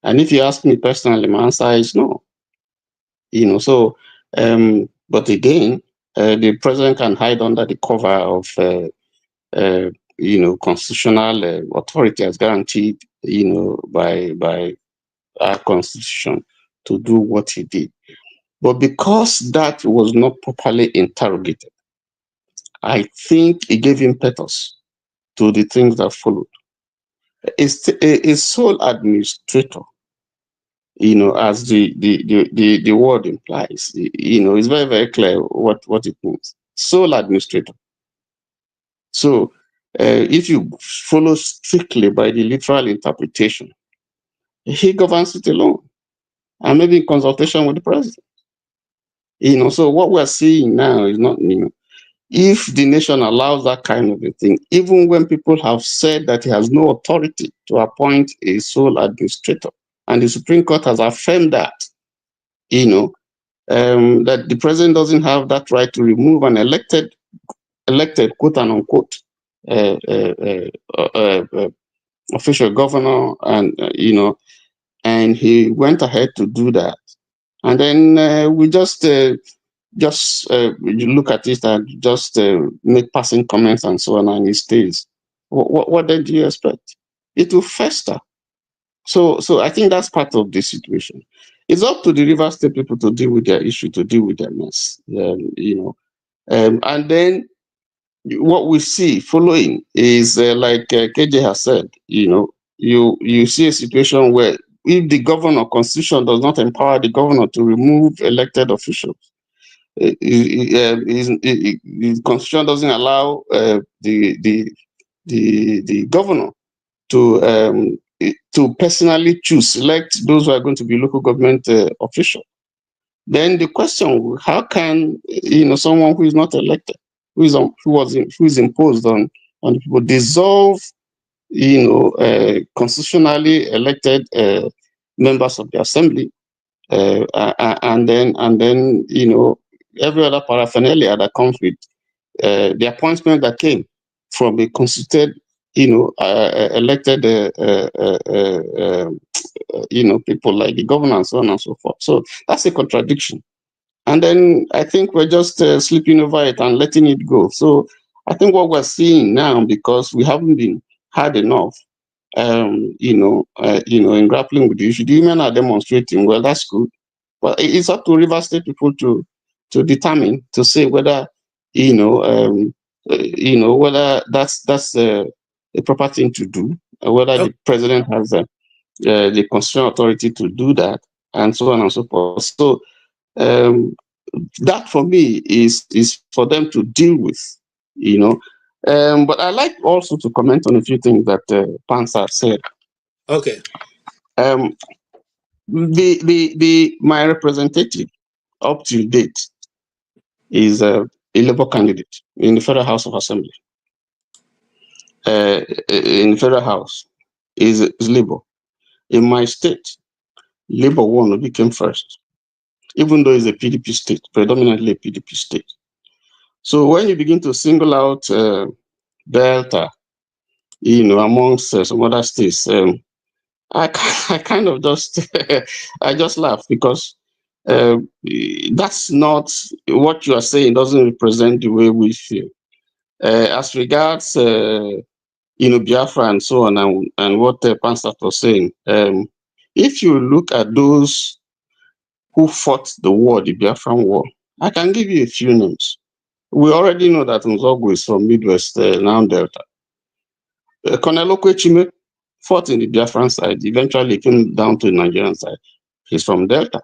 And if you ask me personally, my answer is no. But again, the president can hide under the cover of, constitutional authority as guaranteed, by our constitution to do what he did. But because that was not properly interrogated, I think it gave impetus to the things that followed. A sole administrator, as the word implies, it's very, very clear what it means. Sole administrator. So if you follow strictly by the literal interpretation, he governs it alone, and maybe in consultation with the president. So what we're seeing now is not new. If the nation allows that kind of a thing, even when people have said that he has no authority to appoint a sole administrator, and the Supreme Court has affirmed that, that the president doesn't have that right to remove an elected quote and unquote official governor, and and he went ahead to do that, and then we just look at it and just make passing comments and so on, and it stays. What then do you expect? It will fester. So I think that's part of the situation. It's up to the River State people to deal with their issue, to deal with their mess, and then what we see following is like KJ has said, you see a situation where if the governor constitution does not empower the governor to remove elected officials, the constitution doesn't allow the governor to personally select those who are going to be local government officials. Then the question: how can someone who is not elected, who is imposed on people, dissolve constitutionally elected members of the assembly, and then every other paraphernalia that comes with the appointment that came from a constituted, elected, people like the governor and so on and so forth. So that's a contradiction. And then I think we're just sleeping over it and letting it go. So I think what we're seeing now, because we haven't been hard enough, in grappling with the issue, the women are demonstrating. Well, that's good, but it's up to River State people to determine, to say whether whether that's a proper thing to do, whether the president has the constitutional authority to do that, and so on and so forth. So that for me is for them to deal with, but I like also to comment on a few things that Pansa said. Okay. My representative up to date is a Labour candidate in the Federal House of Assembly. In the Federal House is Labour. In my state, Labour won, became first, even though it's a PDP state, predominantly a PDP state. So when you begin to single out Delta, amongst some other states, I kind of just I just laugh, because that's not what you are saying. Doesn't represent the way we feel. As regards Biafra and so on, and what Pansat was saying, if you look at those who fought the war, the Biafran war, I can give you a few names. We already know that Nzogu is from Midwest, now Delta. Colonel Okwechime fought in the Biafran side, eventually came down to the Nigerian side. He's from Delta.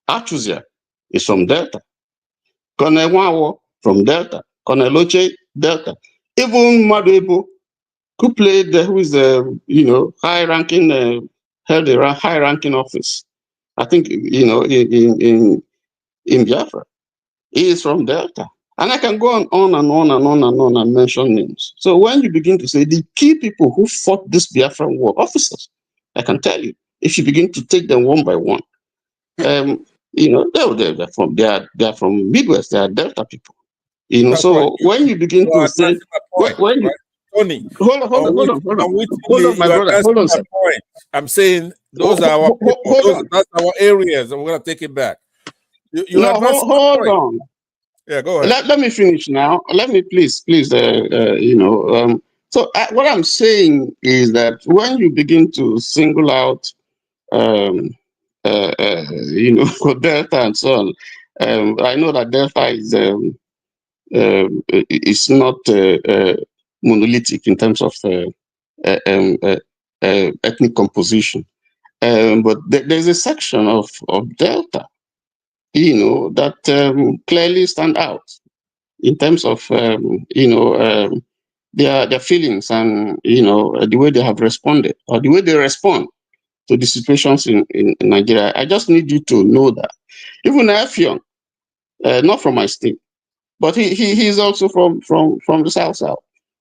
Achuzia is from Delta. Colonel Wawo from Delta. Colonel Oche, Delta. Even Maduebo, who played, who is high-ranking, held a high-ranking office, I think, in Biafra. He is from Delta. And I can go on and on and on and on and mention names. So when you begin to say the key people who fought this Biafran war, officers, I can tell you, if you begin to take them one by one, they're from Midwest, they are Delta people. So when you begin to say, Tony, hold on, my brother, hold on, sir. I'm saying those are our people, that's our areas, and we're gonna take it back. Hold on. Yeah, go ahead. Let me finish now. Let me please. So what I'm saying is that when you begin to single out, Delta and so on, I know that Delta is not monolithic in terms of ethnic composition, but there's a section of Delta, that clearly stand out in terms of their feelings and the way they have responded, or the way they respond to the situations in Nigeria. I just need you to know that even Effiong not from my state, but he's also from the South.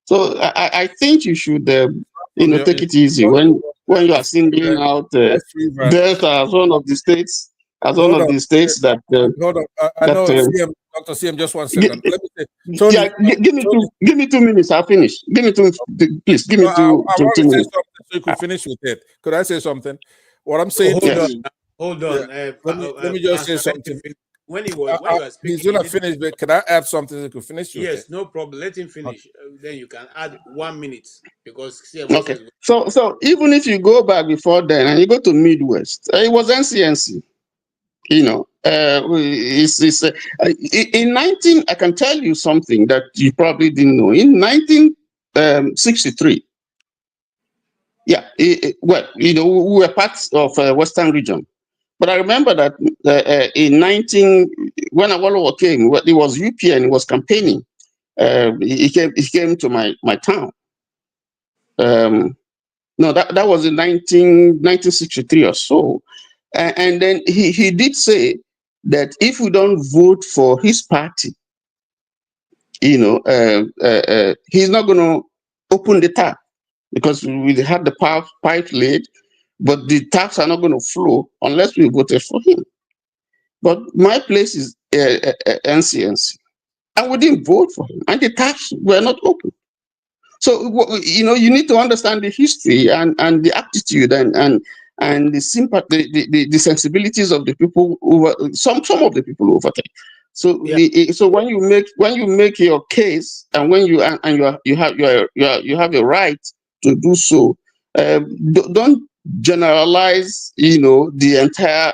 So I think you should take it easy when you are singling out Delta as one of the states that hold on. I know CM, Dr. CM, just 1 second. Let me say, Tony, yeah, give me 2 minutes. I'll finish. Give me please. Give me I 2 want to say minutes. something so you could finish with it. Could I say something? What I'm saying Hold on. Yeah. Let me just say something. When you are speaking, he's gonna finish, but can I add something so you could finish with yes, it? no problem. Let him finish. Then you can add 1 minute because Okay. So even if you go back before then and you go to Midwest, it was NCNC. In 19, I can tell you something that you probably didn't know. In 1963, we were part of Western region. But I remember that when Awolowo came, it was UPN, he was campaigning. He came to my town. No, that was in 1963 or so. And then he did say that if we don't vote for his party, he's not going to open the tap because we had the pipe laid, but the taps are not going to flow unless we voted for him. But my place is NCNC, and we didn't vote for him, and the taps were not open. So you need to understand the history and the attitude and the sympathy, the sensibilities of the people some of the people over there. So so when you make your case and when you have a right to do so, don't generalize the entire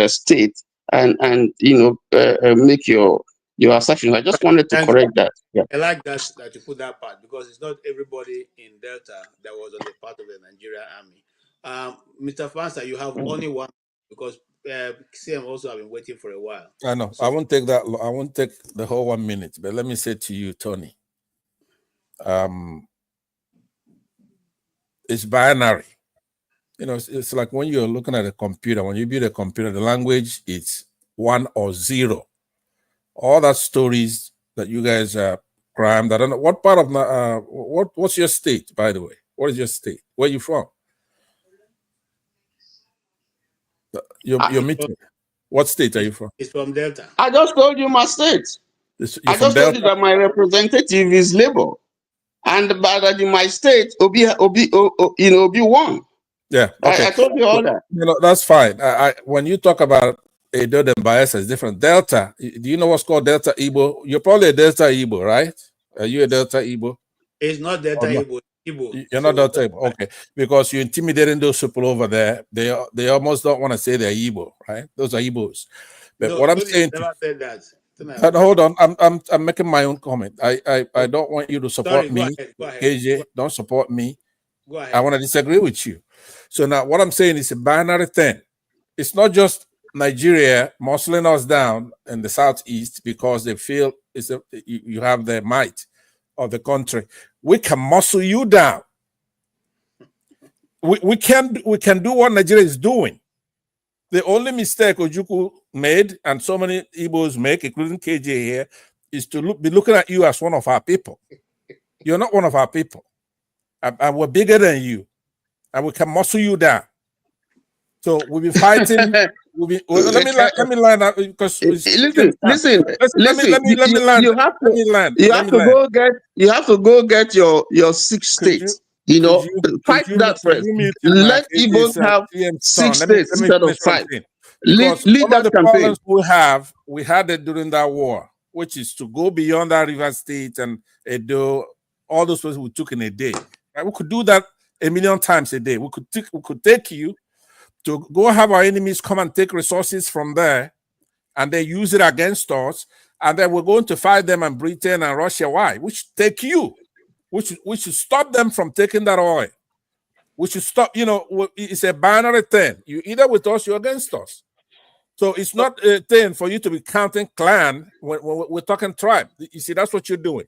state and make your assumptions. I just wanted to correct that. Yeah. I like that you put that part because it's not everybody in Delta that was on the part of the Nigerian Army. Mr. Fansa, you have only one because CM also have been waiting for a while. I know. So, I won't take that. I won't take the whole 1 minute. But let me say to you, Tony, it's binary. It's like when you're looking at a computer. When you build a computer, the language is 1 or 0. All that stories that you guys crammed. I don't know what part of what's your state, by the way. What is your state? Where are you from? You're meeting. What state are you from? It's from Delta. I just told you my state. I just told you that my representative is Labour, and but in my state, Obi won. Yeah, okay. I told you all that. That's fine. When you talk about Edo and Bayelsa, is different. Delta. Do you know what's called Delta Igbo? You're probably a Delta Igbo, right? Are you a Delta Igbo? It's not Delta Igbo. You're not Delta Igbo, okay? Because you're intimidating those people over there. They almost don't want to say they're Igbo, right? Those are Igbos. But no, what I'm saying, never said that. Hold on, I'm making my own comment. I don't want you to support me. Go ahead. KJ, don't support me. Go ahead. I want to disagree with you. So now what I'm saying is a binary thing. It's not just Nigeria muscling us down in the southeast because they feel you have the might of the country. We can muscle you down. We can do what Nigeria is doing. The only mistake Ojukwu made, and so many Igbos make, including KJ here, is to be looking at you as one of our people. You're not one of our people. And we're bigger than you. And we can muscle you down. So we'll be fighting. Let me line up because listen. Let me land. You have to go get your 6 states. Fight that first. Let Igbos have 6 states instead of 5. Because lead one that of the campaign. problems we had it during that war, which is to go beyond that River State and Edo, all those places we took in a day. Right? We could do that 1 million times a day. We could take you to go have our enemies come and take resources from there, and they use it against us, and then we're going to fight them and Britain and Russia. Why? We should take you. We should stop them from taking that oil. We should stop. It's a binary thing. You either with us, you're against us. So it's not a thing for you to be counting clan when we're talking tribe. You see, that's what you're doing.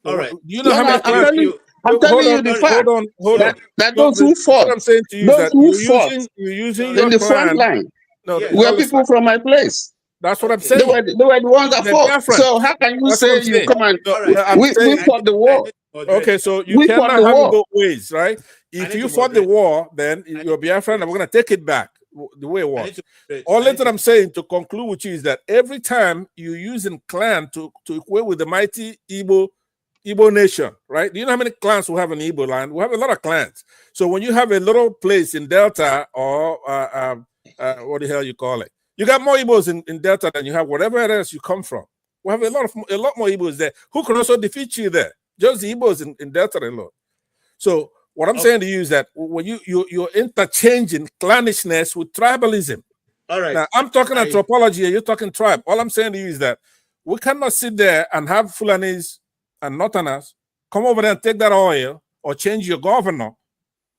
All right. You know how many times I'm telling you the fact. Hold on. That those who fought. What I'm saying to you is that you're using in the front line. No, were people from my place. That's what I'm They saying. were the ones that They're fought. Biafran. So how can you That's what say I'm you saying. come and So, I'm we saying fought the war? okay, so you We fought cannot the have it war. both ways, right? If you fought the war, then you're Biafran, and we're going to take it back the way it was. All that I'm saying to conclude with you is that every time you using clan to equate with the mighty Igbo nation, right? Do you know how many clans we have in Igbo land? We have a lot of clans. So when you have a little place in Delta or what the hell you call it, you got more Igbos in Delta than you have whatever else you come from. We have a lot more Igbos there who can also defeat you there. Just the Igbos in Delta alone. So what I'm saying to you is that when you're interchanging clannishness with tribalism. All right. Now I'm talking anthropology and you're talking tribe. All I'm saying to you is that we cannot sit there and have Fulanis and Northerners come over there and take that oil or change your governor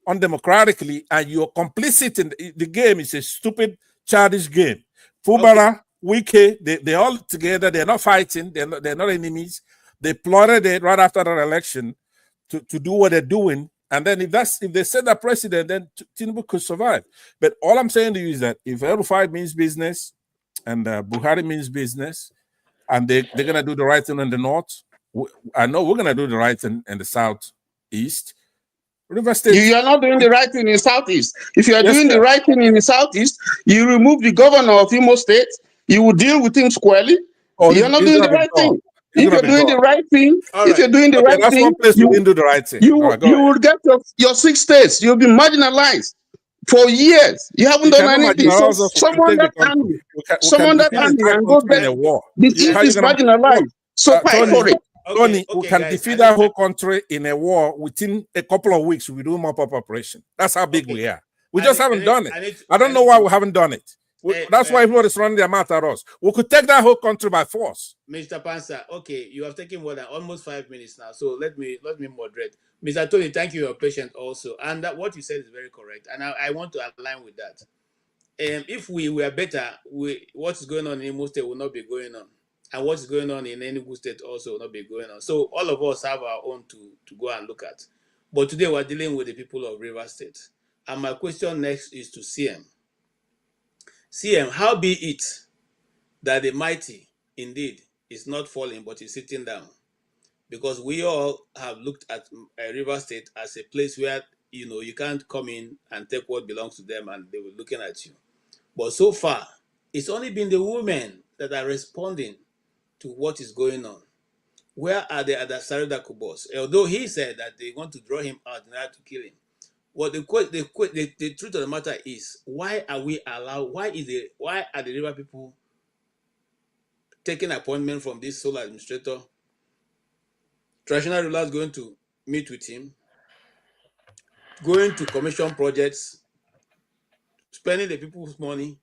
undemocratically, and you're complicit in the game. Is a stupid, childish game. Fubara, Wike, they're all together. They're not fighting. They're not enemies. They plotted it right after that election to do what they're doing. And then if they set that precedent, then Tinubu could survive. But all I'm saying to you is that if El-Rufai means business and Buhari means business, and they're going to do the right thing in the north, I know we're going to do the right thing in the southeast. River State. You are not doing the right thing in the southeast. If you are doing the right thing in the southeast, you remove the governor of Imo State. You will deal with him squarely. You are not doing the right thing. If you're doing the right thing, that's one place we didn't do the right thing. You will get your 6 states. You'll be marginalized for years. You haven't done anything. So someone that angry, and go get the chief is marginalized. So fight for it. Tony, we can defeat that whole country in a war within a couple of weeks. We do mop-up operation. That's how big we are. We just haven't done it. I don't know why we haven't done it. That's why everybody's running their mouth at us. We could take that whole country by force. Mr. Pansa, okay, you have taken more than almost 5 minutes now. So let me moderate. Mr. Tony, thank you for your patience also. And what you said is very correct. And I want to align with that. If we were better, what is going on in Imo State will not be going on. And what is going on in Enugu State also will not be going on. So all of us have our own to go and look at. But today we're dealing with the people of River State. And my question next is to CM. CM, how be it that the mighty indeed is not falling but is sitting down? Because we all have looked at River State as a place where you can't come in and take what belongs to them and they were looking at you. But so far, it's only been the women that are responding to what is going on. Where are the other Sarada Kubos? Although he said that they want to draw him out in order to kill him. Well, the truth of the matter is, why are we allowed? Why are the river people taking appointment from this sole administrator? Traditional rulers going to meet with him, going to commission projects, spending the people's money,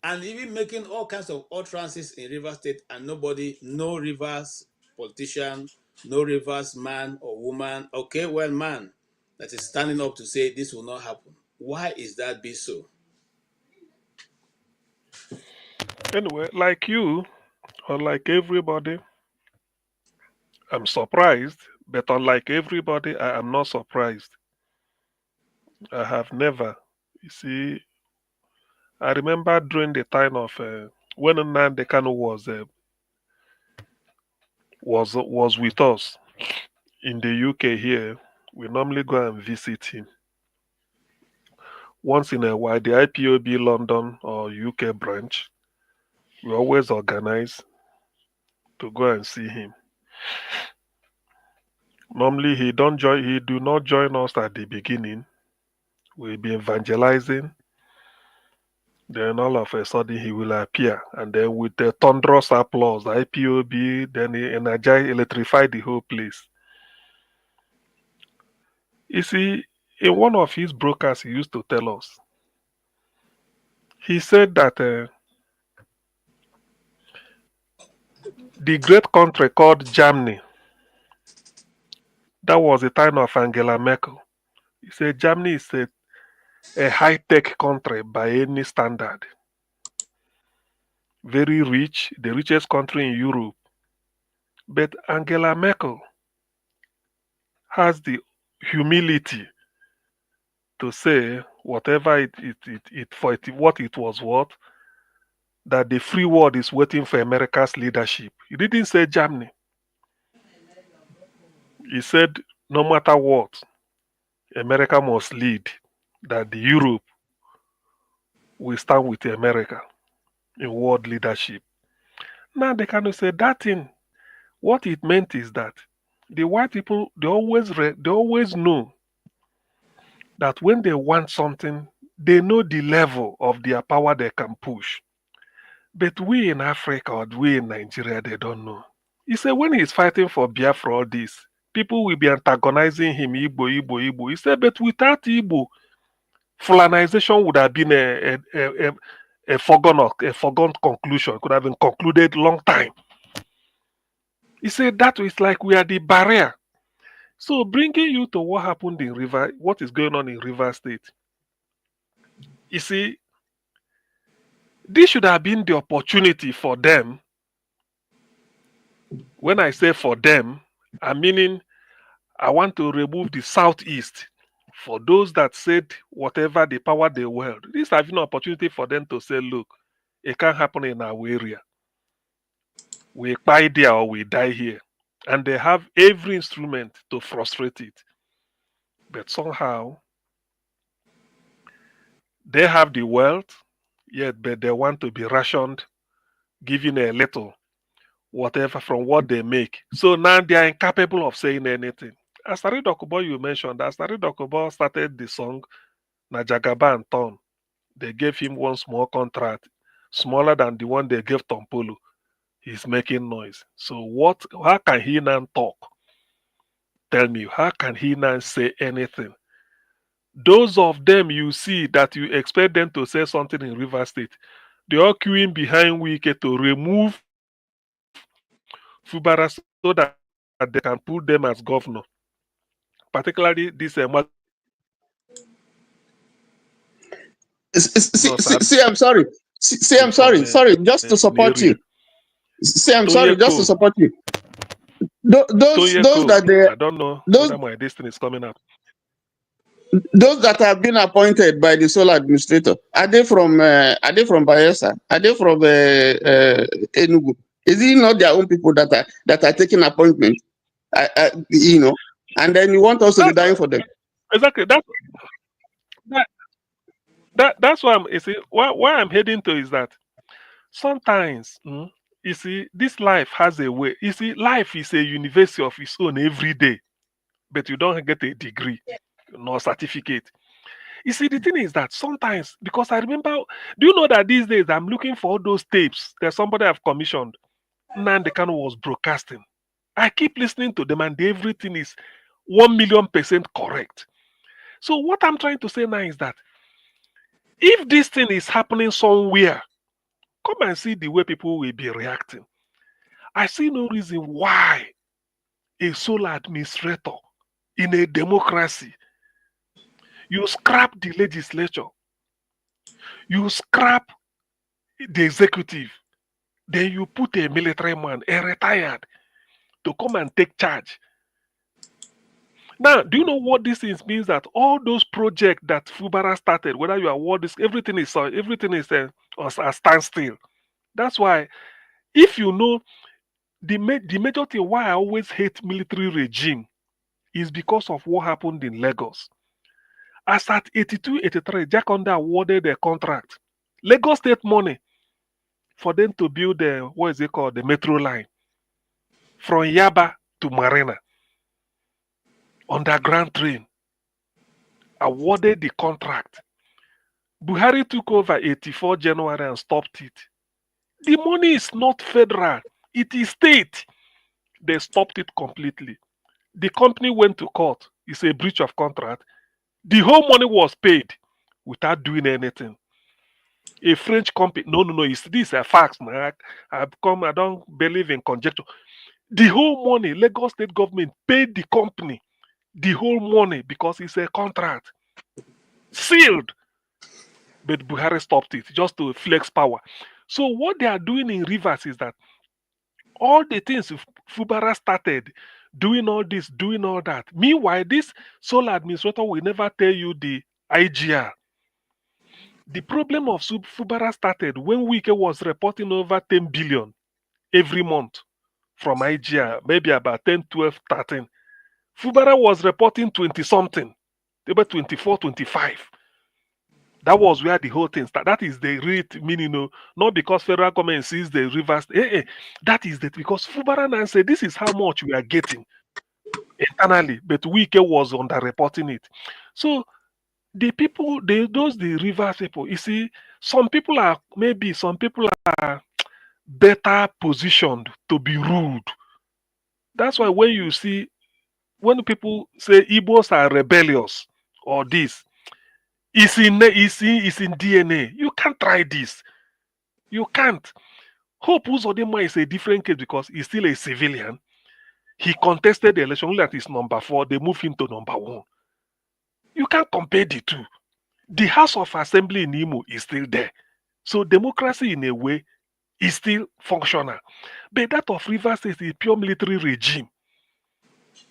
and even making all kinds of utterances in River State, and no Rivers politician, no Rivers man or woman, man that is standing up to say this will not happen. Why is that be so? Anyway, like you, or like everybody, I'm surprised, but unlike everybody, I am not surprised. I have never. You see, I remember during the time of when Nnamdi Kanu was with us in the UK here. We normally go and visit him. Once in a while, the IPOB London or UK branch, we always organize to go and see him. Normally, he do not join us at the beginning. We'll be evangelizing. Then all of a sudden he will appear, and then with the thunderous applause, the IPOB, then he electrified the whole place. You see, in one of his brokers, he used to tell us. He said that the great country called Germany, that was the time of Angela Merkel. He said Germany is a high-tech country by any standard. Very rich, the richest country in Europe. But Angela Merkel has the humility to say whatever what it was worth, that the free world is waiting for America's leadership. He didn't say Germany. He said no matter what, America must lead, that the Europe will stand with America in world leadership. Now they kind of say that thing, what it meant is that the white people, they always know that when they want something, they know the level of their power they can push. But we in Africa or we in Nigeria, they don't know. He said when he's fighting for Biafra, all this, people will be antagonizing him, Igbo, Igbo, Igbo. He said, but without Igbo, Fulanization would have been a foregone conclusion, could have been concluded long time. He said that is like we are the barrier. So bringing you to what happened in River, what is going on in River State. You see, this should have been the opportunity for them. When I say for them, I'm meaning I want to remove the Southeast. For those that said whatever the power they wield, this has been an opportunity for them to say, look, it can't happen in our area. We buy there or we die here. And they have every instrument to frustrate it. But somehow, they have the wealth, yet but they want to be rationed, giving a little, whatever from what they make. So now they are incapable of saying anything. Asari Dokubo, you mentioned, Asari Dokubo started the song Najagaba and Tom. They gave him one small contract, smaller than the one they gave Tompolo. He's making noise. So how can he now talk? Tell me, how can he now say anything? Those of them you see that you expect them to say something in River State, they are queuing behind Wike to remove Fubara so that they can put them as governor. Particularly this See, I'm sorry. I'm sorry, just to support you. See, I'm sorry, just to support you. Those that they, I don't know whether my destiny is coming up. Those that have been appointed by the sole administrator, are they from Bayelsa? Are they from Enugu? Is it not their own people that are taking appointment? And then you want us to be dying for them. Exactly. That's why why I'm heading to is that sometimes you see, this life has a way. You see, life is a university of its own every day, but you don't get a degree nor certificate. You see, the thing is that sometimes, because I remember, do you know that these days I'm looking for all those tapes that somebody have commissioned? Nandekano was broadcasting. I keep listening to them and everything is 1,000,000% correct. So what I'm trying to say now is that if this thing is happening somewhere, come and see the way people will be reacting. I see no reason why a sole administrator in a democracy, you scrap the legislature, you scrap the executive, then you put a military man, a retired, to come and take charge. Now, do you know what this means? That all those projects that Fubara started, whether you award this, everything is a standstill. That's why, if you know, the major thing why I always hate military regime is because of what happened in Lagos. As at 82, 83, Jaconda awarded a contract, Lagos State money, for them to build the metro line from Yaba to Marina. Underground train. Awarded the contract. Buhari took over 84 January and stopped it. The money is not federal, it is state. They stopped it completely. The company went to court. It's a breach of contract. The whole money was paid without doing anything. A French company, no, this is a fact. I don't believe in conjecture. The whole money, Lagos State government paid the company the whole money because it's a contract. Sealed. But Buhari stopped it just to flex power. So what they are doing in Rivers is that all the things Fubara started, doing all this, doing all that. Meanwhile, this sole administrator will never tell you the IGR. The problem of Fubara started when Wike was reporting over 10 billion every month from IGR, maybe about 10, 12, 13. Fubara was reporting 20 something, about 24, 25. That was where the whole thing started. That is the rate, meaning, not because federal government sees the rivers. That is that because Fubara now said this is how much we are getting internally, but Wike was underreporting it. So the people, the river people, you see, some people are better positioned to be rude. That's why when people say Igbos are rebellious or this, it's in DNA. You can't try this. You can't. Hope Uzodinma is a different case because he's still a civilian. He contested the election, only that is number 4. They moved him to number 1. You can't compare the two. The House of Assembly in Imo is still there. So democracy in a way is still functional. But that of Rivers State is a pure military regime.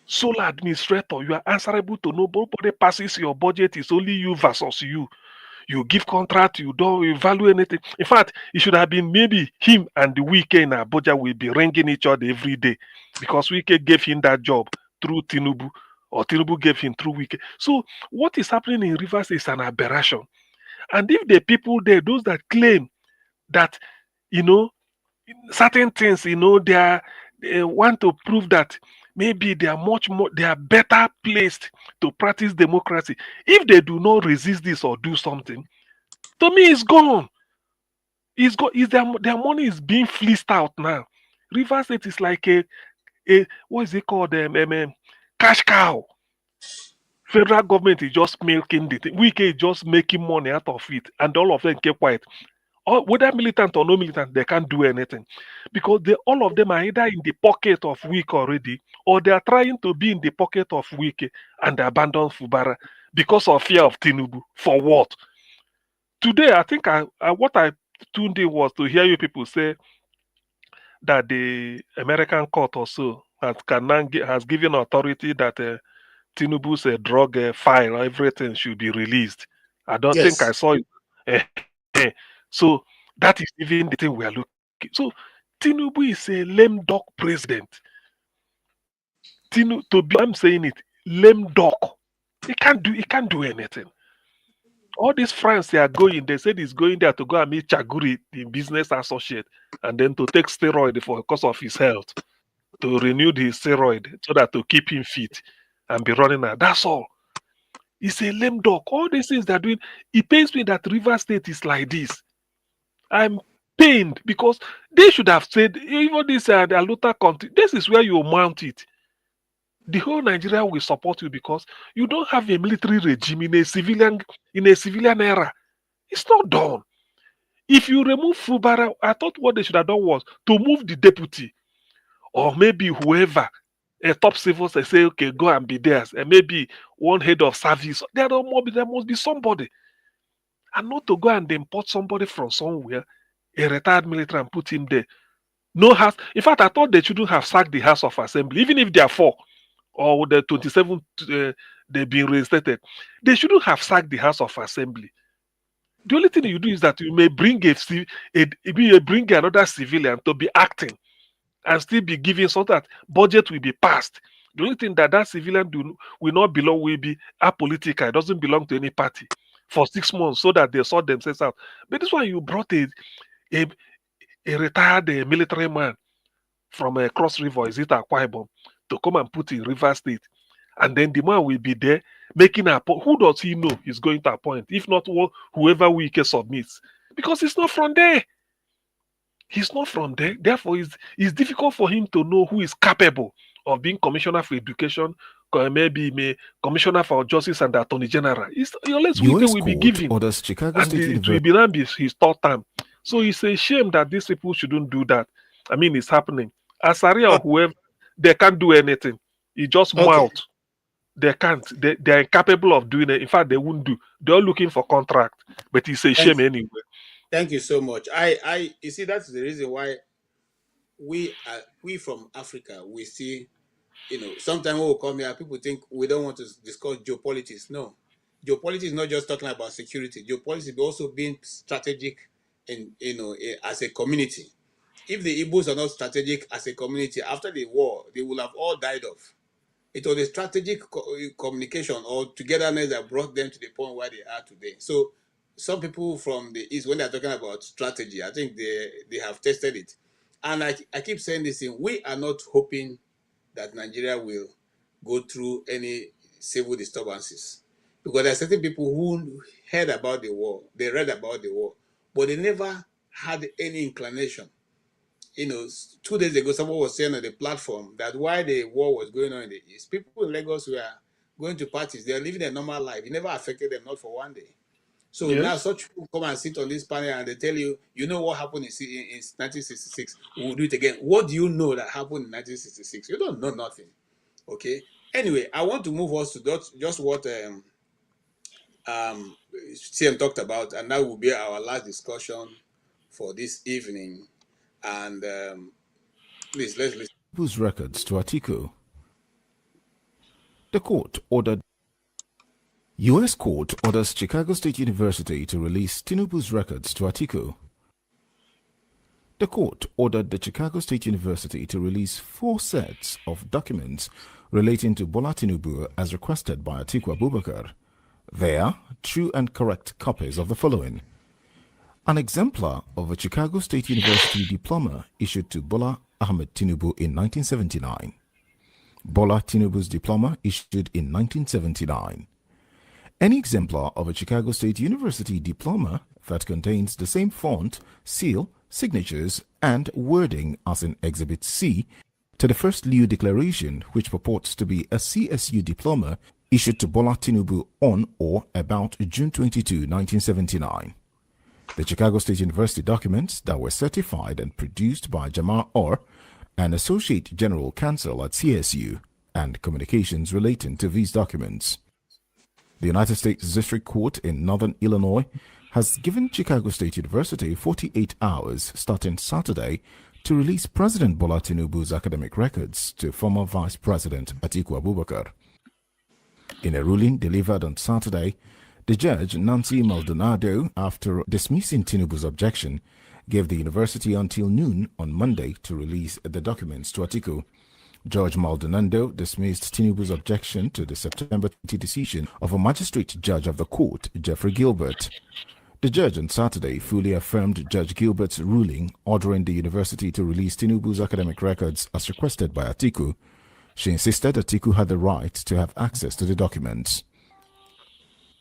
Sole administrator, you are answerable to nobody passes your budget, it's only you versus you. You give contract, you don't value anything. In fact, it should have been maybe him and the Wike in Abuja will be ringing each other every day because Wike gave him that job through Tinubu or Tinubu gave him through Wike. So what is happening in Rivers is an aberration. And if the people there, those that claim that, certain things, they want to prove that maybe they are better placed to practice democracy. If they do not resist this or do something, to me, it's gone. Their money is being fleeced out now. Rivers State is like a what is it called? Cash cow. Federal government is just milking the thing. Wike is just making money out of it, and all of them keep quiet. Whether militant or no militant, they can't do anything because all of them are either in the pocket of Wike already, or they are trying to be in the pocket of Wike and abandon Fubara because of fear of Tinubu. For what? Today, I think what I tuned in was to hear you people say that the American court also has given authority that Tinubu's drug file, everything should be released. I don't think I saw it. So that is even the thing we are looking. So Tinubu is a lame duck president. I'm saying it, lame duck. He can't do anything. All these friends they are going, they said he's going there to go and meet Chaguri, the business associate, and then to take steroid because of his health, to renew the steroid so that to keep him fit and be running out. That's all. He's a lame duck. All these things they're doing, it pains me that Rivers State is like this. I'm pained because they should have said, even this Aluta country, this is where you mount it. The whole Nigeria will support you because you don't have a military regime in a civilian era. It's not done. If you remove Fubara, I thought what they should have done was to move the deputy or maybe whoever, a top civil, they say, okay, go and be theirs, and maybe one head of service. There must be somebody. And not to go and import somebody from somewhere, a retired military, and put him there. No house. In fact, I thought they shouldn't have sacked the House of Assembly, even if they are 4 or the 27 they've been reinstated. They shouldn't have sacked the House of Assembly. The only thing you do is that you may bring another civilian to be acting and still be giving so that budget will be passed. The only thing that civilian will be apolitical. It doesn't belong to any party for 6 months so that they sort themselves out. But this one you brought a retired military man from Cross River, is it Akwa Ibom, to come and put in River State. And then the man will be there making a point. Who does he know he's going to appoint? If not whoever Wike submits. Because he's not from there. He's not from there. Therefore, it's difficult for him to know who is capable of being Commissioner for Education, maybe Commissioner for Justice and Attorney General. Unless Wike will be giving. And it will be his third term. So it's a shame that these people shouldn't do that. I mean, it's happening. Asaria or whoever, they can't do anything. It's just mouth. They can't. They're incapable of doing it. In fact, they won't do. They're looking for contract. But it's a shame anyway. Thank you so much. You see, that's the reason why we from Africa, we see, sometimes when we come here, people think we don't want to discuss geopolitics. No. geopolitics is not just talking about security. Geopolitics is also being strategic as a community. If the Igbos are not strategic as a community, after the war, they will have all died off. It was a strategic communication or togetherness that brought them to the point where they are today. So some people from the East, when they're talking about strategy, I think they have tested it. And I keep saying this thing, we are not hoping that Nigeria will go through any civil disturbances. Because there are certain people who heard about the war, they read about the war, but they never had any inclination. 2 days ago, someone was saying on the platform that while the war was going on in the East, people in Lagos were going to parties. They are living a normal life. It never affected them, not for one day. So now such people come and sit on this panel and they tell you, you know what happened in 1966? We'll do it again. What do you know that happened in 1966? You don't know nothing. Okay. Anyway, I want to move us to just what CM talked about, and that will be our last discussion for this evening. And please, let's listen. Tinubu's records to Atiku. The court ordered. U.S. court orders Chicago State University to release Tinubu's records to Atiku. The court ordered the Chicago State University to release 4 sets of documents relating to Bola Tinubu as requested by Atiku Abubakar. They are true and correct copies of the following: an exemplar of a Chicago State University diploma issued to Bola Ahmed Tinubu in 1979. Bola Tinubu's diploma issued in 1979. Any exemplar of a Chicago State University diploma that contains the same font, seal, signatures, and wording as in Exhibit C to the First Lieu Declaration, which purports to be a CSU diploma issued to Bola Tinubu on or about June 22, 1979. The Chicago State University documents that were certified and produced by Jamar Orr, an Associate General Counsel at CSU, and communications relating to these documents. The United States District Court in Northern Illinois has given Chicago State University 48 hours starting Saturday to release President Bola Tinubu's academic records to former Vice President Atiku Abubakar. In a ruling delivered on Saturday, the judge, Nancy Maldonado, after dismissing Tinubu's objection, gave the university until noon on Monday to release the documents to Atiku. Judge Maldonado dismissed Tinubu's objection to the September 20 decision of a magistrate judge of the court, Jeffrey Gilbert. The judge on Saturday fully affirmed Judge Gilbert's ruling ordering the university to release Tinubu's academic records as requested by Atiku. She insisted Atiku had the right to have access to the documents.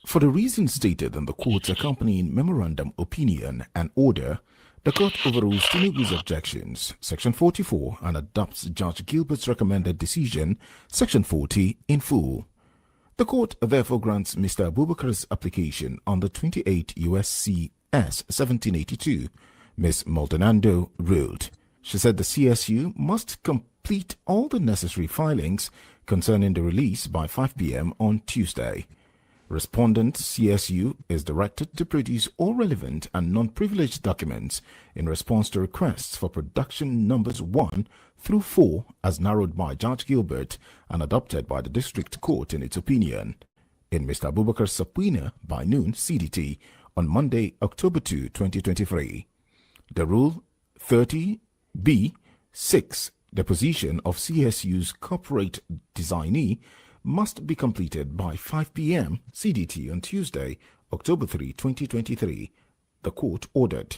For the reasons stated in the court's accompanying memorandum, opinion, and order, the court overrules Tinubu's objections, Section 44, and adopts Judge Gilbert's recommended decision, Section 40, in full. The court therefore grants Mr. Abubakar's application under 28 U.S.C. S. 1782. Ms. Maldonado ruled. She said the CSU must complete all the necessary filings concerning the release by 5 p.m. on Tuesday. Respondent CSU is directed to produce all relevant and non-privileged documents in response to requests for production numbers 1 through 4 as narrowed by Judge Gilbert and adopted by the District Court in its opinion. In Mr. Abubakar's subpoena by noon CDT on Monday, October 2, 2023. The Rule 30B-6 deposition of CSU's corporate designee must be completed by 5 p.m. CDT on Tuesday, October 3, 2023, the court ordered.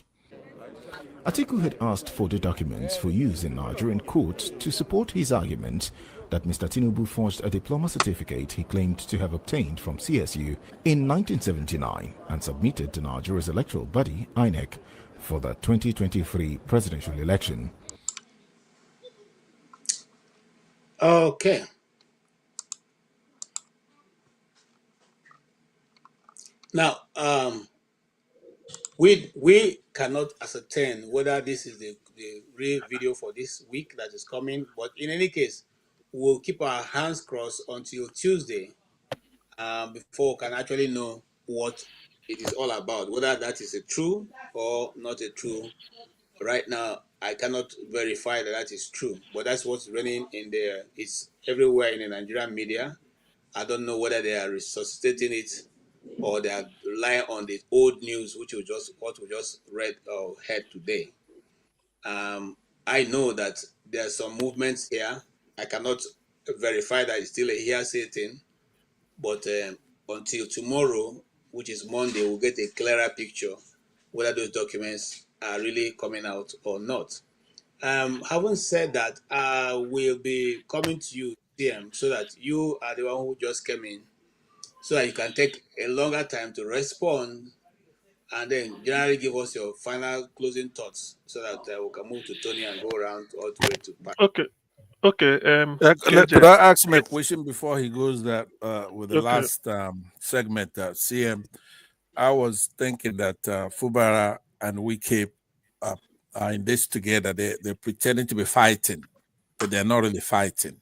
Atiku had asked for the documents for use in Nigerian courts to support his argument that Mr. Tinubu forged a diploma certificate he claimed to have obtained from CSU in 1979 and submitted to Nigeria's electoral body, INEC, for the 2023 presidential election. Okay. Now, we cannot ascertain whether this is the real video for this week that is coming, but in any case, we'll keep our hands crossed until Tuesday before we can actually know what it is all about, whether that is a true or not a true. Right now, I cannot verify that is true, but that's what's running in there. It's everywhere in the Nigerian media. I don't know whether they are resuscitating it or they are relying on the old news, what we just read or heard today. I know that there are some movements here. I cannot verify that it's still a hearsay thing, but until tomorrow, which is Monday, we'll get a clearer picture whether those documents are really coming out or not. Having said that, I will be coming to you, TM, so that you are the one who just came in, so that you can take a longer time to respond and then generally give us your final closing thoughts so that we can move to Tony and go around all the way to Pat. Okay. Okay. Could I ask him a question before he goes that with the Okay. last segment, CM? I was thinking that Fubara and Wike are in this together. They're pretending to be fighting, but they're not really fighting.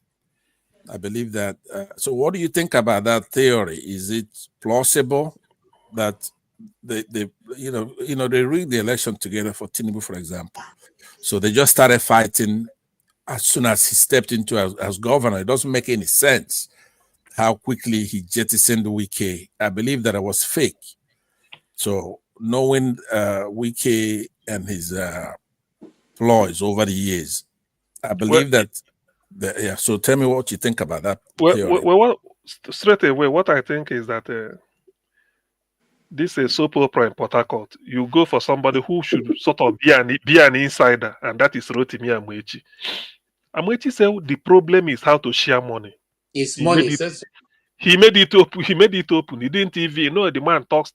I believe that. So what do you think about that theory? Is it plausible that they rigged the election together for Tinubu, for example? So they just started fighting as soon as he stepped into as governor. It doesn't make any sense how quickly he jettisoned Wike. I believe that it was fake. So knowing Wike and his ploys over the years, I believe yeah. So tell me what you think about that theory. Straight away, what I think is that this is soap opera in Port Harcourt. You go for somebody who should sort of be an insider, and that is Rotimi Amechi. Amechi said the problem is how to share money. It's money. He made it open. He made it open. He didn't even the man talks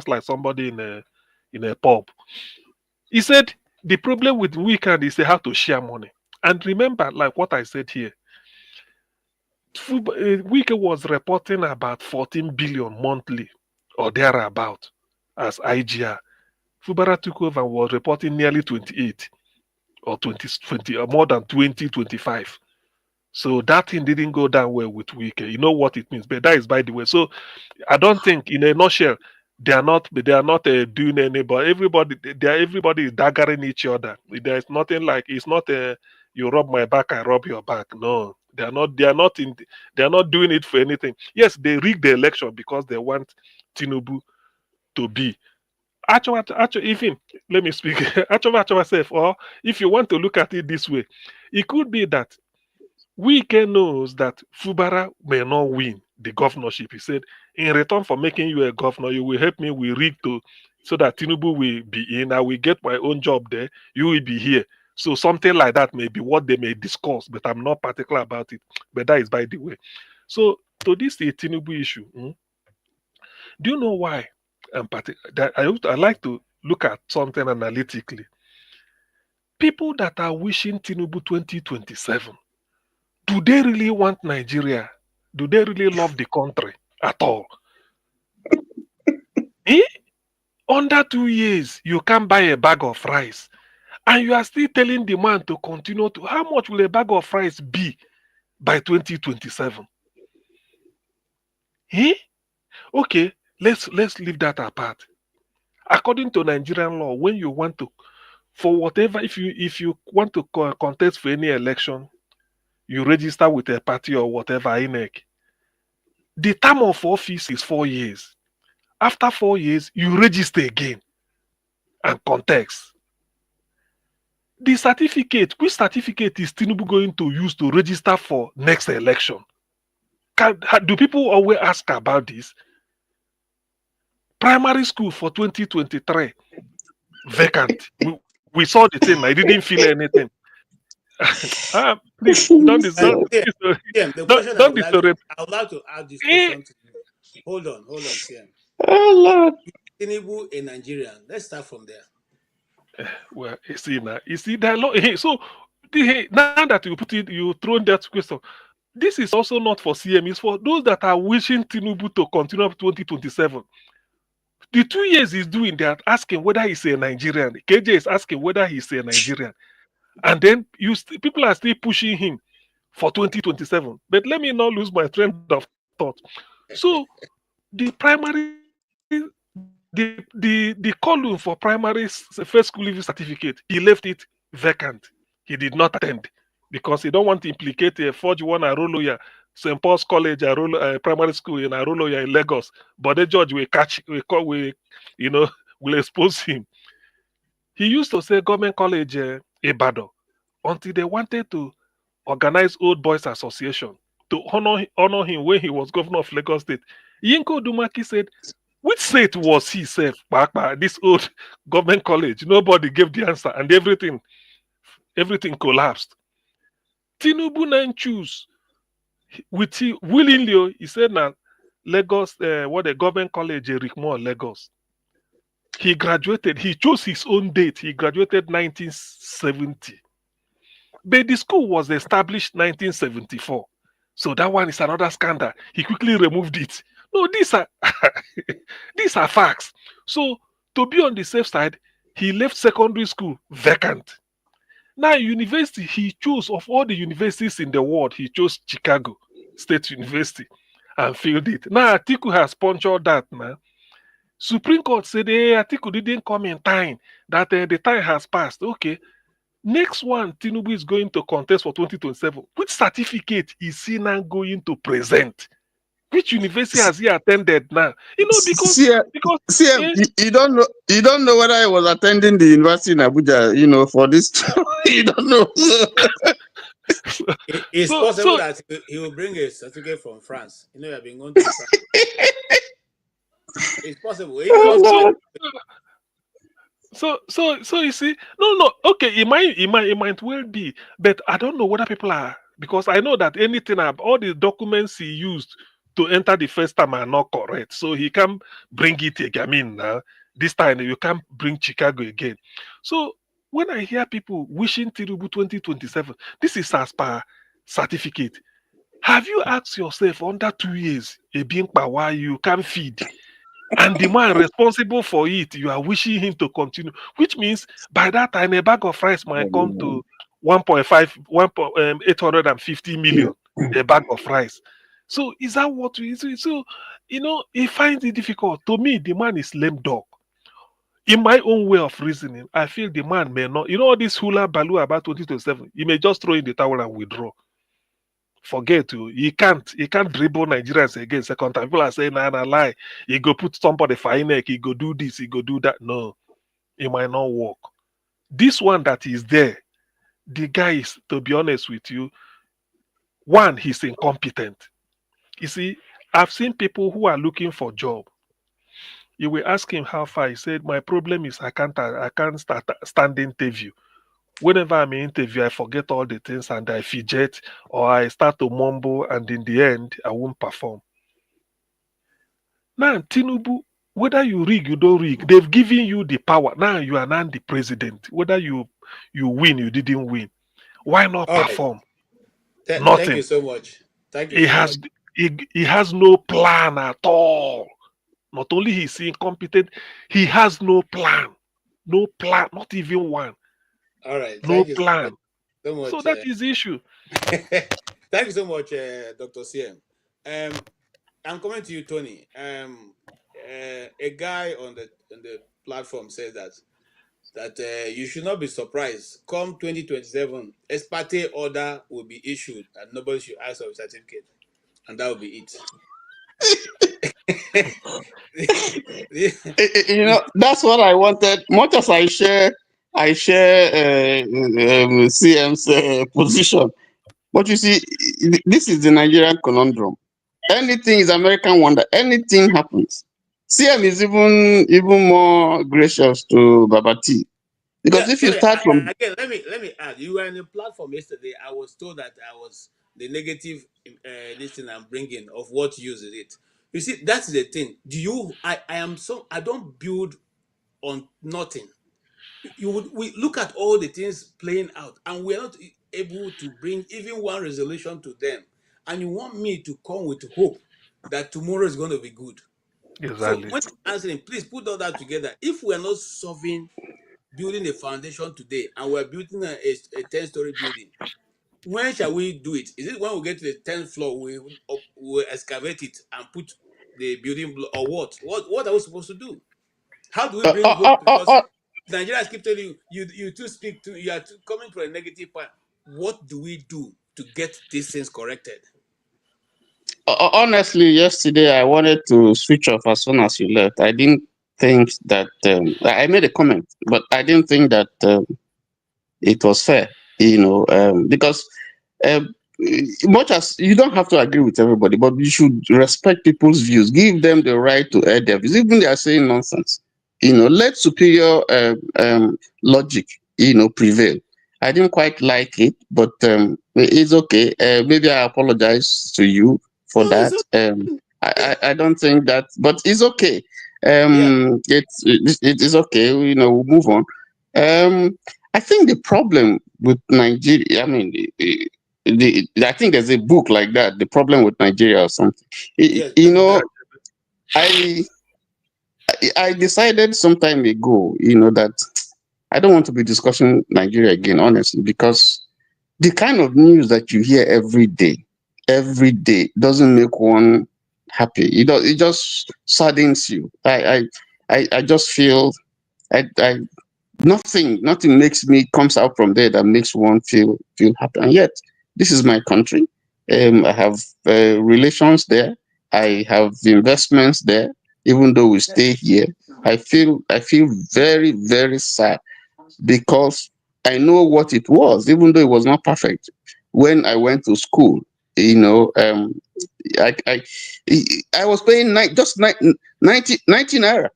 like somebody in a pub. He said the problem with weekend is how to share money. And remember, like what I said here, Wike was reporting about 14 billion monthly or thereabout as IGR. Fubara took over and was reporting nearly 28 or 20 or more than 25. So that thing didn't go down well with Wike. You know what it means, but that is by the way. So I don't think, in a nutshell, they are not doing any. But everybody is daggering each other. There is nothing like it's not you rub my back, I rub your back. No, they are not doing it for anything. Yes, they rigged the election because they want Tinubu to be. Actually, even let me speak. Actually, myself. Or if you want to look at it this way, it could be that Wike knows that Fubara may not win the governorship. He said, in return for making you a governor, you will help me with rig so that Tinubu will be in. I will get my own job there. You will be here. So something like that may be what they may discuss, but I'm not particular about it. But that is by the way. So to this Tinubu issue, do you know why? I like to look at something analytically. People that are wishing Tinubu 2027, do they really want Nigeria? Do they really love the country at all? Under 2 years, you can't buy a bag of rice. And you are still telling the man to continue to. How much will a bag of rice be by 2027? Okay, let's leave that apart. According to Nigerian law, when you want to, for whatever, if you want to contest for any election, you register with a party or whatever, INEC. The term of office is 4 years. After 4 years, you register again and contest. The certificate, which certificate is Tinubu going to use to register for next election? Do people always ask about this? Primary school for 2023, vacant. We saw the thing. I didn't feel anything. Please don't disturb. Don't disturb. I would like to add this question to you. Hold on, CM. Oh Lord. Tinubu a Nigerian. Let's start from there. Well, you see that. So now that you put it, you throw that question. This is also not for CM. It's for those that are wishing Tinubu to continue up 2027. The 2 years he's doing that, asking whether he's a Nigerian. KJ is asking whether he's a Nigerian. And then people are still pushing him for 2027. But let me not lose my train of thought. So the primary, the column for primary first school leaving certificate, he left it vacant. He did not attend because he don't want to implicate a forged one and roll lawyer St. Paul's College, primary school in Arolo, in Lagos. But the judge will catch, will expose him. He used to say government college Ibadan until they wanted to organize Old Boys Association to honor him when he was governor of Lagos State. Yinko Dumaki said, which state was he, said, this old government college? Nobody gave the answer, and everything collapsed. Tinubu then choose willingly. He said that Lagos, what the government college, Eric Moore, Lagos. He graduated. He chose his own date. He graduated 1970. But the school was established 1974. So that one is another scandal. He quickly removed it. No, these are these are facts. So to be on the safe side, he left secondary school vacant. Now university, he chose of all the universities in the world, he chose Chicago State University and filled it. Now Atiku has punctured that, man. Supreme Court said, hey, Atiku didn't come in time, that the time has passed. Okay. Next one, Tinubu is going to contest for 2027. Which certificate is he now going to present? Which university has he attended now? Because you don't know whether I was attending the university in Abuja, for this. You don't know. It's possible that he will bring a certificate from France. You have been going to France. It's possible. So you see, no, okay, it might well be, but I don't know whether people are, because I know that all the documents he used to enter the first time are not correct, so he can't bring it again. This time you can't bring Chicago again. So when I hear people wishing Tinubu 2027, this is as per certificate. Have you asked yourself under 2 years, why you can't feed? And the man responsible for it, you are wishing him to continue, which means by that time a bag of rice might come to 850 million, a bag of rice. So is that what we do? So, he finds it difficult. To me, the man is lame dog. In my own way of reasoning, I feel the man may not, all this hula baloo about 2027, he may just throw in the towel and withdraw. Forget you. He can't dribble Nigerians again second time. People are saying, nah, lie. He go put somebody for neck, he go do this, he go do that. No, it might not work. This one that is there, the guy is, to be honest with you, one, he's incompetent. You see, I've seen people who are looking for job. You will ask him how far. He said, my problem is I can't stand interview. Whenever I'm in interview, I forget all the things and I fidget or I start to mumble, and in the end, I won't perform. Now, Tinubu, whether you rig, you don't rig, they've given you the power. Now you are now the president. Whether you win, you didn't win. Why not perform? Nothing. Thank you so much. Thank you. He has no plan at all. Not only he's incompetent, he has no plan. No plan, not even one. All right. No plan. So much. So that is the issue. Thank you so much, Dr. CM. I'm coming to you, Tony. A guy on the platform said that you should not be surprised. Come 2027, ex parte order will be issued and nobody should ask for a certificate, and that will be it. That's what I wanted. Much as I share CM's position, but you see, this is the Nigerian conundrum. Anything is American wonder. Anything happens. CM is even more gracious to Babati, because if you start from again, let me add. You were in the platform yesterday. I was told that I was the negative this thing I'm bringing of what use is it. You see, that's the thing. I don't build on nothing. We look at all the things playing out, and we're not able to bring even one resolution to them. And you want me to come with hope that tomorrow is going to be good. Exactly. So when answering, please put all that together. If we are not building a foundation today, and we're building a 10-story building, when shall we do it? Is it when we get to the 10th floor, we excavate it and put the building block, or what? What are we supposed to do? How do we bring hope? Because Nigerians keep telling you are coming to a negative point. What do we do to get these things corrected? Honestly, yesterday I wanted to switch off as soon as you left. I didn't think that I made a comment, but I didn't think that it was fair, because um, much as you don't have to agree with everybody, but you should respect people's views, give them the right to air their views, even they are saying nonsense. Let superior logic, prevail. I didn't quite like it, but it's okay. Maybe I apologize to you for that. I don't think that, but it's okay. It is okay. We'll move on. I think the problem with Nigeria, I mean, I think there's a book like that, The Problem with Nigeria or something. Yes. I decided some time ago, that I don't want to be discussing Nigeria again, honestly, because the kind of news that you hear every day doesn't make one happy. It just saddens you. I just feel nothing comes out from there that makes one feel happy. And yet, this is my country. I have relations there. I have investments there. Even though we stay here, I feel very, very sad because I know what it was, even though it was not perfect. When I went to school, I was paying 90 naira.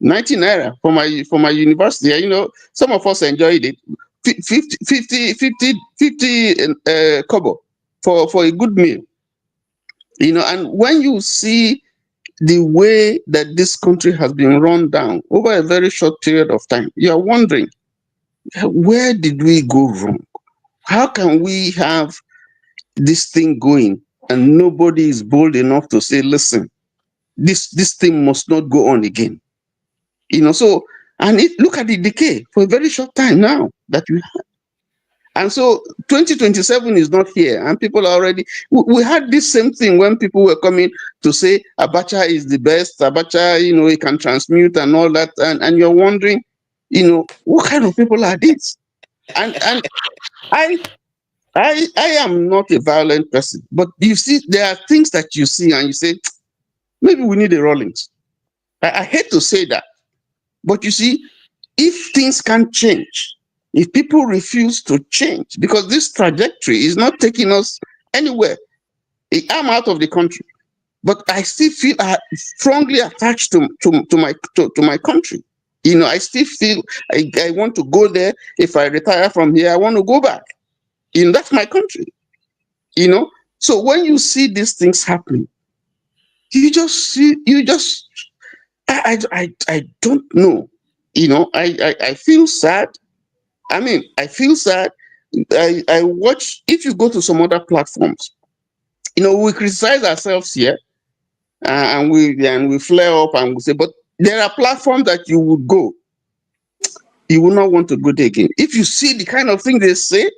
19 naira for my university. Some of us enjoyed it. 50 kobo for a good meal. And when you see the way that this country has been run down over a very short period of time, you are wondering, where did we go wrong? How can we have this thing going and nobody is bold enough to say, listen, this thing must not go on again? So, and look at the decay for a very short time now that we have. And so 2027 is not here, and people are already, we had this same thing when people were coming to say Abacha is the best, Abacha, he can transmute and all that, and you're wondering, what kind of people are these? And I am not a violent person, but you see, there are things that you see and you say, maybe we need a Rawlings. I hate to say that, but you see, if things can't change, if people refuse to change, because this trajectory is not taking us anywhere. I'm out of the country, but I still feel strongly attached to my country. I still feel I want to go there. If I retire from here, I want to go back. That's my country. So when you see these things happening, I don't know. I feel sad. I mean, I feel sad. I watch, if you go to some other platforms, we criticize ourselves here, and we flare up and we say, but there are platforms that you would go, you will not want to go there again. If you see the kind of thing they say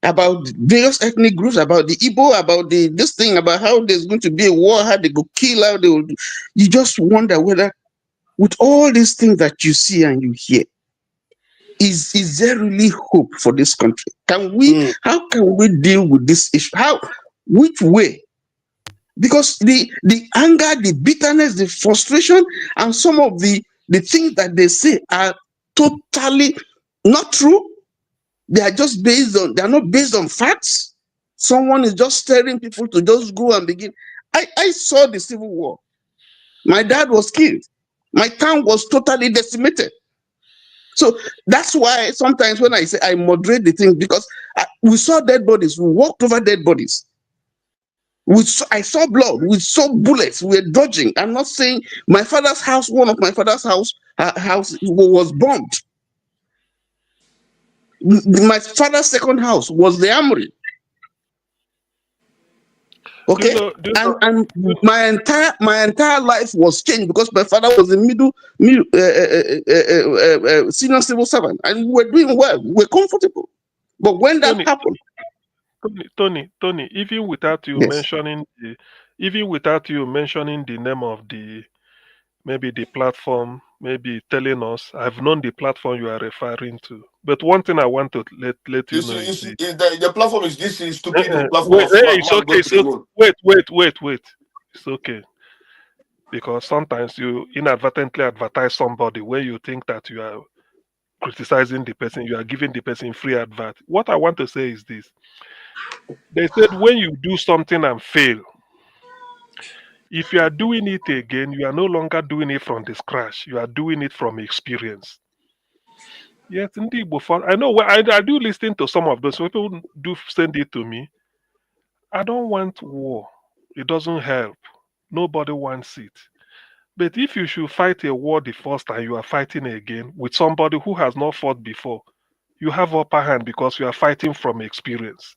about various ethnic groups, about the Igbo, about this thing, about how there's going to be a war, how they go kill, how they will do, you just wonder whether, with all these things that you see and you hear, is there really hope for this country? How can we deal with this issue? Which way? Because the anger, the bitterness, the frustration, and some of the things that they say are totally not true. They are just they are not based on facts. Someone is just stirring people to just go and begin. I saw the Civil War. My dad was killed. My town was totally decimated. So that's why sometimes when I say I moderate the thing, because we saw dead bodies, we walked over dead bodies. I saw blood, we saw bullets, we were dodging. I'm not saying my father's house, one of my father's house was bombed. My father's second house was the armory. Okay, and my entire life was changed because my father was a senior civil servant, and we were doing well, we were comfortable. But when that happened, Tony, even without you mentioning the name of maybe the platform, maybe telling us. I've known the platform you are referring to. But one thing I want to let you know is this. The platform is this stupid platform Wait, of it's man okay. going to the moon. Wait. It's okay. Because sometimes you inadvertently advertise somebody where you think that you are criticizing the person, you are giving the person free advert. What I want to say is this. They said when you do something and fail, if you are doing it again, you are no longer doing it from the scratch. You are doing it from experience. Yes, indeed. Before I know, I do listen to some of those people do send it to me. I don't want war. It doesn't help. Nobody wants it. But if you should fight a war the first time, you are fighting again with somebody who has not fought before, you have upper hand because you are fighting from experience.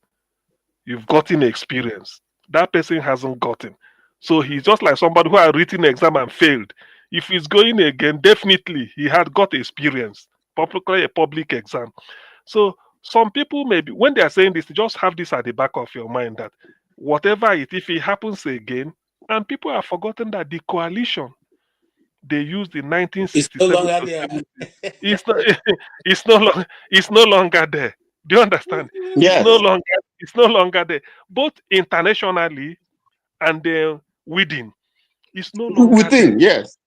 You've gotten experience. That person hasn't gotten. So he's just like somebody who had written an exam and failed. If he's going again, definitely he had got experience, particularly a public exam. So some people maybe when they are saying this, just have this at the back of your mind that whatever it, if it happens again, and people have forgotten that the coalition they used in It's no 1967 longer to there. 70, it's no longer there. Do you understand? Yes. It's no longer there. Both internationally and within, it's no longer there. Within, yes.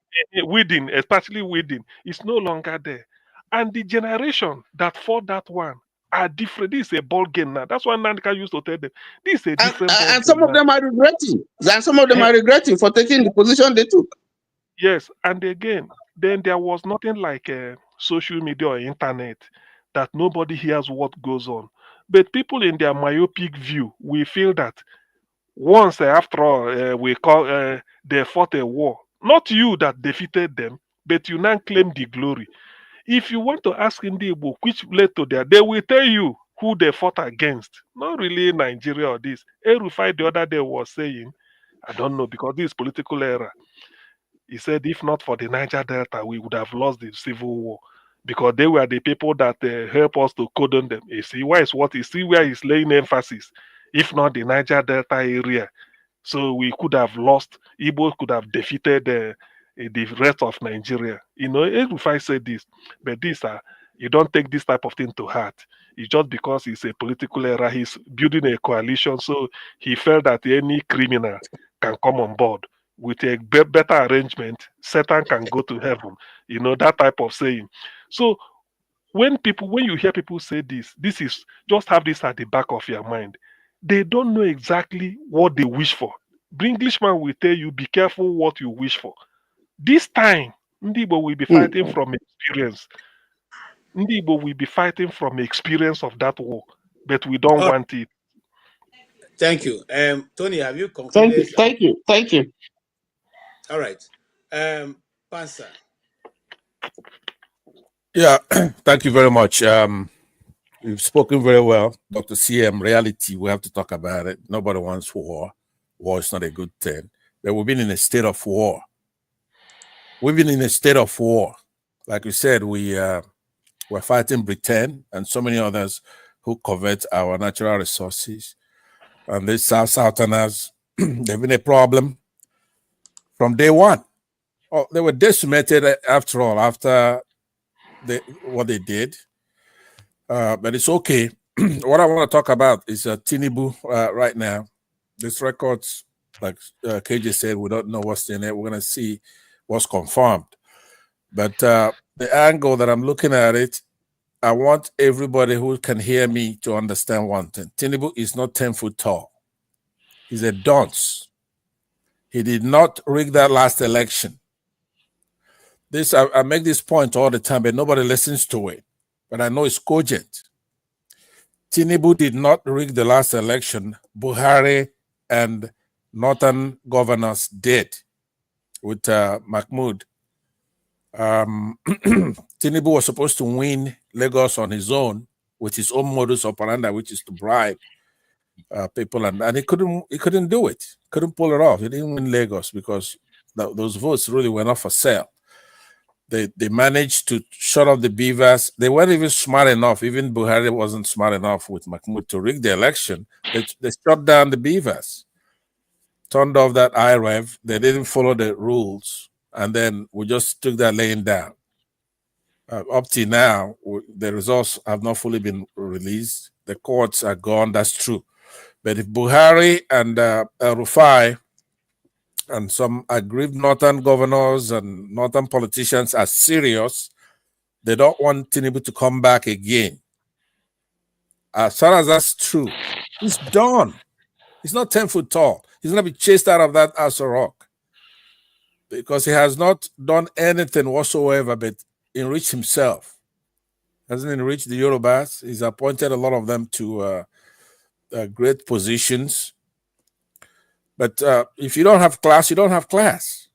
Within, especially within, it's no longer there. And the generation that fought that one are different. This is a ball game now. That's why Nandika used to tell them this is a different ball And some game of them now. are regretting. And some of them are regretting for taking the position they took. Yes, and again, then there was nothing like social media or internet that nobody hears what goes on. But people in their myopic view, we feel that once after all, we call they fought a war. Not you that defeated them, but you now claim the glory. If you want to ask Igbo which led to that, they will tell you who they fought against. Not really Nigeria or this. Erufai the other day was saying, I don't know because this is political era. He said, if not for the Niger Delta, we would have lost the civil war because they were the people that helped us to cordon them. You see, why is what you see where he's laying emphasis? If not the Niger Delta area, so we could have lost. Igbo could have defeated the rest of Nigeria. You know, if I say this, but this you don't take this type of thing to heart. It's just because it's a political era. He's building a coalition, so he felt that any criminal can come on board with a better arrangement. Satan can go to heaven. You know that type of saying. So when you hear people say this is just have this at the back of your mind. They don't know exactly what they wish for. The Englishman will tell you, be careful what you wish for. This time, Ndibo will be fighting from experience. Ndibo will be fighting from experience of that war, but we don't want it. Thank you. Tony, have you concluded? Thank you. All right. Pansa. Yeah, thank you very much. You've spoken very well, Dr. CM. Reality, we have to talk about it. Nobody wants war. War is not a good thing. But we've been in a state of war. We've been in a state of war. Like you said, we're fighting Britain and so many others who covet our natural resources. And these Southerners, they've been a problem from day one. Oh, they were decimated after all, after what they did. But it's okay. What I want to talk about is Tinubu right now. This records, like KJ said, we don't know what's in it. We're going to see what's confirmed. But the angle that I'm looking at it, I want everybody who can hear me to understand one thing. Tinubu is not 10 foot tall. He's a dunce. He did not rig that last election. I make this point all the time, but nobody listens to it. But I know it's cogent. Tinubu did not rig the last election. Buhari and northern governors did with Mahmoud. Tinubu was supposed to win Lagos on his own with his own modus operandi, which is to bribe people, and he couldn't do it. Couldn't pull it off. He didn't win Lagos because those votes really were not for sale. They managed to shut off the beavers. They weren't even smart enough. Even Buhari wasn't smart enough with Mahmoud to rig the election. They shut down the beavers, turned off that IREV. They didn't follow the rules. and then we just took that laying down. Up till now, the results have not fully been released. The courts are gone, that's true. But if Buhari and Rufai and some aggrieved northern governors and northern politicians are serious, they don't want Tinubu to come back again. As far as that's true, he's done. He's not 10 foot tall. He's going to be chased out of that Asa Rock because he has not done anything whatsoever but enrich himself. Hasn't enriched the Yorubas. He's appointed a lot of them to great positions. But if you don't have class, you don't have class.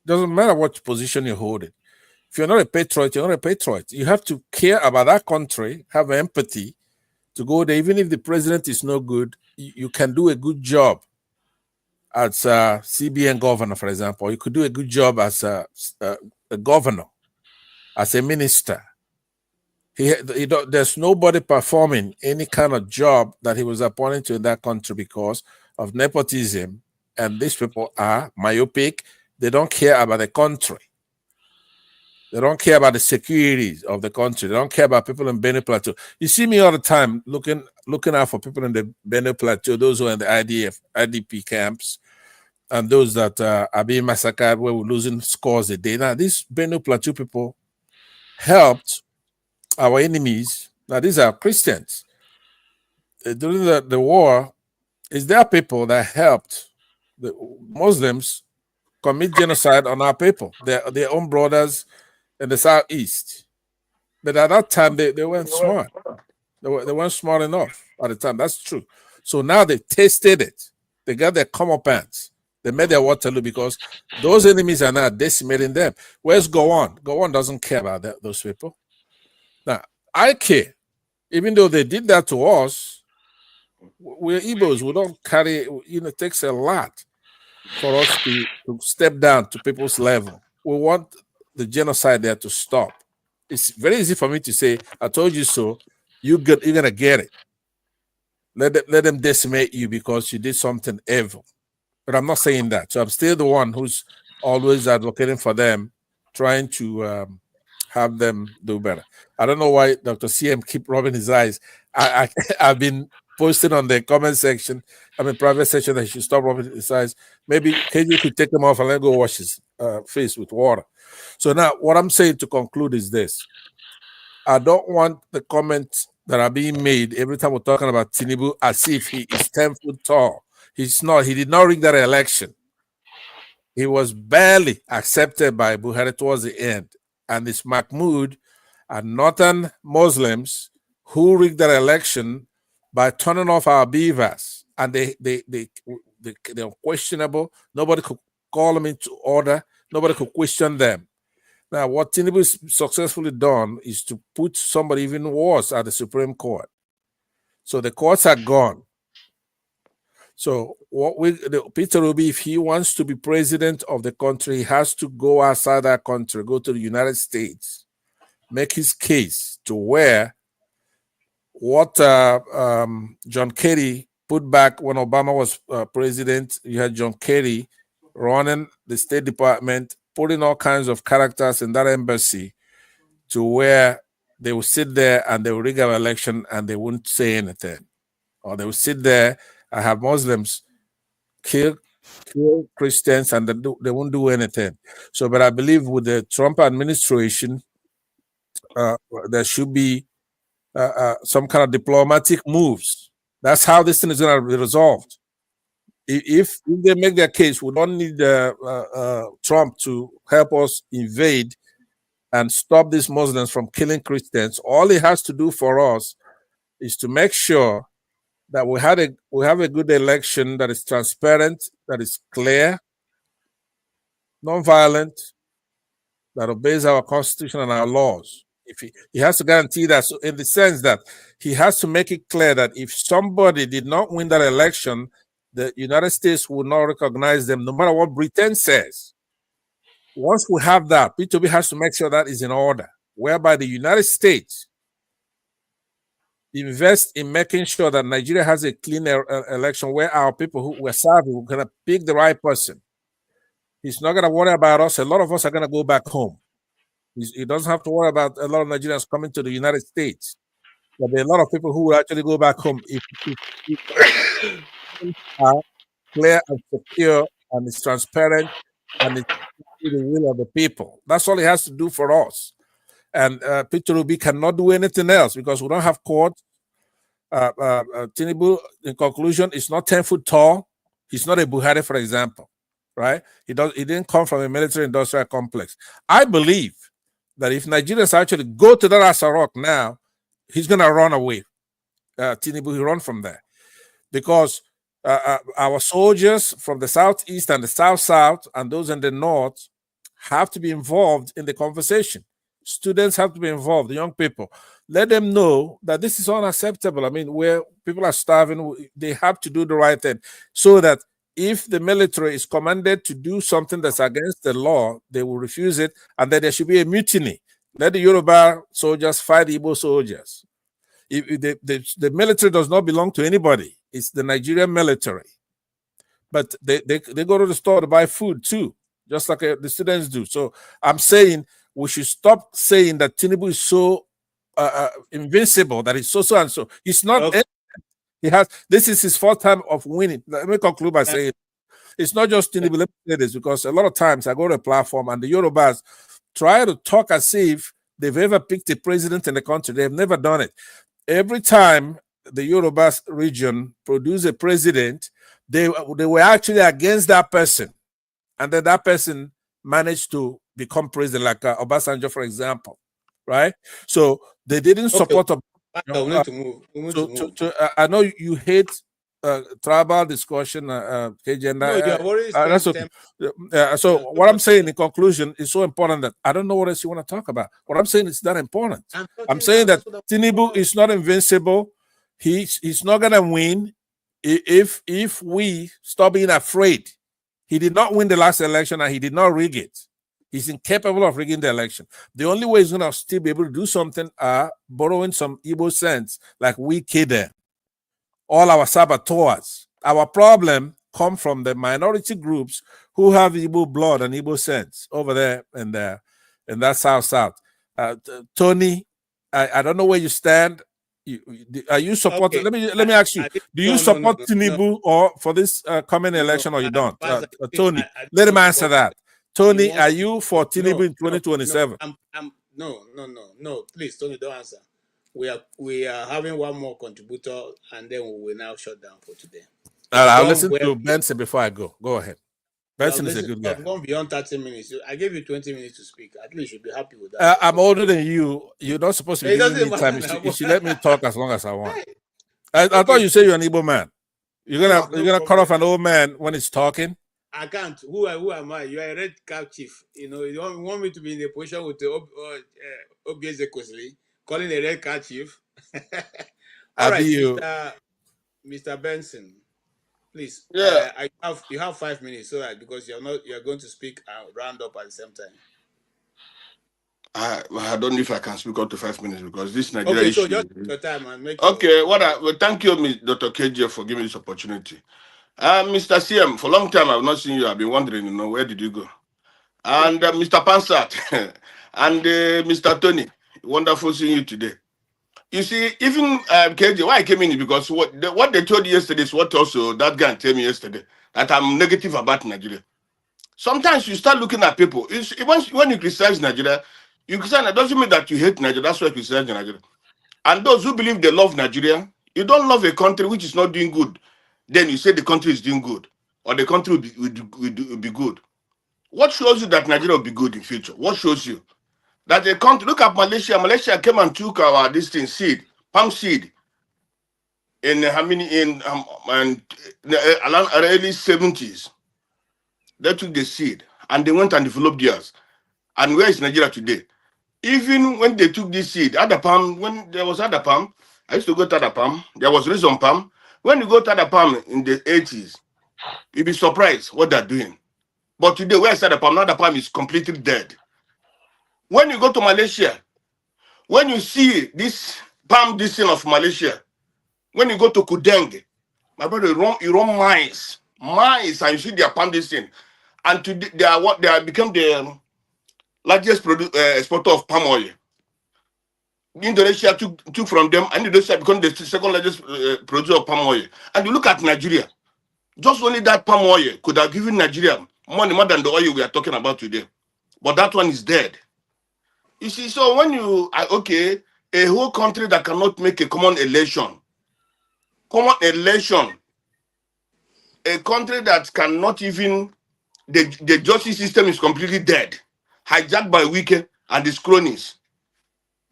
Doesn't matter what position you're holding. If you're not a patriot, you're not a patriot. You have to care about that country, have empathy to go there. Even if the president is no good, you can do a good job as a CBN governor, for example. You could do a good job as a governor, as a minister. There's nobody performing any kind of job that he was appointed to in that country because of nepotism. And these people are myopic. They don't care about the country. They don't care about the securities of the country. They don't care about people in Benue Plateau. You see me all the time looking out for people in the Benue Plateau, those who are in the IDP camps, and those that are being massacred where we're losing scores a day. Now, these Benue Plateau people helped our enemies. Now, these are Christians. During the war, it's their people that helped the Muslims commit genocide on our people, their own brothers in the southeast. But at that time, they weren't smart. They weren't smart enough at the time. That's true. So now they tasted it. They got their comeuppance. They made their Waterloo because those enemies are now decimating them. Where's Gowon? Gowon doesn't care about those people. Now, I care. Even though they did that to us, we're Igbos. We don't carry, it takes a lot for us to step down to people's level. We want the genocide there to stop. It's very easy for me to say, I told you so, you're going to get it. Let them decimate you because you did something evil. But I'm not saying that. So I'm still the one who's always advocating for them, trying to have them do better. I don't know why Dr. CM keep rubbing his eyes. I've been posting on the comment section, private section, that he should stop rubbing his eyes. Maybe KJ could take them off and let go wash his face with water. So now what I'm saying to conclude is this. I don't want the comments that are being made every time we're talking about Tinubu as if he is 10 foot tall. He's not. He did not rig that election. He was barely accepted by Buhari towards the end. And it's Mahmoud and northern Muslims who rigged that election by turning off our beavers. And they're questionable. Nobody could call them into order. Nobody could question them. Now, what Tinubu has successfully done is to put somebody even worse at the Supreme Court. So the courts are gone. So Peter Obi, if he wants to be president of the country, he has to go outside that country, go to the United States, make his case to where what John Kerry put back when Obama was president. You had John Kerry running the State Department, putting all kinds of characters in that embassy to where they would sit there and they would rig an election and they wouldn't say anything. Or they would sit there and have Muslims kill Christians and they won't do anything. So, but I believe with the Trump administration, there should be some kind of diplomatic moves. That's how this thing is going to be resolved. If they make their case, we don't need Trump to help us invade and stop these Muslims from killing Christians. All he has to do for us is to make sure that we have a good election that is transparent, that is clear, non-violent, that obeys our constitution and our laws. If he has to guarantee that, so in the sense that he has to make it clear that if somebody did not win that election, the United States will not recognize them, no matter what Britain says. Once we have that, P2B has to make sure that is in order, whereby the United States invest in making sure that Nigeria has a clean election where our people who were serving, we're going to pick the right person. He's not going to worry about us. A lot of us are going to go back home. He doesn't have to worry about a lot of Nigerians coming to the United States. But there are a lot of people who will actually go back home if are clear and secure and it's transparent and it's the will of the people. That's all he has to do for us. And Peter Obi cannot do anything else because we don't have court. Tinubu, in conclusion, is not 10 foot tall. He's not a Buhari, for example, right? He didn't come from a military-industrial complex. I believe that if Nigerians actually go to that Asarok now, he's going to run away. Tinubu, will run from there because our soldiers from the southeast and the south and those in the north have to be involved in the conversation. Students have to be involved, the young people. Let them know that this is unacceptable. I mean, where people are starving, they have to do the right thing so that if the military is commanded to do something that's against the law, they will refuse it, and then there should be a mutiny. Let the Yoruba soldiers fight the Igbo soldiers. The military does not belong to anybody. It's the Nigerian military. But they go to the store to buy food too, just like the students do. So I'm saying we should stop saying that Tinubu is so invincible, that he's so and so. He's not. Okay. This is his fourth time of winning. Let me conclude by saying it's not just Tinubu. Let me say this because a lot of times I go to a platform and the Yorubas try to talk as if they've ever picked a president in the country. They've never done it. Every time the Yoruba region produced a president, they were actually against that person. And then that person managed to become president, like Obasanjo, for example, right? So they didn't support. We need to move. I know you hate tribal discussion, KJ, no, you have already that's okay. So what I'm saying in conclusion is so important that I don't know what else you want to talk about. What I'm saying is that important. I'm saying that Tinubu is not invincible. He's not gonna win if we stop being afraid. He did not win the last election and he did not rig it. He's incapable of rigging the election. The only way he's gonna still be able to do something are borrowing some Igbo sense, like we kid them. All our saboteurs. Our problem come from the minority groups who have Igbo blood and Igbo sense over there in that south. Tony, I don't know where you stand. Are you supporting? Okay. Let me ask you. Do you support Tinubu or for this coming election, or you don't? Tony, let him answer that. Tony, are you for Tinubu in 2027? No. Please, Tony, don't answer. We are having one more contributor, and then we will now shut down for today. I'll listen to Benson before I go. Go ahead. Benson is a good guy. I've gone beyond 30 minutes. I gave you 20 minutes to speak. At least you should be happy with that. I'm older than you. You're not supposed to be giving me time. You should let me talk as long as I want. I thought you said you're an Igbo man. You're gonna cut off an old man when he's talking. I can't. Who am I? You are a red cap chief. You want me to be in a position with the Obieze Kosli, calling a red cap chief. All right, Mr. Benson. Please, yeah. You have 5 minutes, so that because you're going to speak and round up at the same time. I don't know if I can speak up to 5 minutes because this Nigeria issue. So just take your time and make. Okay, thank you, Dr. KJ, for giving this opportunity. Mr. CM, for a long time I've not seen you. I've been wondering, where did you go? And Mr. Pansat and Mr. Tony, wonderful seeing you today. You see, even KJ, why I came in is because what they told you yesterday is what also that guy told me yesterday, that I'm negative about Nigeria. Sometimes you start looking at people. When you criticize Nigeria, you criticize, it doesn't mean that you hate Nigeria. That's why you criticize Nigeria. And those who believe they love Nigeria, you don't love a country which is not doing good. Then you say the country is doing good, or the country will be good. What shows you that Nigeria will be good in future? What shows you? That a country, look at Malaysia. Malaysia came and took our palm seed, in the early 70s. They took the seed and they went and developed theirs. And where is Nigeria today? Even when they took this seed, when there was other palm, I used to go to other palm. There was reason palm. When you go to other palm in the 80s, you'll be surprised what they're doing. But today, where is other palm? Now the palm is completely dead. When you go to Malaysia, when you see this palm thing of Malaysia, when you go to Kudeng, my brother, you run miles, and you see their palm thing. and today they are become the largest exporter of palm oil. Indonesia took from them, and Indonesia become the second largest producer of palm oil. And you look at Nigeria, just only that palm oil could have given Nigeria money more than the oil we are talking about today. But that one is dead. You see, so when you are a whole country that cannot make a common election, a country that cannot even the justice system is completely dead, hijacked by Wike and his cronies.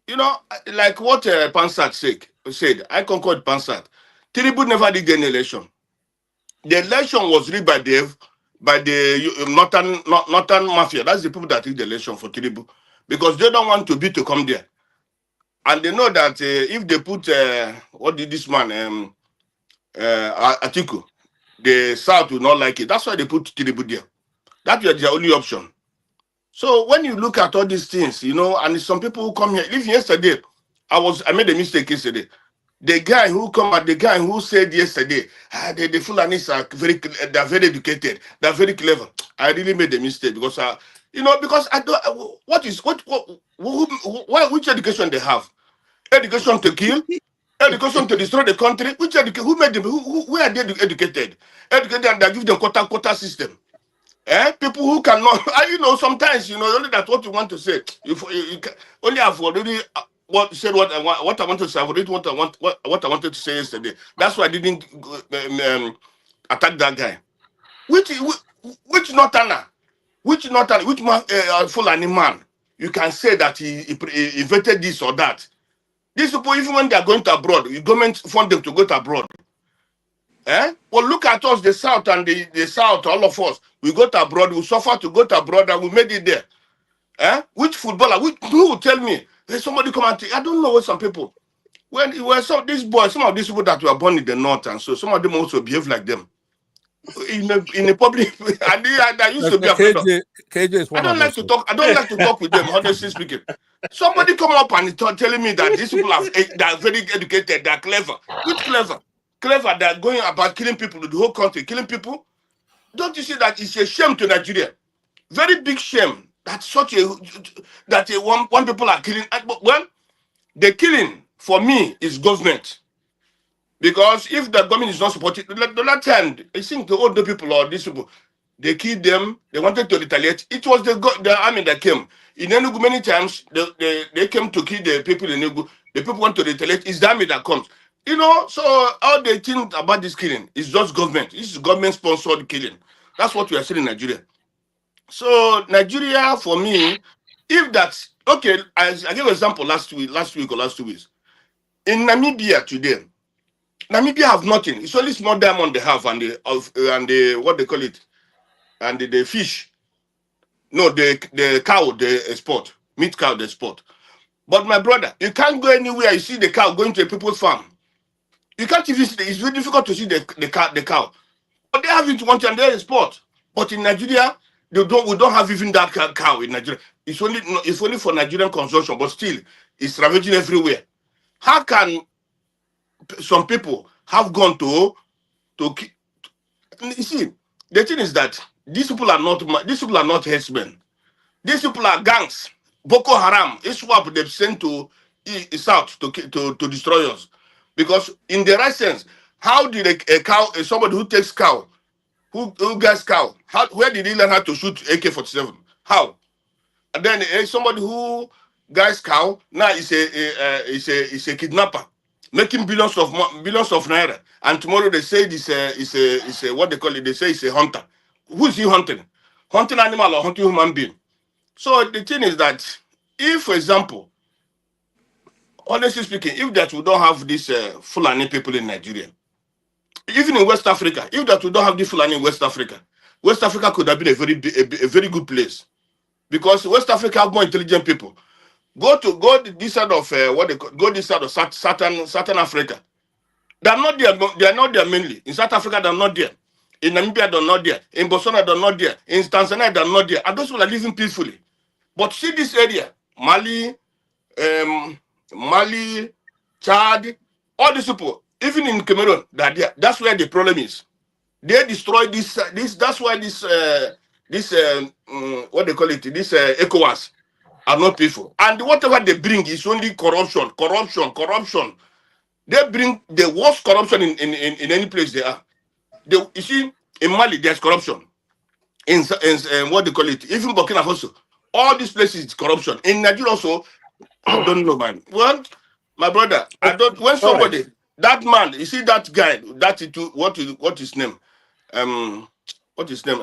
You know, like what Pansat said, I concur with Pansat. Tinubu never did any election. The election was rigged by the northern mafia. That's the people that did the election for Tinubu, because they don't want to come there, and they know that if they put what did this man Atiku, the South will not like it. That's why they put Tinubu there. That was their only option. So when you look at all these things, you know, and some people who come here, even yesterday, I made a mistake yesterday. The guy who said yesterday, the Fulanis are they're very educated, they're very clever. I really made a mistake because I don't. Which education they have? Education to kill, education to destroy the country. Who made them? Where are they educated? Educated, and they give them quota system. People who cannot, sometimes, only that's what you want to say. You only have already what I want to say. I've already what I wanted to say yesterday. That's why I didn't attack that guy. Which northerner, which Fulani man, you can say that he invented this or that. These people, even when they are going to abroad, the government fund them to go to abroad. Well, look at us, the South and the South, all of us. We go to abroad, we suffer to go to abroad, and we made it there. Which footballer? Who will tell me? There's somebody come and I don't know what some people. When these boys, some of these people that were born in the North, and so some of them also behave like them. In a public, I used to be afraid of. KJ is one I don't like to talk. I don't like to talk with them, honestly speaking. Somebody come up and telling me that these people they are very educated, they are clever. Which clever? Clever, they are going about killing people, the whole country, killing people. Don't you see that it's a shame to Nigeria? Very big shame that one people are killing. Well, the killing for me is government, because if the government is not supporting, the last time I think the older people or these people, they killed them. They wanted to retaliate. It was the army that came in Enugu many times. They came to kill the people in Enugu. The people want to retaliate. It's the army that comes. So all they think about this killing is just government. This is government-sponsored killing. That's what we are seeing in Nigeria. So Nigeria, for me, if that's okay, I gave an example last week or last 2 weeks. In Namibia today, Namibia have nothing. It's only small diamond they have, and the what they call it, and the fish. No, the cow they export, meat cow they export. But my brother, you can't go anywhere. You see the cow going to a people's farm. You can't even see it's very difficult to see the cow. But they have it one and they export. But in Nigeria, we don't have even that cow in Nigeria. It's only for Nigerian consumption, but still it's ravaging everywhere. How can some people have gone to you see, the thing is that these people are not herdsmen. These people are gangs. Boko Haram, ISWAP, they've sent to South to destroy us. Because in the right sense, how did a cow, somebody who takes cow, who gets cow, where did he learn how to shoot AK-47? How? And then somebody who gets cow now is a kidnapper, making billions of naira. And tomorrow they say this is a what they call it. They say it's a hunter. Who is he hunting? Hunting animal or hunting human being? So the thing is that if, for example, honestly speaking, if that we don't have these Fulani people in Nigeria, even in West Africa, if that we don't have this Fulani in West Africa could have been a very good place, because West Africa have more intelligent people. Go this side of go this side of Southern Africa. They are not there. They are not there mainly. In South Africa, they are not there. In Namibia, they are not there. In Botswana, they are not there. In Tanzania, they are not there. And those people are living peacefully. But see this area, Mali, Chad, all these people, even in Cameroon, they are there. That's where the problem is. They destroy this. That's why this this what they call it, this ECOWAS are not peaceful. And whatever they bring is only corruption, corruption, corruption. They bring the worst corruption in any place they are. You see, in Mali, there's corruption. In what they call it, even Burkina Faso, all these places is corruption. In Nigeria also, I don't know, man. Well, my brother, I don't. When somebody, that man, you see that guy, what his name? What his name?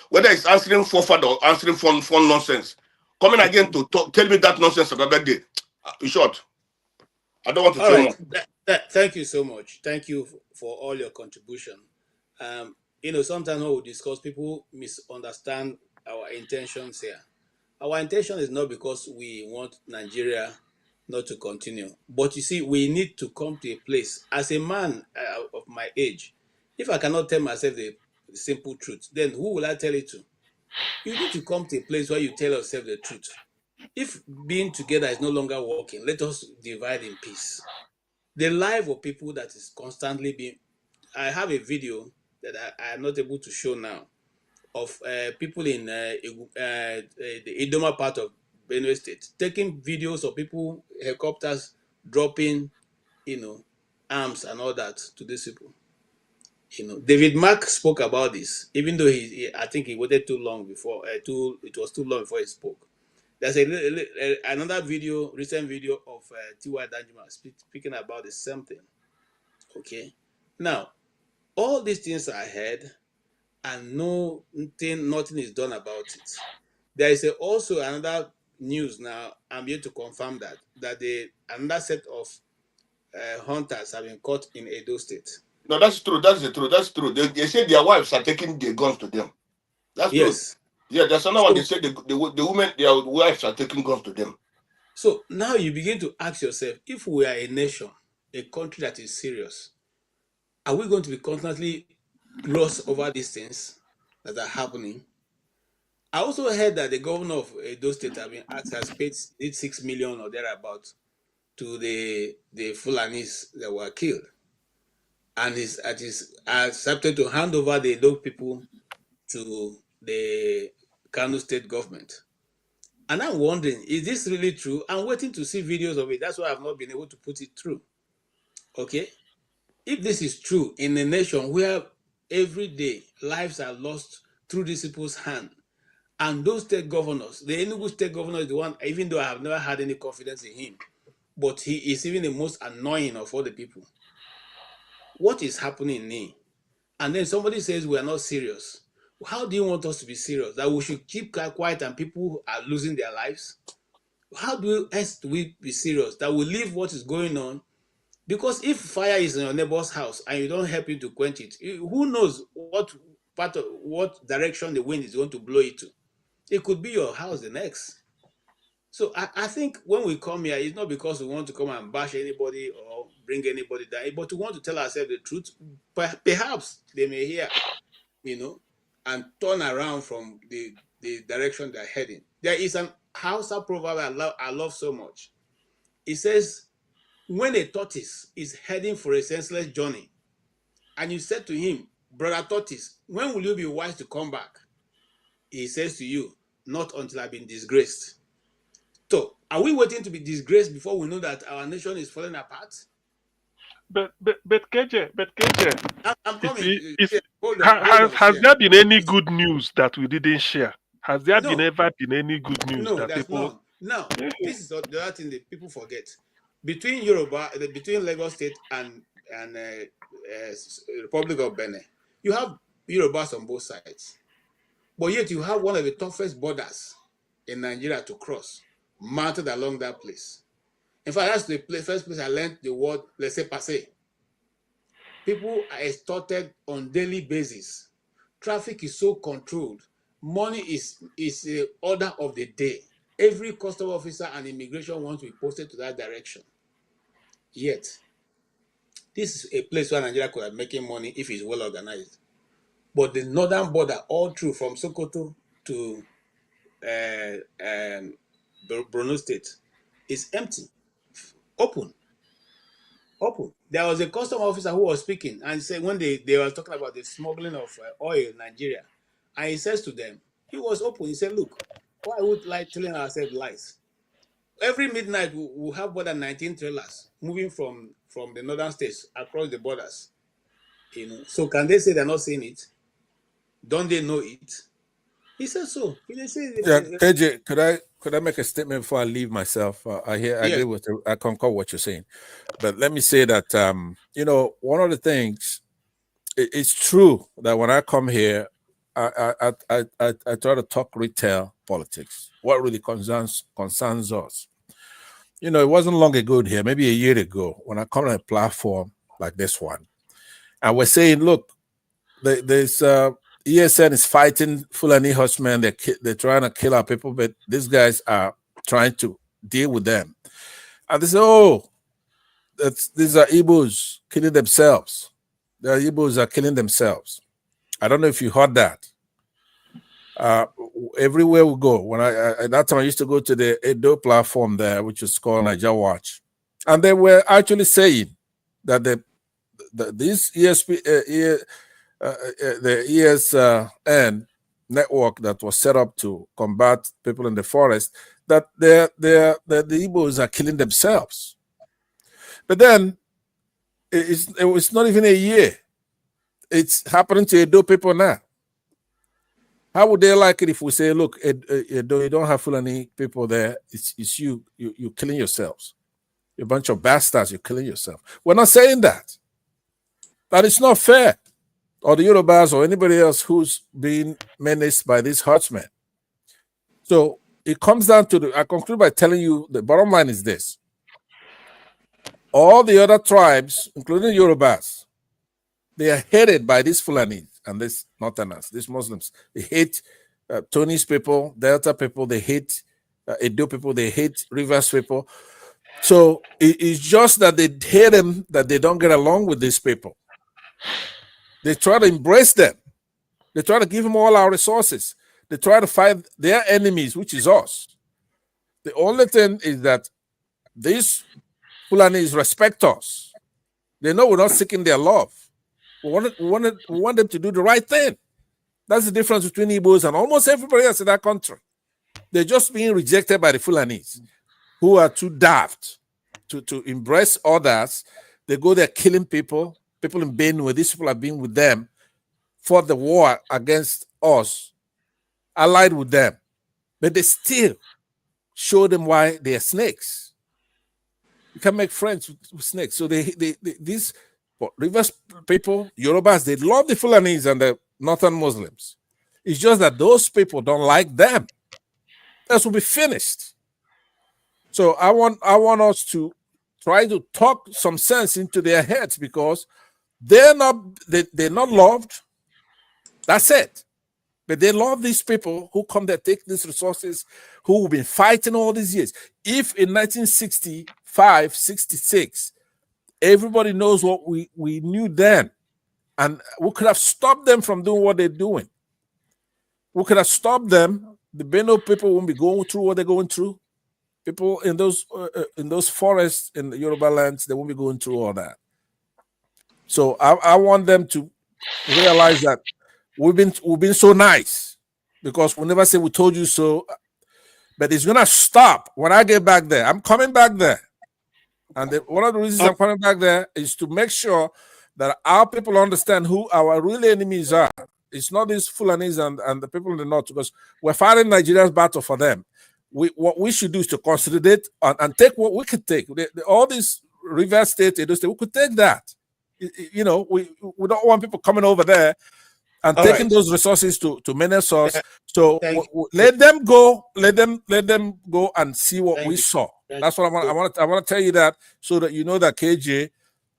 Whether it's answering for fun or answering for nonsense, coming again to tell me that nonsense about that day. In short, I don't want to All say right. more. Thank you so much. Thank you for all your contribution. Sometimes when we discuss, people misunderstand our intentions here. Our intention is not because we want Nigeria not to continue. But you see, we need to come to a place, as a man of my age, if I cannot tell myself the simple truth, then who will I tell it to? You need to come to a place where you tell yourself the truth. If being together is no longer working, let us divide in peace. The life of people that is constantly being... I have a video that I am not able to show now of people in the Idoma part of Benue State taking videos of people, helicopters dropping, arms and all that to these people. David Mark spoke about this, even though I think he waited too long before. It was too long before he spoke. There's another video, recent video of T.Y. Danjuma speaking about the same thing. Okay, now all these things are ahead, and nothing is done about it. There is also another news now. I'm here to confirm that another set of hunters have been caught in Edo State. No, that's true. That's the truth. That's true. They say their wives are taking their guns to them. That's true. Yes. Yeah, there's another one. They say the women, their wives are taking guns to them. So now you begin to ask yourself, if we are a nation, a country that is serious, are we going to be constantly lost over these things that are happening? I also heard that the governor of Edo State has paid 6 million or thereabout to the Fulanis that were killed, and is accepted to hand over the Edo people to the Kano State government. And I'm wondering, is this really true? I'm waiting to see videos of it. That's why I've not been able to put it through. Okay? If this is true in a nation where every day lives are lost through these people's hand, and those state governors, the Enugu state governor is the one, even though I have never had any confidence in him, but he is even the most annoying of all the people. What is happening here? And then somebody says we are not serious. How do you want us to be serious? That we should keep quiet and people are losing their lives? How do we be serious? That we leave what is going on? Because if fire is in your neighbor's house and you don't help him to quench it, who knows what direction the wind is going to blow it to? It could be your house the next. So I think when we come here, it's not because we want to come and bash anybody or bring anybody down, but we want to tell ourselves the truth. Perhaps they may hear, and turn around from the direction they're heading. There is an Hausa proverb I love so much. It says, when a tortoise is heading for a senseless journey, and you said to him, brother tortoise, when will you be wise to come back? He says to you, not until I've been disgraced. So, are we waiting to be disgraced before we know that our nation is falling apart? But KJ, I'm coming. Has there been any good news that we didn't share? Has there ever been any good news that there's people? None. Now, this is the other thing that people forget. Between Lagos State and Republic of Benin, you have Yorubas on both sides, but yet you have one of the toughest borders in Nigeria to cross, mounted along that place. In fact, that's the first place I learned the word laissez-passer. People are extorted on daily basis. Traffic is so controlled. Money is the order of the day. Every custom officer and immigration wants to be posted to that direction. Yet, this is a place where Nigeria could have making money if it's well organized. But the northern border, all through from Sokoto to Borno State, is empty, open. There was a custom officer who was speaking and said when they were talking about the smuggling of oil in Nigeria, and he says to them, He was open. He said, look, why would like telling ourselves lies? Every midnight we'll have more than 19 trailers moving from the northern states across the borders. So can they say they're not seeing it? Don't they know it? He said so. They say KJ, could I make a statement before I leave myself? I agree with you. I concur what you're saying, but let me say that one of the things, it's true that when I come here, I try to talk retail politics. What really concerns us. It wasn't long ago here, maybe a year ago, when I come on a platform like this one, and we're saying, look, there's ESN is fighting Fulani horsemen. They're trying to kill our people, but these guys are trying to deal with them. And they say, oh, these are Igbos killing themselves. The Igbos are killing themselves. I don't know if you heard that. Everywhere we go, when at that time I used to go to the Edo platform there, which is called Niger Watch, and they were actually saying that this the ESN network that was set up to combat people in the forest, that the Igbos are killing themselves. But then it was not even a year. It's happening to Edo people now. How would they like it if we say, look, Edo, you don't have Fulani people there, it's you're killing yourselves. You're a bunch of bastards, you're killing yourself. We're not saying that. But it's not fair. Or the Yorubas or anybody else who's being menaced by these herdsmen. So it comes down to I conclude by telling you the bottom line is this. All the other tribes, including Yorubas, they are hated by these Fulani and these Northerners, these Muslims. They hate Tony's people, Delta people, they hate Edo people, they hate Rivers people. So it's just that they hate them, that they don't get along with these people. They try to embrace them. They try to give them all our resources. They try to fight their enemies, which is us. The only thing is that these Fulanis respect us. They know we're not seeking their love. We want them to do the right thing. That's the difference between Igbos and almost everybody else in that country. They're just being rejected by the Fulanis, who are too daft to embrace others. They go there killing people. People in Benue, these people have been with them, fought the war against us, allied with them. But they still show them why they are snakes. You can make friends with snakes. So these Rivers people, Yorubas, they love the Fulanis and the Northern Muslims. It's just that those people don't like them. That will be finished. So I want us to try to talk some sense into their heads, because they're not loved. That's it. But they love these people who come there, take these resources, who have been fighting all these years. If in 1965, 66, everybody knows what we knew then, and we could have stopped them from doing what they're doing. We could have stopped them. The Benue people won't be going through what they're going through. People in those forests in the Yoruba lands, they won't be going through all that. So I want them to realize that we've been so nice, because we never say we told you so. But it's gonna stop when I get back there. I'm coming back there, and one of the reasons I'm coming back there is to make sure that our people understand who our real enemies are. It's not these Fulanis and the people in the north, because we're fighting Nigeria's battle for them. What we should do is to consolidate and take what we could take. All these river states, we could take that. We don't want people coming over there and all taking those resources to menace us. So let them go. Let them go and see what we saw. That's what I want to tell you, that so that you know that KJ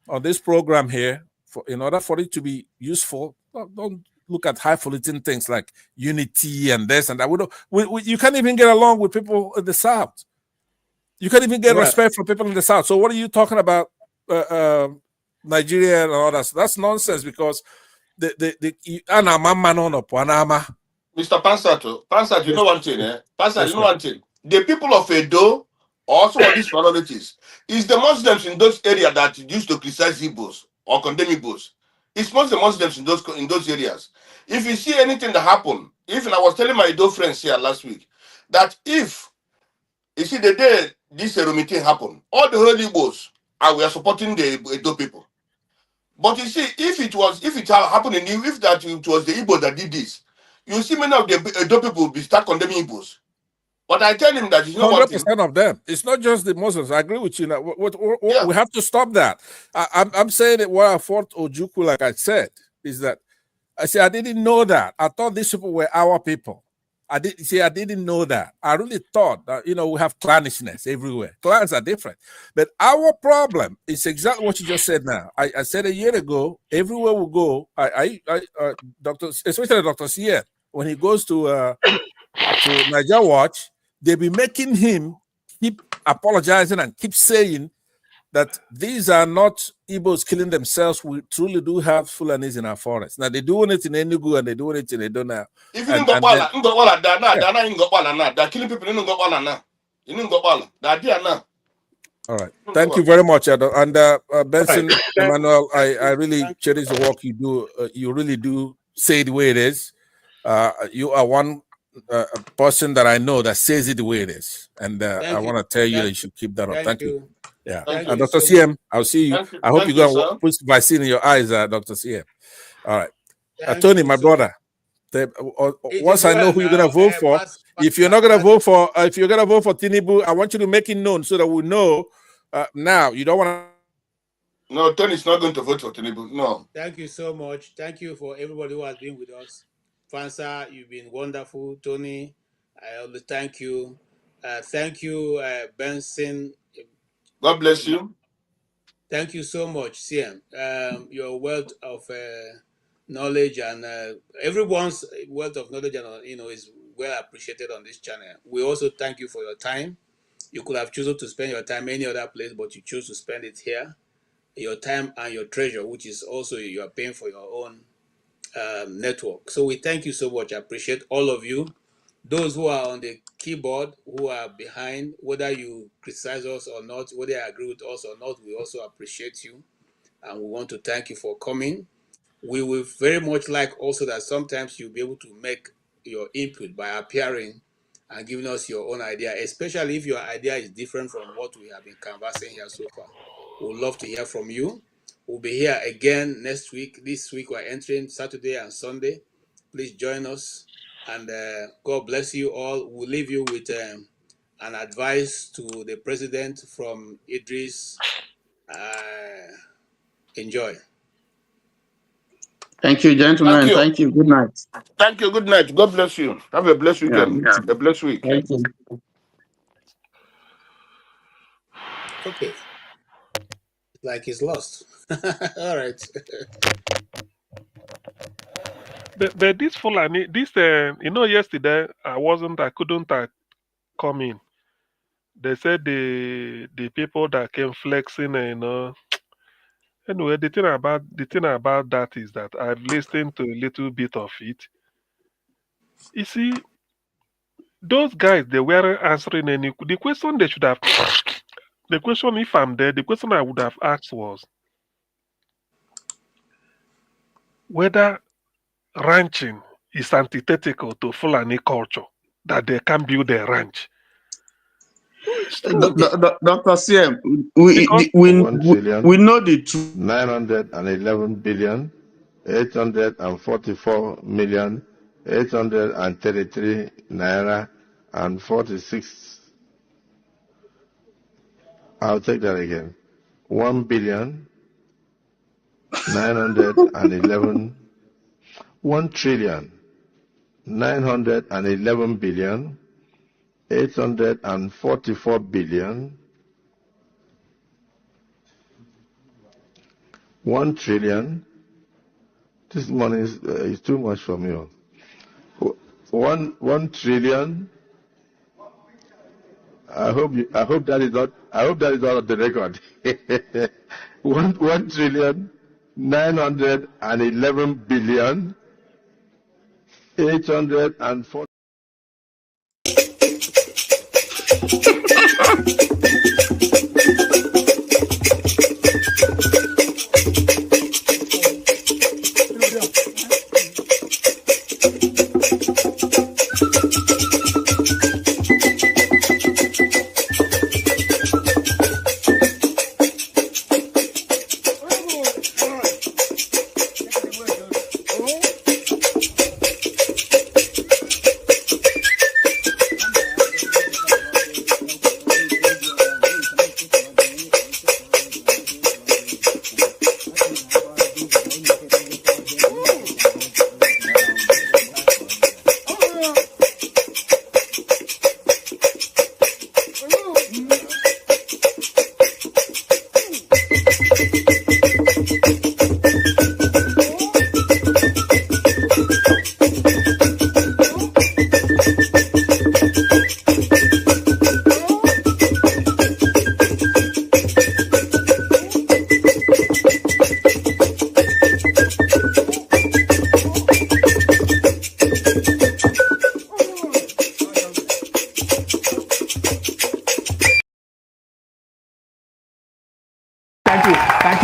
on this program here, in order for it to be useful, don't look at highfalutin things like unity and this and that. You can't even get along with people in the South. You can't even get respect from people in the South. So what are you talking about? Nigeria and all that. That's nonsense, because Mr. Pansato, you know one thing, eh? Pansato, you know one thing. The people of Edo, also of these minorities, is the Muslims in those areas that used to criticize Igbos or condemn Igbos. It's mostly Muslims in those areas. If you see anything that happen, I was telling my Edo friends here last week that if you see the day this meeting happened, all the whole Igbos were supporting the Edo people. But you see, if it had happened if that it was the Igbos that did this, you see many of the Edo people will be start condemning Igbos. But I tell him that you know 100% of them. It's not just the Muslims. I agree with you. Now, we have to stop that. I'm saying that what I fought Ojukwu, like I said, is that I didn't know that. I thought these people were our people. I didn't know that. I really thought that, we have clannishness everywhere. Clans are different. But our problem is exactly what you just said now. I said a year ago, everywhere we go, especially Dr. Siet, when he goes to Niger Watch, they be making him keep apologizing and keep saying that these are not Igbos killing themselves. We truly do have Fulanis in our forests. Now, they're doing it in Enugu and they're doing it in Edo now. If you they're killing people in Ngopala now. In Ngopala, they're now. All right. Thank you very much, Ado. And Benson, Emmanuel, I really cherish the work you do. You really do say the way it is. You are one person that I know that says it the way it is. And I want to tell you that you should keep that up. Thank you. Yeah. And Dr. CM, I'll see you. I hope you're going to put vaccine in your eyes, Dr. CM. All right. Tony, my brother. Once I know who you're going to vote for, if you're not going to vote for, Tinubu, I want you to make it known so that we know now. You don't want to. No, Tony's not going to vote for Tinubu. No. Thank you so much. Thank you for everybody who has been with us. Fansa, you've been wonderful. Tony, I always thank you. Thank you, Benson. God bless you. Thank you so much, CM. Your wealth of knowledge and everyone's wealth of knowledge and is well appreciated on this channel. We also thank you for your time. You could have chosen to spend your time any other place, but you choose to spend it here. Your time and your treasure, which is also you are paying for your own network. So we thank you so much. I appreciate all of you. Those who are on the keyboard, who are behind, whether you criticize us or not, whether you agree with us or not, we also appreciate you. And we want to thank you for coming. We will very much like also that sometimes you'll be able to make your input by appearing and giving us your own idea, especially if your idea is different from what we have been conversing here so far. We'd love to hear from you. We'll be here again next week. This week we're entering Saturday and Sunday. Please join us. And God bless you all. We'll leave you with an advice to the president from Idris. Enjoy. Thank you, gentlemen. Thank you. Good night. Thank you. Good night. God bless you. Have a blessed weekend. Yeah. A blessed week. Thank you. Okay. Like he's lost. All right. But this Fulani, yesterday I couldn't come in. They said the people that came flexing and anyway, the thing about that is that I've listened to a little bit of it. You see, those guys, they weren't answering the question they should have. The question, if I'm there, the question I would have asked was whether ranching is antithetical to Fulani culture, that they can build a ranch. Dr. CM, we know the truth. 911 billion, 844 million, 833 naira and 46. I'll take that again. 1 billion, 911, 1 trillion, 911 billion, 844 billion, 1 trillion. This money is too much for me. 1 trillion. I hope that is not of the record. 1 trillion, 911 billion, 840.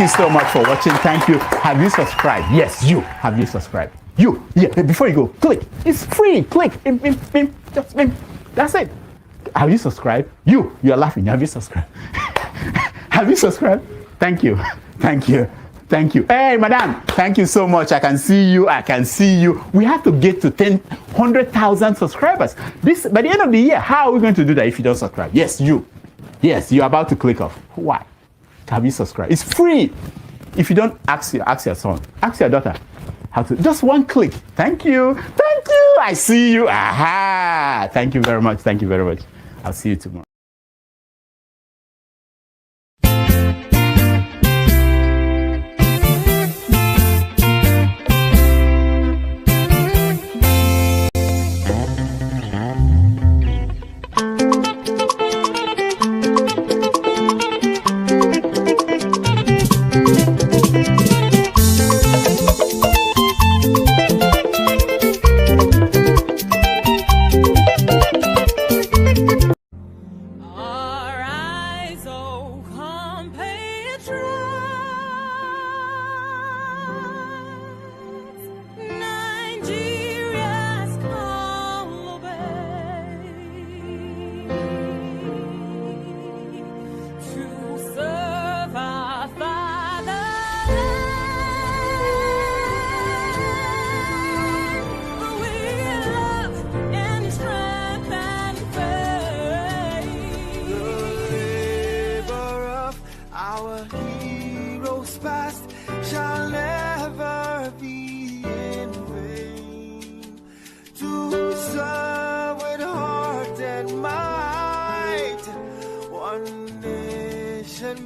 so much for watching. Thank you. Have you subscribed? Yes, you. Have you subscribed? You. Yeah, before you go, click. It's free. Click. Just that's it. Have you subscribed? You are laughing. Have you subscribed? Have you subscribed? Thank you. Thank you. Thank you. Hey, madam, thank you so much. I can see you. I can see you. We have to get to 100,000 subscribers. By the end of the year, how are we going to do that if you don't subscribe? Yes, you. Yes, you're about to click off. Why? Have you subscribed? It's free. If you don't, ask your son. Ask your daughter. How to, just one click. Thank you. Thank you. I see you. Aha. Thank you very much. Thank you very much. I'll see you tomorrow.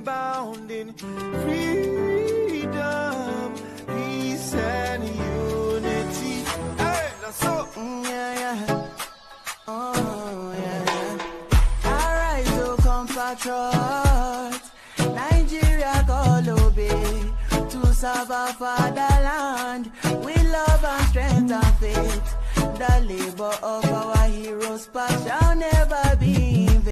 Bound in freedom, peace, and unity. Hey, that's so. Yeah. Oh, yeah. Arise, oh, compatriots. Nigeria, call obey to serve our fatherland with love and strength and faith. The labor of our heroes past shall never